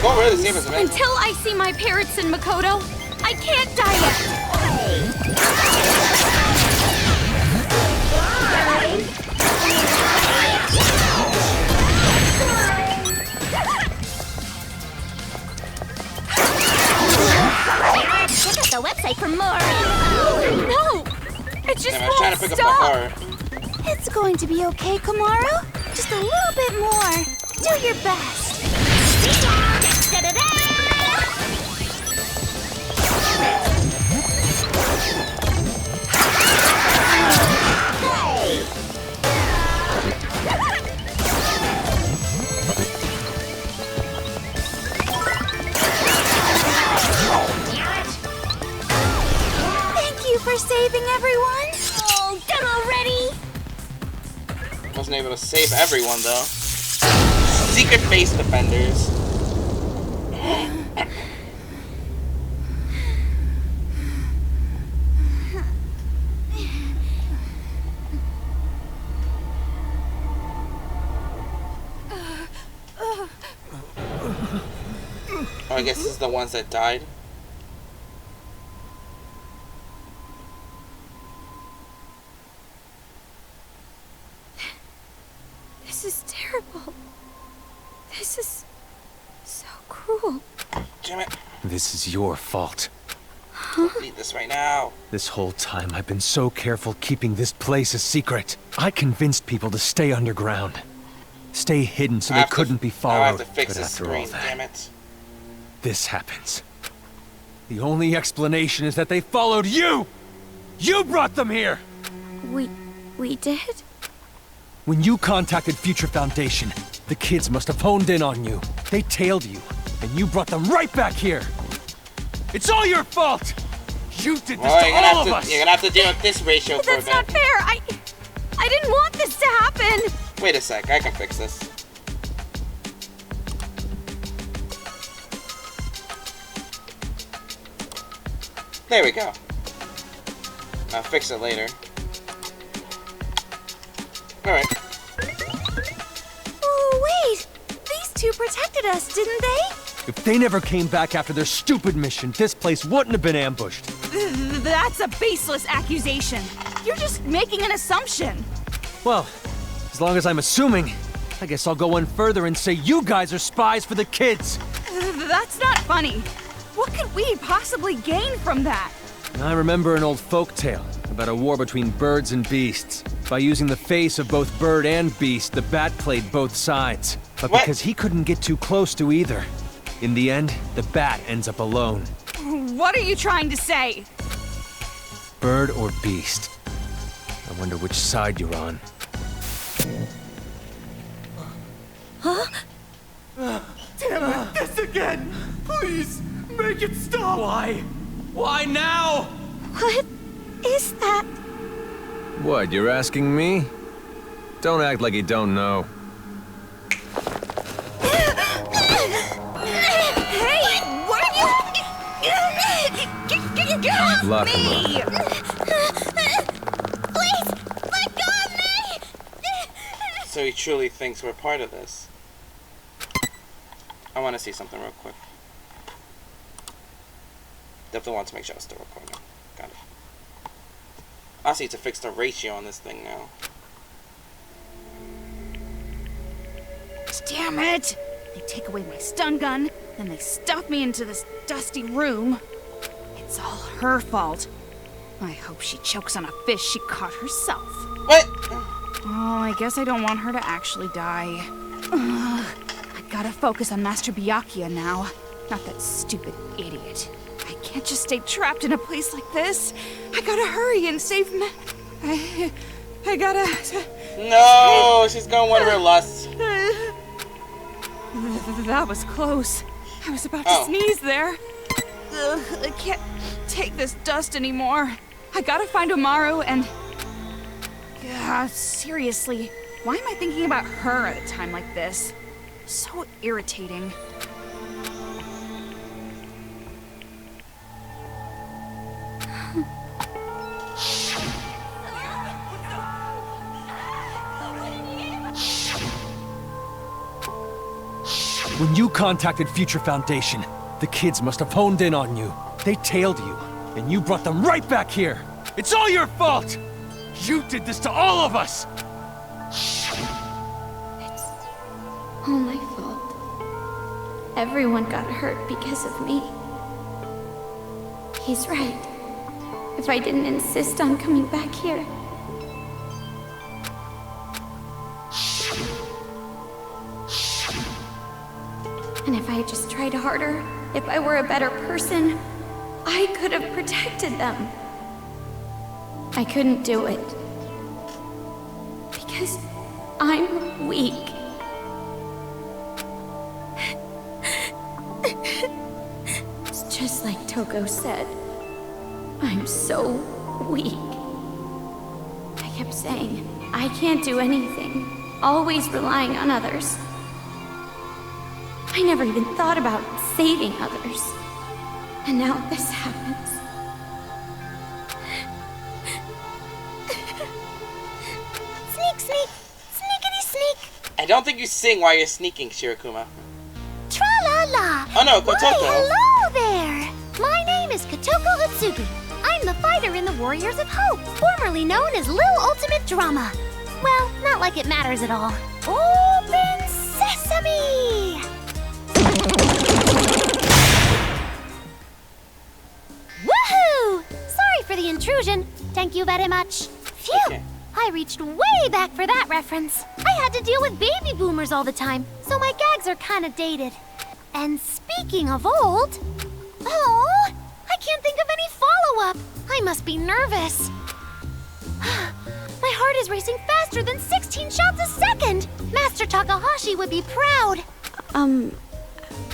Speaker 1: Go really the same as me.
Speaker 2: Until I see my parents in Makoto, I can't die yet.
Speaker 7: Check out the website for more.
Speaker 2: No! It just
Speaker 1: I was
Speaker 2: won't
Speaker 1: trying to pick up
Speaker 2: stop.
Speaker 1: my heart.
Speaker 2: It's going to be okay, Komaru. Just a little bit more. Do your best. Thank you for saving everyone.
Speaker 7: Oh, done already?
Speaker 1: Wasn't able to save everyone though. Secret base defenders. Oh, I guess this is the ones that died.
Speaker 2: This is terrible. This is so cruel.
Speaker 1: Damn it.
Speaker 15: This is your fault.
Speaker 1: Need this right now.
Speaker 15: This whole time I've been so careful keeping this place a secret. I convinced people to stay underground. Stay hidden so they couldn't be followed.
Speaker 1: I have to fix
Speaker 15: but
Speaker 1: this
Speaker 15: after
Speaker 1: screen,
Speaker 15: all that,
Speaker 1: damn it.
Speaker 15: this happens. The only explanation is that they followed you! You brought them here!
Speaker 2: We did?
Speaker 15: When you contacted Future Foundation, the kids must have honed in on you. They tailed you, and you brought them right back here. It's all your fault! You did this to all of us!
Speaker 1: You're gonna have to deal with this ratio for a
Speaker 2: That's
Speaker 1: bit.
Speaker 2: not fair. I didn't want this to happen.
Speaker 1: Wait a sec, I can fix this. There we go. I'll fix it later. Alright.
Speaker 2: Oh, wait. These two protected us, didn't they?
Speaker 15: If they never came back after their stupid mission, this place wouldn't have been ambushed.
Speaker 4: That's a baseless accusation. You're just making an assumption.
Speaker 15: Well, as long as I'm assuming, I guess I'll go one further and say you guys are spies for the kids.
Speaker 4: That's not funny. What could we possibly gain from that?
Speaker 15: I remember an old folktale about a war between birds and beasts. By using the face of both bird and beast, the bat played both sides. But because he couldn't get too close to either, in the end, the bat ends up alone.
Speaker 4: What are you trying to say?
Speaker 15: bird or beast. I wonder which side you're on.
Speaker 9: Huh? Damn it, this again! Please, make it stop!
Speaker 15: Why? Why now?
Speaker 2: What is that?
Speaker 11: What, you're asking me? Don't act like you don't know.
Speaker 9: Hey, what are you... Get off
Speaker 11: Lock
Speaker 9: me!
Speaker 7: Please, let go of me!
Speaker 1: So he truly thinks we're part of this. I want to see something real quick. Definitely want to make sure I'm still recording. Got it. I see to fix the ratio on this thing now.
Speaker 4: Damn it! They take away my stun gun, then they stuff me into this dusty room. It's all her fault. I hope she chokes on a fish she caught herself.
Speaker 1: What?
Speaker 4: Oh, I guess I don't want her to actually die. Ugh, I gotta focus on Master Byakuya now, not that stupid idiot. I can't just stay trapped in a place like this. I gotta hurry and save I gotta...
Speaker 1: No, she's going one of her lusts.
Speaker 4: That was close. I was about to sneeze there. Ugh, I can't take this dust anymore. I gotta find Umaru and... seriously, why am I thinking about her at a time like this? So irritating.
Speaker 15: When you contacted Future Foundation, the kids must have honed in on you. They tailed you, and you brought them right back here. It's all your fault! You did this to all of us!
Speaker 2: It's all my fault. Everyone got hurt because of me. He's right. If I didn't insist on coming back here, and if I had just tried harder, if I were a better person, I could have protected them. I couldn't do it. Because I'm weak. It's just like Toko said. I'm so weak. I kept saying, I can't do anything. Always relying on others. I never even thought about saving others. And now this happens.
Speaker 7: Sneak, sneak, sneakity sneak.
Speaker 1: I don't think you sing while you're sneaking, Shirakuma.
Speaker 7: Tra-la-la.
Speaker 1: Oh no,
Speaker 7: Why,
Speaker 1: Kotoko.
Speaker 7: hello there. My name is Kotoko Utsugi. I'm the fighter in the Warriors of Hope, formerly known as Lil Ultimate Drama. Well, not like it matters at all. Open sesame! Woohoo! Sorry for the intrusion. Thank you very much. Phew!
Speaker 1: Okay.
Speaker 7: I reached way back for that reference. I had to deal with baby boomers all the time, so my gags are kind of dated. And speaking of old... Oh, I can't think of any follow-up. I must be nervous. My heart is racing faster than 16 shots a second. Master Takahashi would be proud.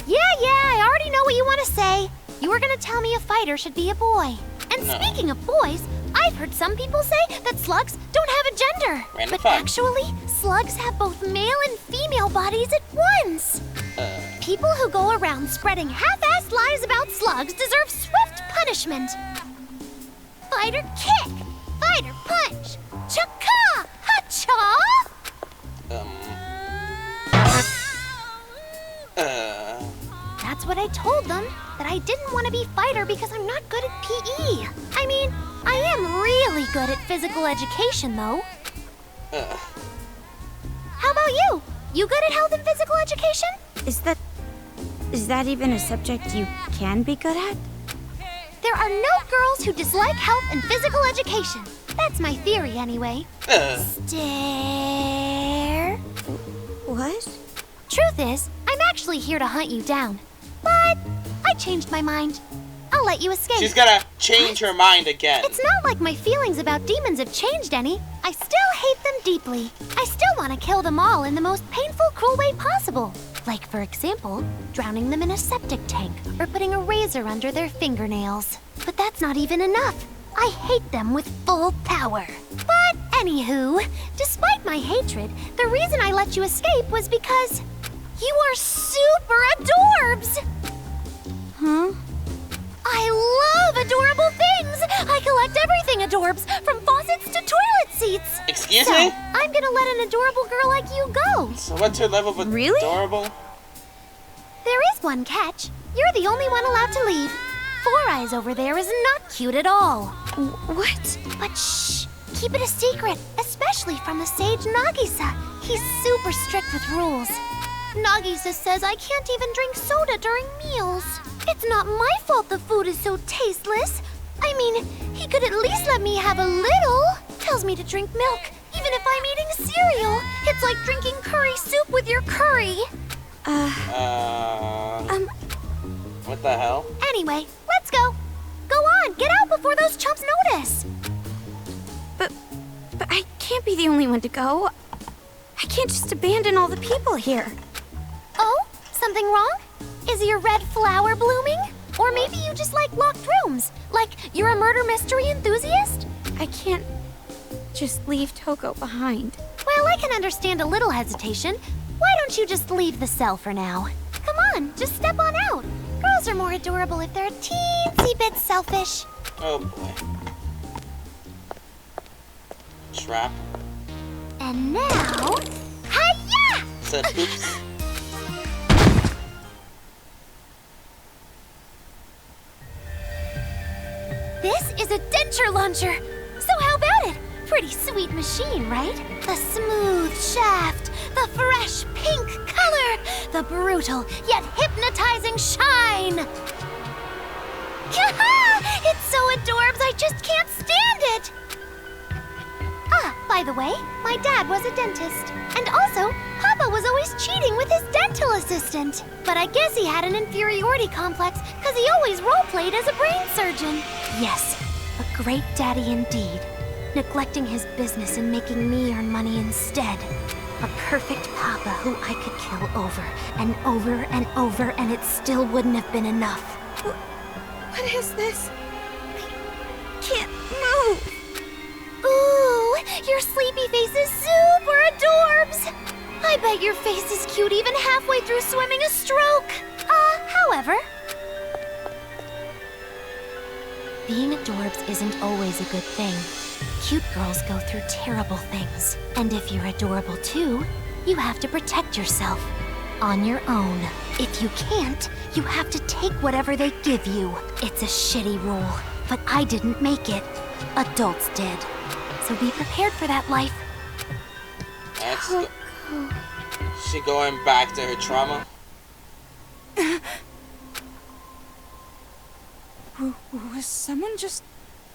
Speaker 7: Yeah, I already know what you want to say. You were gonna tell me a fighter should be a boy. And speaking of boys, I've heard some people say that slugs don't have a gender.
Speaker 1: Random
Speaker 7: But
Speaker 1: fun.
Speaker 7: actually, slugs have both male and female bodies at once. People who go around spreading half-assed lies about slugs deserve swift punishment. Fighter kick! Fighter punch! Chaka! Ha-cha! That's what I told them, that I didn't want to be fighter because I'm not good at PE. I mean, I am really good at physical education, though. How about you? You good at health and physical education?
Speaker 2: Is that even a subject you can be good at?
Speaker 7: There are no girls who dislike health and physical education. That's my theory, anyway. Stare.
Speaker 2: What?
Speaker 7: Truth is, I'm actually here to hunt you down. But I changed my mind. I'll let you escape.
Speaker 1: She's gonna change her mind again.
Speaker 7: It's not like my feelings about demons have changed any. I still hate them deeply. I still want to kill them all in the most painful, cruel way possible. Like, for example, drowning them in a septic tank or putting a razor under their fingernails. But that's not even enough. I hate them with full power. But anywho, despite my hatred, the reason I let you escape was because you are super adorbs! Huh? I love adorable things! I collect everything adorbs, from faucets to toilet seats!
Speaker 1: Excuse me?
Speaker 7: I'm gonna let an adorable girl like you go.
Speaker 1: So what's her level of adorable?
Speaker 7: There is one catch. You're the only one allowed to leave. Four Eyes over there is not cute at all. What? But shh! Keep it a secret, especially from the sage Nagisa. He's super strict with rules. Nagisa says I can't even drink soda during meals. It's not my fault the food is so tasteless. I mean, he could at least let me have a little. Tells me to drink milk, even if I'm eating cereal. It's like drinking curry soup with your curry.
Speaker 1: What the hell?
Speaker 7: Anyway, let's go. Go on, get out before those chumps notice.
Speaker 2: But I can't be the only one to go. I can't just abandon all the people here.
Speaker 7: Oh, something wrong? Is your red flower blooming? Or maybe you just like locked rooms? Like you're a murder mystery enthusiast?
Speaker 2: I can't just leave Toko behind.
Speaker 7: Well, I can understand a little hesitation. Why don't you just leave the cell for now? Come on, just step on out. Girls are more adorable if they're a teensy bit selfish.
Speaker 1: Oh boy. Trap.
Speaker 7: And now, hi-ya!
Speaker 1: Said oops.
Speaker 7: This is a denture launcher. So how about it? Pretty sweet machine, right? The smooth shaft, the fresh pink color, the brutal yet hypnotizing shine. It's so adorbs, I just can't stand it. Ah, by the way, my dad was a dentist. And also, Papa was always cheating with his dental assistant. But I guess he had an inferiority complex because he always role-played as a brain surgeon. Yes, a great daddy indeed. Neglecting his business and making me earn money instead. A perfect Papa who I could kill over and over and over, and it still wouldn't have been enough.
Speaker 2: What is this? I can't move.
Speaker 7: Ooh, your sleepy face is super adorbs. I bet your face is cute even halfway through swimming a stroke. However, being adorbs isn't always a good thing. Cute girls go through terrible things. And if you're adorable too, you have to protect yourself. On your own. If you can't, you have to take whatever they give you. It's a shitty rule, but I didn't make it. Adults did. So be prepared for that life.
Speaker 1: She going back to her trauma?
Speaker 4: Was someone just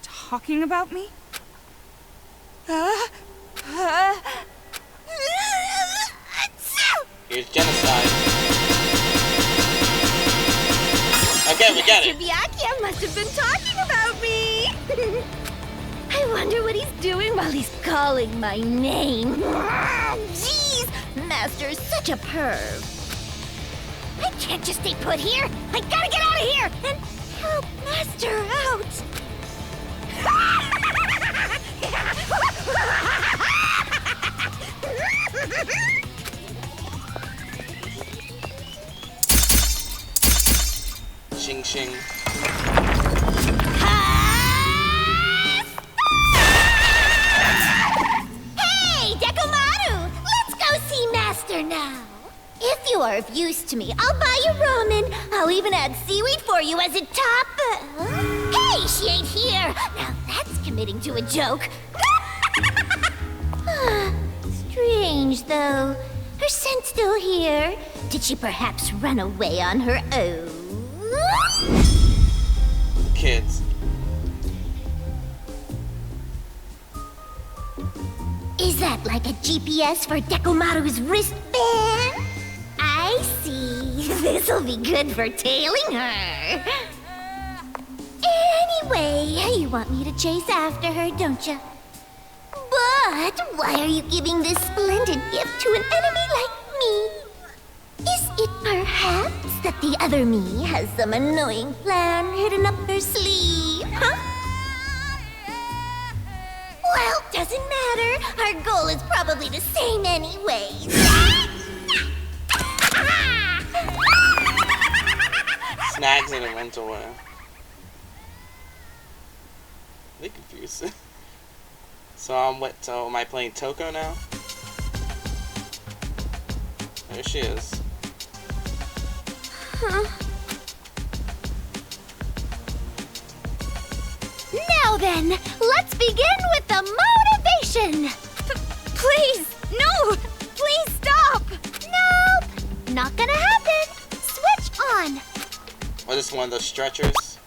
Speaker 4: talking about me?
Speaker 1: Here's genocide. Okay, we get it.
Speaker 10: Byakuya must have been talking about me. I wonder what he's doing while he's calling my name. Jeez, Master is such a perv. I can't just stay put here. I gotta get out of here and help Master out.
Speaker 1: Shing shing.
Speaker 10: Hey, Dekomaru! Let's go see Master now. If you are of use to me, I'll buy you ramen. I'll even add seaweed for you as a top. Hey, she ain't here. Now that's committing to a joke. Strange, though. Her scent's still here. Did she perhaps run away on her own?
Speaker 1: Kids.
Speaker 10: Is that like a GPS for Dekomaru's wristband? I see. This'll be good for tailing her. Anyway, you want me to chase after her, don't you? But why are you giving this splendid gift to an enemy like me? Is it perhaps that the other me has some annoying plan hidden up her sleeve, huh? Well, doesn't matter. Our goal is probably the same anyways.
Speaker 1: Snags in a mental way. I'm confused. So am I playing Toko now? There she is.
Speaker 10: Huh? Now then, let's begin with the motivation!
Speaker 2: Please, no! Please stop!
Speaker 10: Nope! Not gonna happen! Switch on!
Speaker 1: What is one of those stretchers?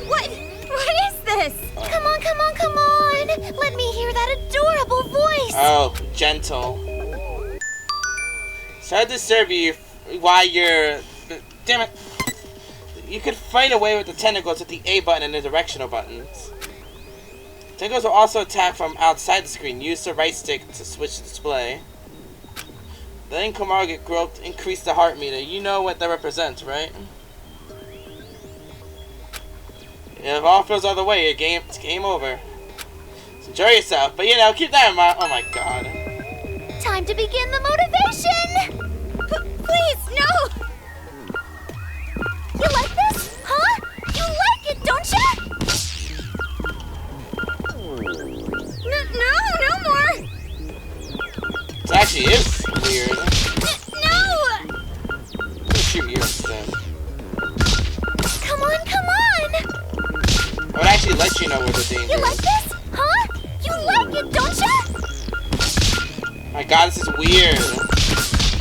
Speaker 2: What is this?
Speaker 10: Come on, come on, come on! Let me hear that adorable voice!
Speaker 1: Oh, gentle. Sorry to disturb you while you're... Damn it! You could fight away with the tentacles with the A button and the directional buttons. Tentacles will also attack from outside the screen. Use the right stick to switch the display. Letting Komaru get groped increase the heart meter. You know what that represents, right? If all feels all the way, it's game over. So enjoy yourself, but you know, keep that in mind. Oh my god.
Speaker 10: Time to begin the motivation!
Speaker 2: Please, no!
Speaker 10: You like this? Huh? You like it, don't you?
Speaker 2: No more!
Speaker 1: It actually is weird.
Speaker 2: No!
Speaker 1: Shoot you instead.
Speaker 10: Come on, come on!
Speaker 1: I would actually let you know where the danger is.
Speaker 10: You like this? Huh? You like it, don't you?
Speaker 1: My god, this is weird.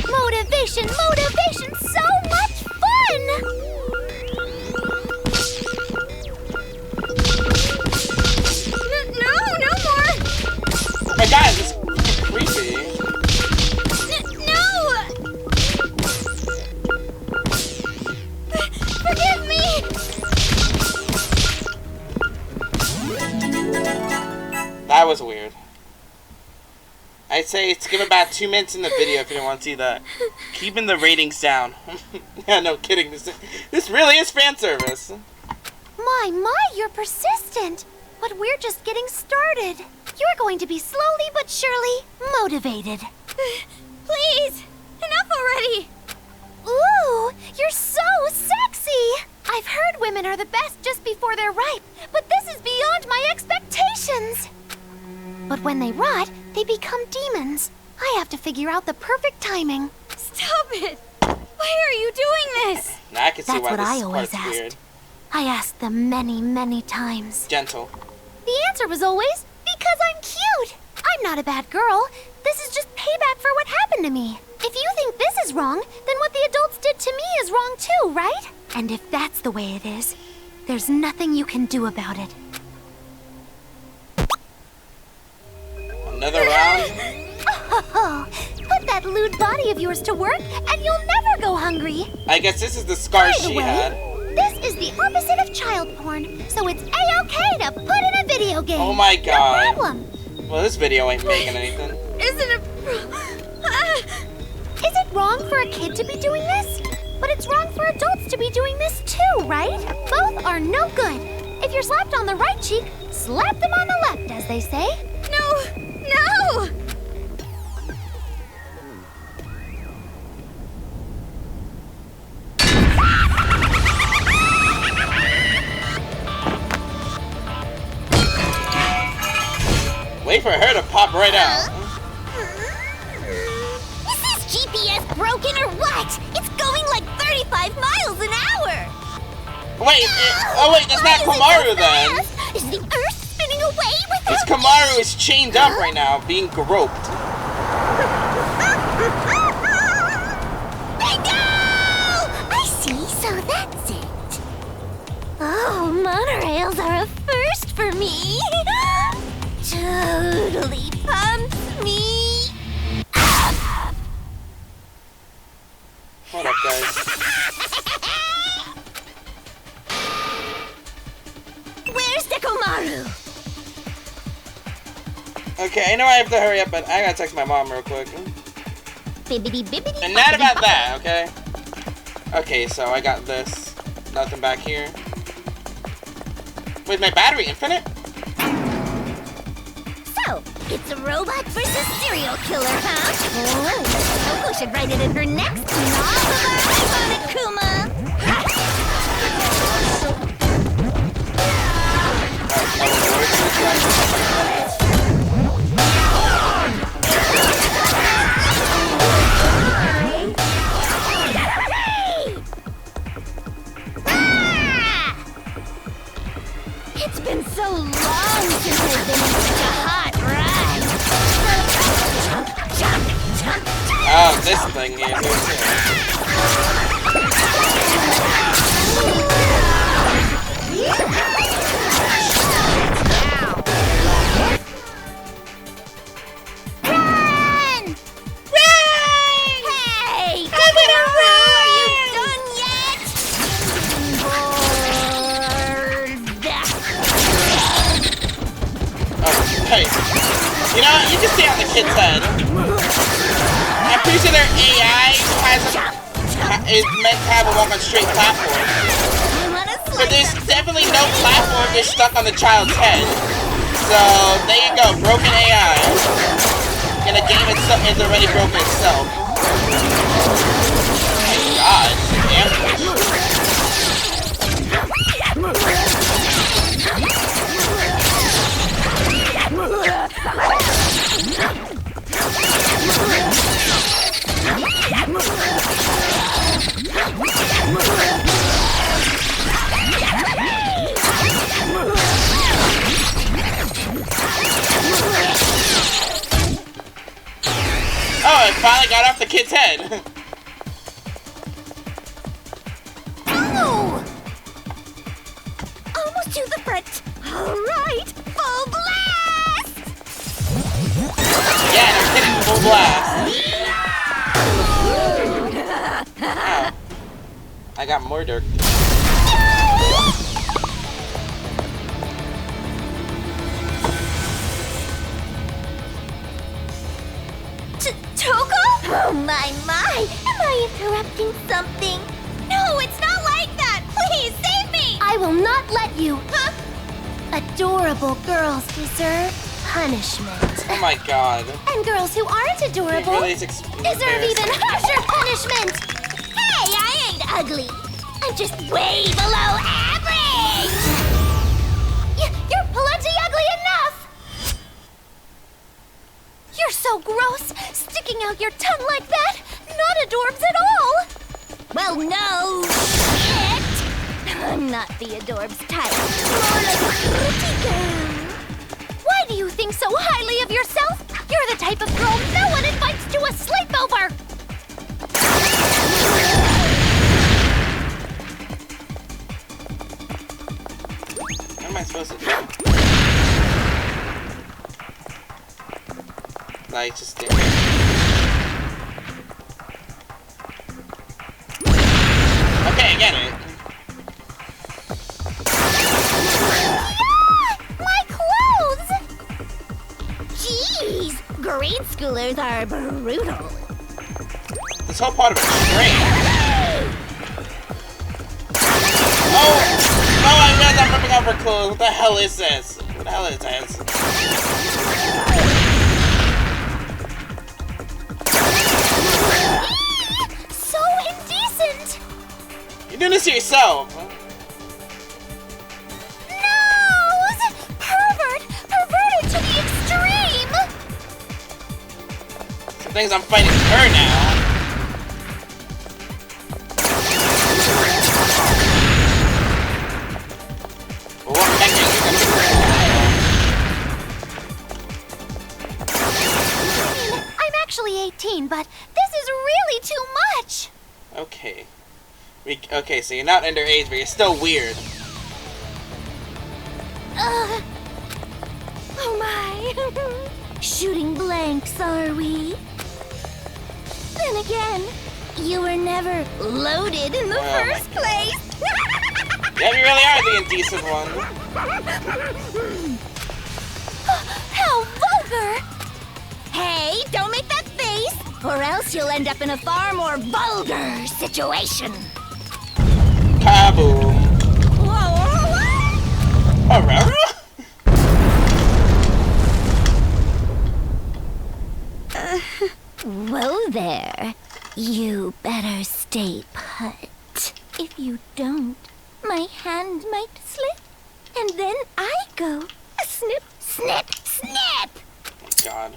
Speaker 10: Motivation, motivation, so much fun!
Speaker 2: No more!
Speaker 1: Oh my god, this is creepy.
Speaker 2: No! Forgive me!
Speaker 1: That was weird. I'd say skip about 2 minutes in the video if you don't want to see that. Keeping the ratings down. Yeah, no kidding. This really is fan service.
Speaker 10: My, you're persistent. But we're just getting started. You're going to be slowly but surely motivated.
Speaker 2: Please! Enough already!
Speaker 10: Ooh, you're so sexy! I've heard women are the best just before they're ripe, but this is beyond my expectations. But when they rot, they become demons. I have to figure out the perfect timing.
Speaker 2: Stop it! Why are you doing this?
Speaker 1: Now I can see
Speaker 10: That's
Speaker 1: why
Speaker 10: what
Speaker 1: this
Speaker 10: I always
Speaker 1: part's
Speaker 10: asked.
Speaker 1: weird.
Speaker 10: I asked them many, many times.
Speaker 1: Gentle.
Speaker 10: The answer was always, because I'm cute. I'm not a bad girl. This is just payback for what happened to me. If you think this is wrong, then what the adults did to me is wrong too, right? And if that's the way it is, there's nothing you can do about it.
Speaker 1: Another round?
Speaker 10: Oh, put that lewd body of yours to work, and you'll never go hungry.
Speaker 1: I guess this is the scar
Speaker 10: By the
Speaker 1: she
Speaker 10: way,
Speaker 1: had.
Speaker 10: this is the opposite of child porn, so it's A-okay to put in a video game.
Speaker 1: Oh my god.
Speaker 10: No problem.
Speaker 1: Well, this video ain't making anything.
Speaker 10: Is it wrong for a kid to be doing this? But it's wrong for adults to be doing this too, right? Both are no good. If you're slapped on the right cheek, slap them on the left, as they say.
Speaker 2: No!
Speaker 1: Wait for her to pop right out.
Speaker 10: Is this GPS broken or what? It's going like 35 miles an hour.
Speaker 1: Wait, that's not Komaru then.
Speaker 10: Is the Earth spinning away with
Speaker 1: Because Komaru is chained up right now, being groped.
Speaker 10: Bingo! I see, so that's it. Oh, monorails are a first for me. Totally pumps me up.
Speaker 1: Hold up, guys. Okay, I know I have to hurry up, but I gotta text my mom real quick.
Speaker 7: Bibbidi bibbidi.
Speaker 1: And not about that, okay? Okay, so I got this. Nothing back here. Wait, my battery infinite?
Speaker 10: So, it's a robot versus serial killer, huh? Oh, Coco should write it in her next novel, Monokuma. It's been so long since I've been in such a hot ride. Jump, jump, jump.
Speaker 1: Oh, this thing here.
Speaker 10: Run! Run! Hey! Danganronpa, are you done yet?
Speaker 1: Hey, you know, you just stay on the kid's head. I'm pretty sure their AI is meant to have a walk on straight platform. But there's definitely no platform that's stuck on the child's head. So, there you go, broken AI. And the game itself is already broken itself. Oh my god, damn. Oh, it finally got off the kid's head.
Speaker 10: Oh! Almost to the front. All right, full blast!
Speaker 1: Yeah, I'm hitting full blast. Ow. I got murdered.
Speaker 10: Toko? Oh my! Am I interrupting something? No, it's not like that! Please, save me! I will not let you. Huh? Adorable girls deserve punishment.
Speaker 1: Oh my god.
Speaker 10: And girls who aren't adorable
Speaker 1: Really
Speaker 10: deserve even harsher punishment! Hey, I ain't ugly! I'm just way below average! You're plenty ugly enough! You're so gross! Sticking out your tongue like that! Not adorbs at all! Well, no shit! I'm not the adorbs type. More like a pretty girl. Why do you think so highly of yourself? You're the type of girl no one invites to a sleepover!
Speaker 1: What am I supposed to do? Like, just stay. Okay, I get it.
Speaker 10: My clothes! Jeez, grade schoolers are brutal.
Speaker 1: This whole part of it is great. Oh, I realized I'm ripping off her clothes. What the hell is this? What the hell is this?
Speaker 10: So indecent!
Speaker 1: You're doing this to yourself.
Speaker 10: No! Perverted to the extreme!
Speaker 1: Some things I'm fighting her now. Well, what the heck are you gonna do?
Speaker 10: I'm actually 18, but this is really too much!
Speaker 1: Okay. Okay, so you're not underage, but you're still weird.
Speaker 10: Oh my. Shooting blanks, are we? Then again, you were never loaded in the first place.
Speaker 1: Yeah, you really are the indecent one.
Speaker 10: How vulgar! Never! Hey, don't make that face, or else you'll end up in a far more vulgar situation.
Speaker 1: Kaboom. Aurora?
Speaker 10: Whoa there. You better stay put. If you don't, my hand might slip, and then I go snip, snip, snip!
Speaker 1: Oh, God.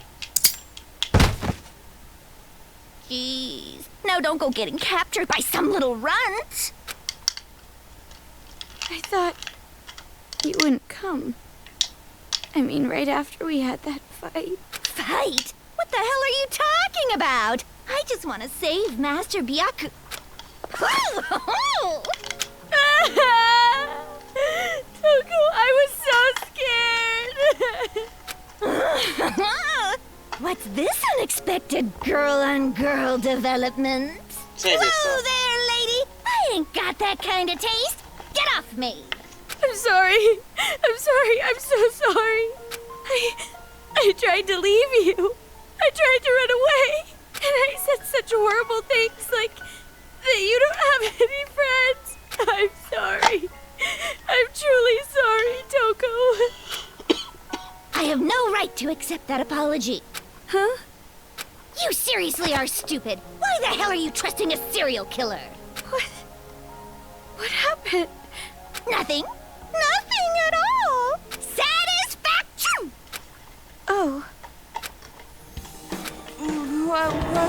Speaker 10: Jeez. Now don't go getting captured by some little runt.
Speaker 2: I thought you wouldn't come. I mean, right after we had that fight.
Speaker 10: Fight? What the hell are you talking about? I just want to save Master Byaku.
Speaker 2: Toko, I was so scared.
Speaker 10: What's this unexpected girl-on-girl development?
Speaker 1: Save
Speaker 10: Whoa
Speaker 1: yourself.
Speaker 10: there, lady! I ain't got that kind of taste. Get off me!
Speaker 2: I'm sorry. I'm sorry. I'm so sorry. I tried to leave you. I tried to run away. And I said such horrible things like that you don't have any friends. I'm sorry. I'm truly sorry, Toko.
Speaker 10: I have no right to accept that apology.
Speaker 2: Huh?
Speaker 10: You seriously are stupid. Why the hell are you trusting a serial killer?
Speaker 2: What happened?
Speaker 10: Nothing. Nothing at all. Satisfaction!
Speaker 2: Oh.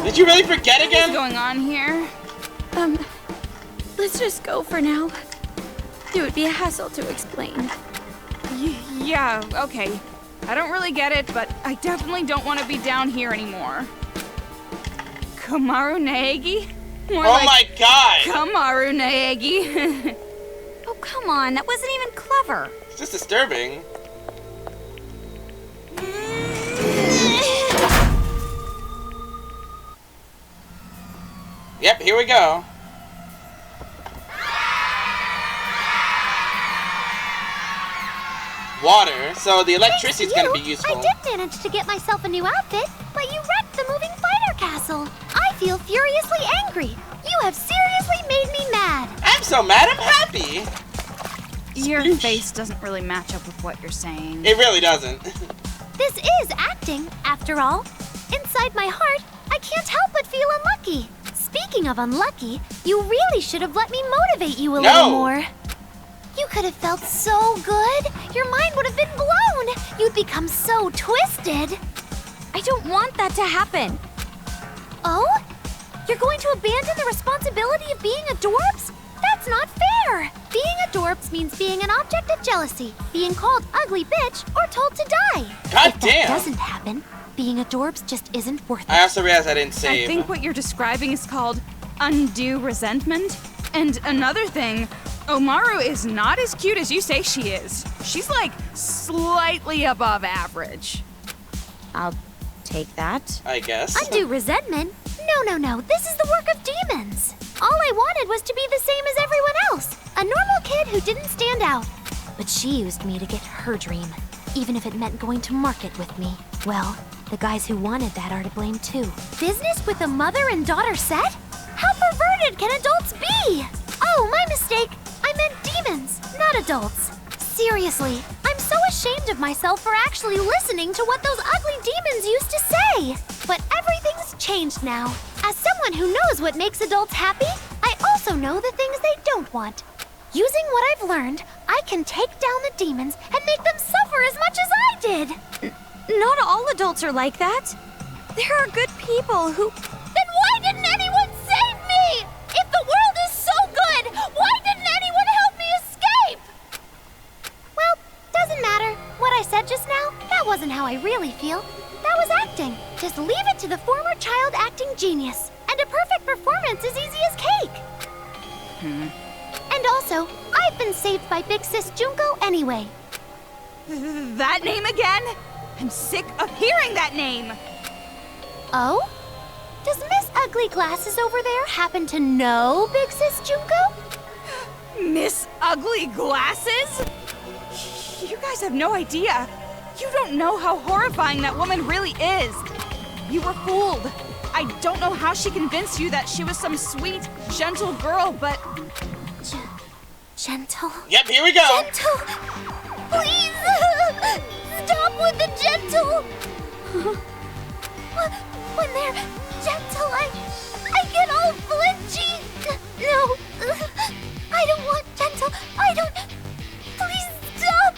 Speaker 1: Did you really forget again?
Speaker 4: What's going on here?
Speaker 2: Let's just go for now. It would be a hassle to explain.
Speaker 4: Yeah, okay. I don't really get it, but I definitely don't want to be down here anymore. Kamaru Naegi? More
Speaker 1: Oh my God!
Speaker 4: Kamaru Naegi.
Speaker 2: Oh, come on. That wasn't even clever.
Speaker 1: It's just disturbing. Yep, here we go. Water, so the electricity's gonna be useful.
Speaker 7: I did manage to get myself a new outfit, but you wrecked the moving fighter castle. I feel furiously angry. You have seriously made me mad.
Speaker 1: I'm so mad, I'm happy.
Speaker 4: Your face doesn't really match up with what you're saying.
Speaker 1: It really doesn't.
Speaker 7: This is acting, after all. Inside my heart, I can't help but feel unlucky. Speaking of unlucky, you really should have let me motivate you a little more. You could have felt so good. Your mind would have been blown. You'd become so twisted.
Speaker 2: I don't want that to happen.
Speaker 7: Oh? You're going to abandon the responsibility of being a dorps? That's not fair. Being a dorps means being an object of jealousy, being called ugly bitch, or told to die.
Speaker 1: God
Speaker 7: If
Speaker 1: damn.
Speaker 7: that doesn't happen, being a dorps just isn't worth it.
Speaker 1: I also realized I didn't save.
Speaker 4: I think what you're describing is called undue resentment. And another thing, Omaru is not as cute as you say she is. She's like slightly above average.
Speaker 2: I'll take that.
Speaker 1: I guess.
Speaker 7: Undue resentment? No. This is the work of demons. All I wanted was to be the same as everyone else. A normal kid who didn't stand out. But she used me to get her dream, even if it meant going to market with me. Well, the guys who wanted that are to blame too. Business with a mother and daughter set? How perverted can adults be? Oh, my mistake. I meant demons, not adults. Seriously, I'm so ashamed of myself for actually listening to what those ugly demons used to say. But everything's changed now. As someone who knows what makes adults happy, I also know the things they don't want. Using what I've learned, I can take down the demons and make them suffer as much as I did.
Speaker 2: Not all adults are like that. There are good people who...
Speaker 7: Then why didn't anyone save me? If the world is so good, why didn't anyone help me escape? Well, doesn't matter. What I said just now, that wasn't how I really feel. That was acting. Just leave it to the former child acting genius. And a perfect performance is easy as cake. And also, I've been saved by Big Sis Junko anyway.
Speaker 4: That name again? I'm sick of hearing that name.
Speaker 7: Oh? Does Miss Ugly Glasses over there happen to know Big Sis Junko?
Speaker 4: Miss Ugly Glasses? You guys have no idea. You don't know how horrifying that woman really is. You were fooled. I don't know how she convinced you that she was some sweet, gentle girl, but...
Speaker 7: Gentle?
Speaker 1: Yep, here we go.
Speaker 7: Gentle! Please! Stop with the gentle! When they're gentle, I get all flinchy. No, I don't want gentle. I don't... Please stop!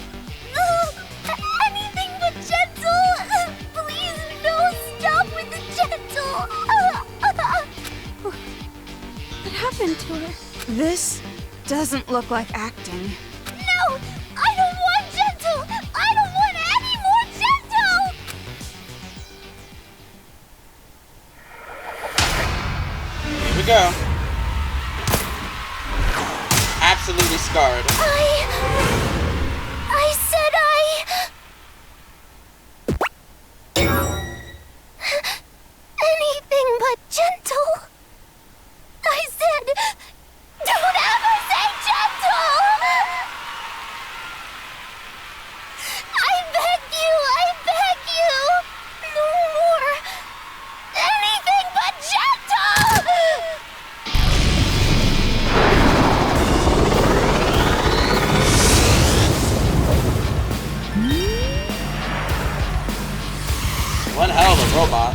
Speaker 7: Anything but gentle! Please, no, stop with the gentle!
Speaker 4: What happened to her? This doesn't look like acting.
Speaker 7: No! I don't want gentle! I don't want any more gentle!
Speaker 1: Here we go. Absolutely scarred.
Speaker 7: I said anything but gentle. I said, don't ever say gentle! I beg you, no more. Anything but gentle!
Speaker 1: One hell of a robot.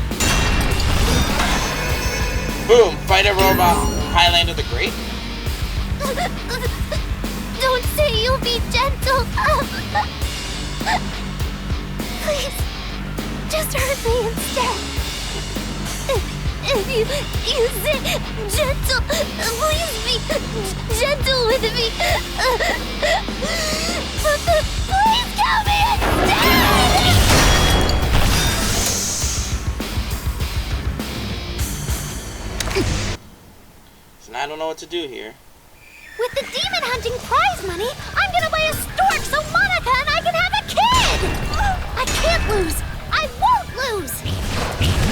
Speaker 1: Boom! Fighter robot. Highlander the Great.
Speaker 7: Don't say you'll be gentle. Please, just hurt me instead. If you say gentle, please be gentle with me. Please kill me instead!
Speaker 1: So now I don't know what to do here.
Speaker 7: With the demon hunting prize money, I'm gonna buy a stork so Monica and I can have a kid! I can't lose! I won't lose!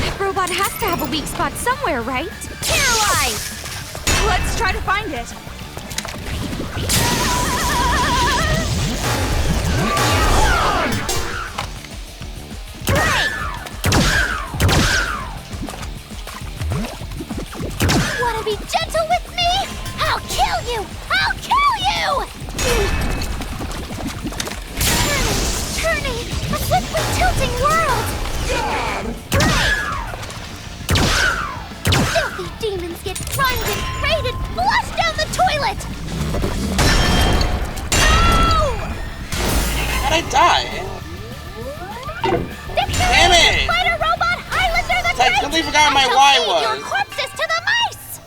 Speaker 4: That robot has to have a weak spot somewhere, right?
Speaker 7: Caroline!
Speaker 4: Let's try to find it.
Speaker 7: Wanna be gentle with me? I'll kill you! I'll kill you! Turning, a swiftly tilting world! Filthy demons get grinded, raided, flushed down the toilet! No!
Speaker 1: How'd I die? Damn it!
Speaker 7: Spider robot Highlander the
Speaker 1: I completely forgot my Y was.
Speaker 7: Your corpses to the mice!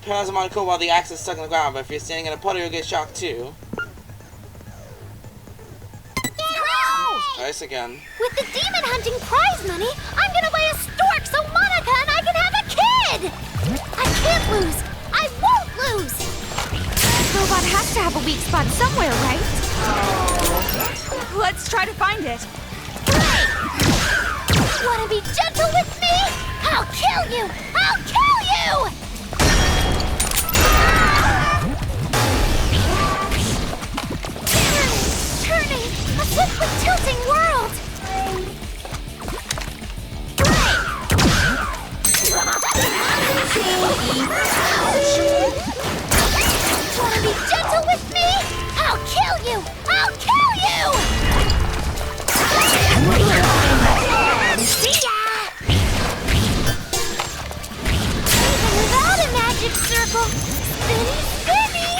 Speaker 1: Paralyze a Monaco while the axe is stuck in the ground, but if you're standing in a puddle, you'll get shocked too. Twice again.
Speaker 7: With the demon hunting prize money, I'm gonna buy a stork so Monica and I can have a kid! I can't lose! I won't lose!
Speaker 4: This robot has to have a weak spot somewhere, right? Let's try to find it.
Speaker 7: Wanna be gentle with me? I'll kill you! I'll kill you! Turning, a swiftly tilting world! Wanna be gentle with me? I'll kill you! I'll kill you! See ya! Even without a magic circle, spinny, spinny!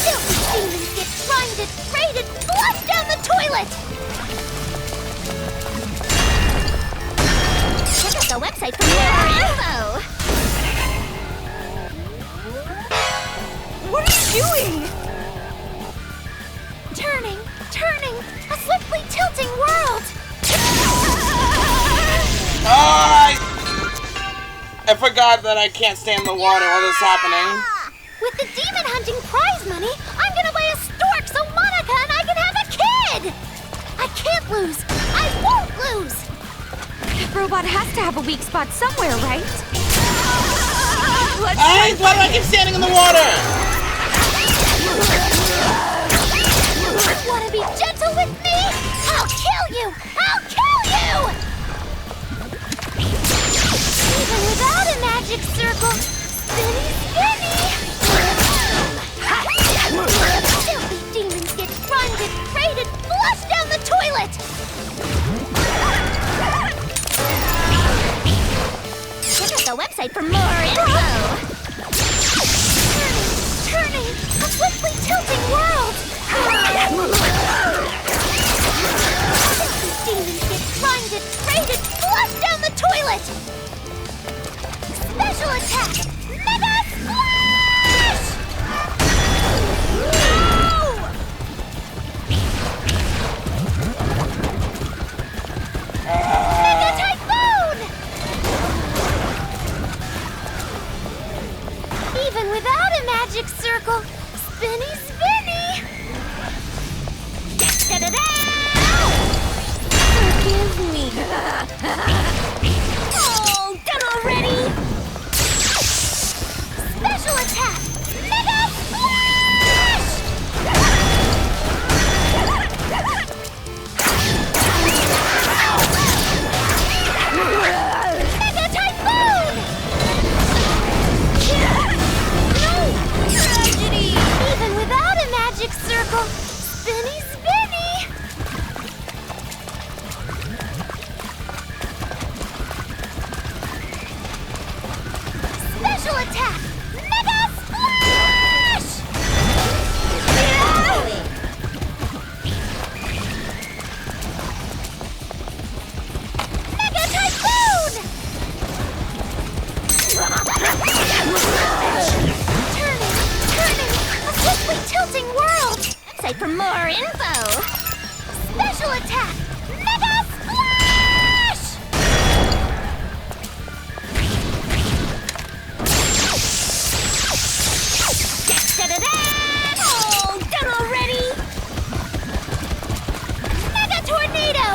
Speaker 7: Filthy demons get grinded, raided, flushed down the toilet! Check out the website for more info!
Speaker 4: What are you doing?
Speaker 7: Turning, a swiftly tilting world!
Speaker 1: I forgot that I can't stand the water while this is happening.
Speaker 7: With the demon hunting prize money, I'm gonna buy a stork so Monica and I can have a kid! I can't lose! I won't lose!
Speaker 4: That robot has to have a weak spot somewhere, right?
Speaker 1: Why do I keep standing in the water?
Speaker 7: Wanna be gentle with me? I'll kill you! I'll kill you! Even without a magic circle, spinny, spinny! Filthy demons get grinded, raided, flushed down the toilet! Check out the website for more info! Turning, a swiftly tilting world! Demons get grinded, raided, flushed down the toilet! Special attack! Mega Splash! Mega Typhoon! Even without a magic circle, spinny, spinny! Da-da-da! Forgive me. Oh, done already! Special attack! Mega Splash! Mega Typhoon! No! Tragedy! Even without a magic circle, spinny, spinny! Special attack! Mega Splash! Mega Typhoon! Turning, a swiftly tilting world! Website for more info! Special attack! Mega Splash! Da-da-da! Oh, done already! Mega Tornado!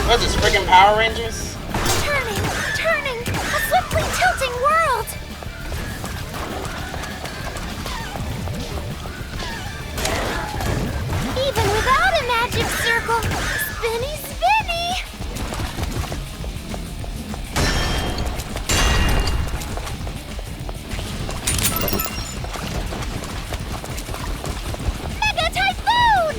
Speaker 1: What's this, freaking Power Rangers?
Speaker 7: Turning, a swiftly tilting world! Even without a magic circle, spinny, spinny! Mega Typhoon!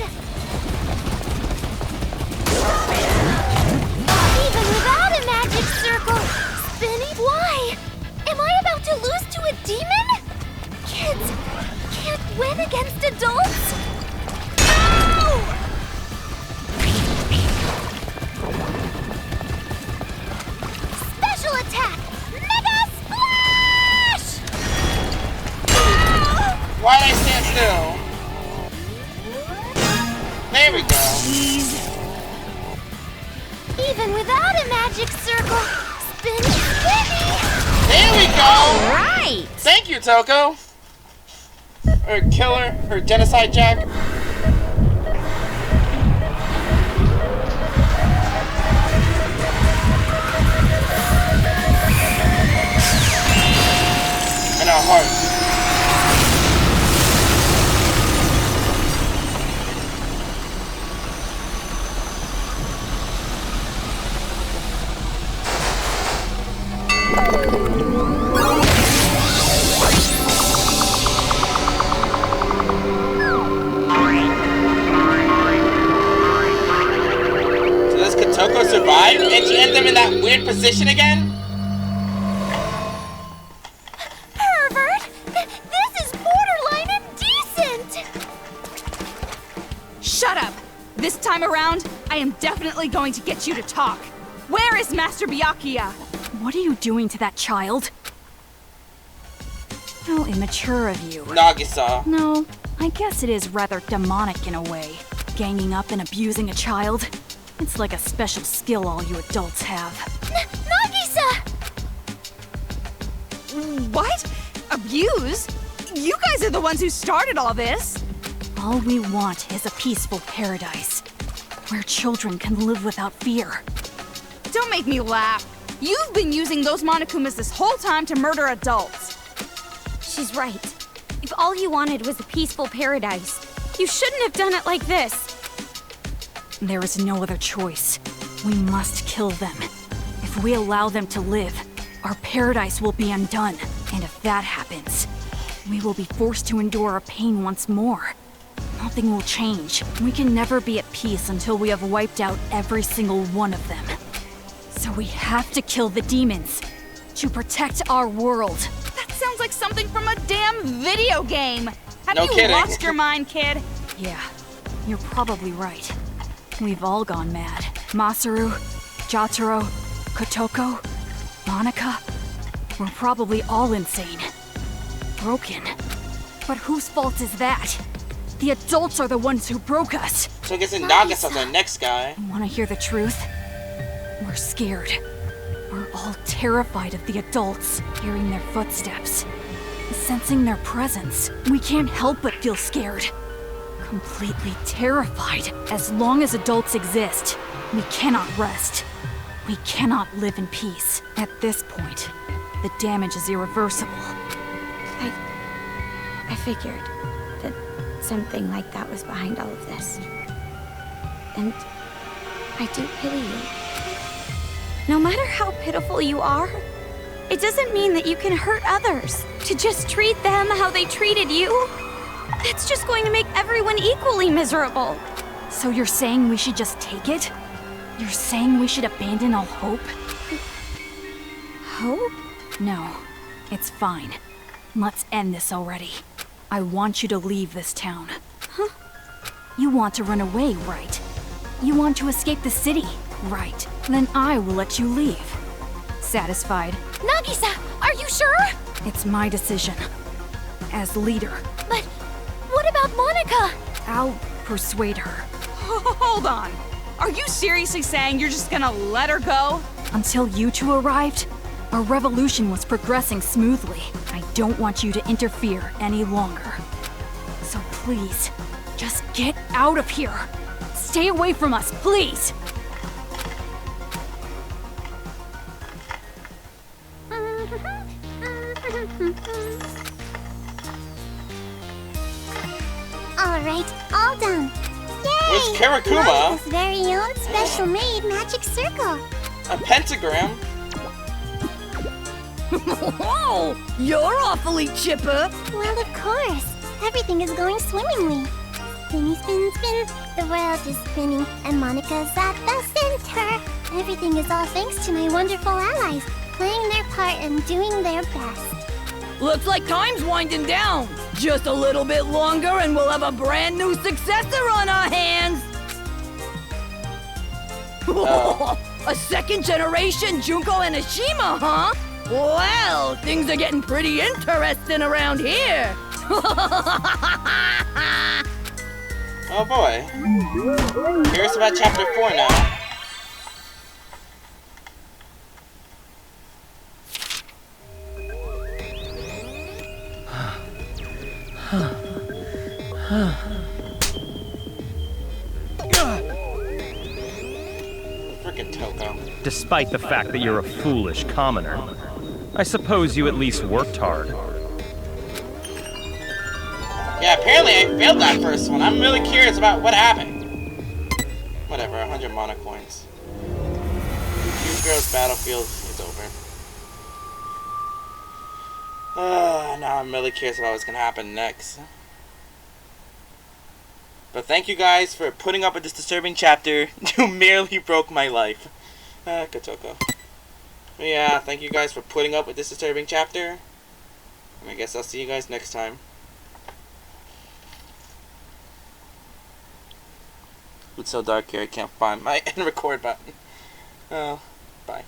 Speaker 7: Even without a magic circle, spinny, why? Am I about to lose to a demon? Kids can't win against adults? No! Special attack! Mega Splash!
Speaker 1: Why did I stand still? There we go.
Speaker 7: Even without a magic circle, spinny, spinny!
Speaker 1: There we go!
Speaker 7: Right!
Speaker 1: Thank you, Toko! Or killer, or genocide jack. And our hearts. So does Kotoko survive and she ends up in that weird position again?
Speaker 7: Pervert! This is borderline indecent!
Speaker 4: Shut up! This time around, I am definitely going to get you to talk. Where is Master Byakuya?
Speaker 17: What are you doing to that child? How immature of you.
Speaker 1: Nagisa.
Speaker 17: No, I guess it is rather demonic in a way. Ganging up and abusing a child. It's like a special skill all you adults have.
Speaker 7: Nagisa!
Speaker 4: What? Abuse? You guys are the ones who started all this!
Speaker 17: All we want is a peaceful paradise, where children can live without fear.
Speaker 4: Don't make me laugh. You've been using those Monokumas this whole time to murder adults.
Speaker 2: She's right. If all you wanted was a peaceful paradise, you shouldn't have done it like this.
Speaker 17: There is no other choice. We must kill them. If we allow them to live, our paradise will be undone. And if that happens, we will be forced to endure our pain once more. Nothing will change. We can never be at peace until we have wiped out every single one of them. So we have to kill the demons to protect our world.
Speaker 4: That sounds like something from a damn video game. Have
Speaker 1: No
Speaker 4: you
Speaker 1: kidding.
Speaker 4: lost your mind, kid?
Speaker 17: Yeah, you're probably right. We've all gone mad. Masaru, Jataro, Kotoko, Monica. We're probably all insane. Broken. But whose fault is that? The adults are the ones who broke us.
Speaker 1: So I guess Nagasa's the next guy.
Speaker 17: Want to hear the truth? We're scared. We're all terrified of the adults, hearing their footsteps, sensing their presence. We can't help but feel scared. Completely terrified. As long as adults exist, we cannot rest. We cannot live in peace. At this point, the damage is irreversible.
Speaker 2: I figured that something like that was behind all of this. And I do pity you. No matter how pitiful you are, it doesn't mean that you can hurt others. To just treat them how they treated you, that's just going to make everyone equally miserable.
Speaker 17: So you're saying we should just take it? You're saying we should abandon all hope?
Speaker 2: Hope?
Speaker 17: No, it's fine. Let's end this already. I want you to leave this town.
Speaker 2: Huh?
Speaker 17: You want to run away, right? You want to escape the city, right? Then I will let you leave. Satisfied?
Speaker 7: Nagisa, are you sure?
Speaker 17: It's my decision. As leader.
Speaker 7: But what about Monica?
Speaker 17: I'll persuade her.
Speaker 4: Hold on. Are you seriously saying you're just gonna let her go?
Speaker 17: Until you two arrived, our revolution was progressing smoothly. I don't want you to interfere any longer. So please, just get out of here. Stay away from us, please.
Speaker 7: Alright, all done. Yay!
Speaker 1: Where's Karakuma?
Speaker 7: Monica's very own special-made magic circle.
Speaker 1: A pentagram?
Speaker 9: Oh, you're awfully chipper.
Speaker 7: Well, of course. Everything is going swimmingly. Spinny, spin, spin. The world is spinning, and Monica's at the center. Everything is all thanks to my wonderful allies, playing their part and doing their best.
Speaker 9: Looks like time's winding down. Just a little bit longer and we'll have a brand new successor on our hands. A second generation Junko and Ashima, huh? Well, things are getting pretty interesting around here.
Speaker 1: Oh boy. Curious about chapter 4 now. Frickin' Toko.
Speaker 5: Despite the fact that you're a foolish commoner, I suppose you at least worked hard.
Speaker 1: Yeah, apparently I failed that first one. I'm really curious about what happened. Whatever, 100 mana coins. Two Girls Battlefield is over. Now I'm really curious about what's gonna happen next. But thank you guys for putting up with this disturbing chapter. You merely broke my life. Kotoko. Yeah, thank you guys for putting up with this disturbing chapter. And I guess I'll see you guys next time. It's so dark here I can't find my end record button. Oh, bye.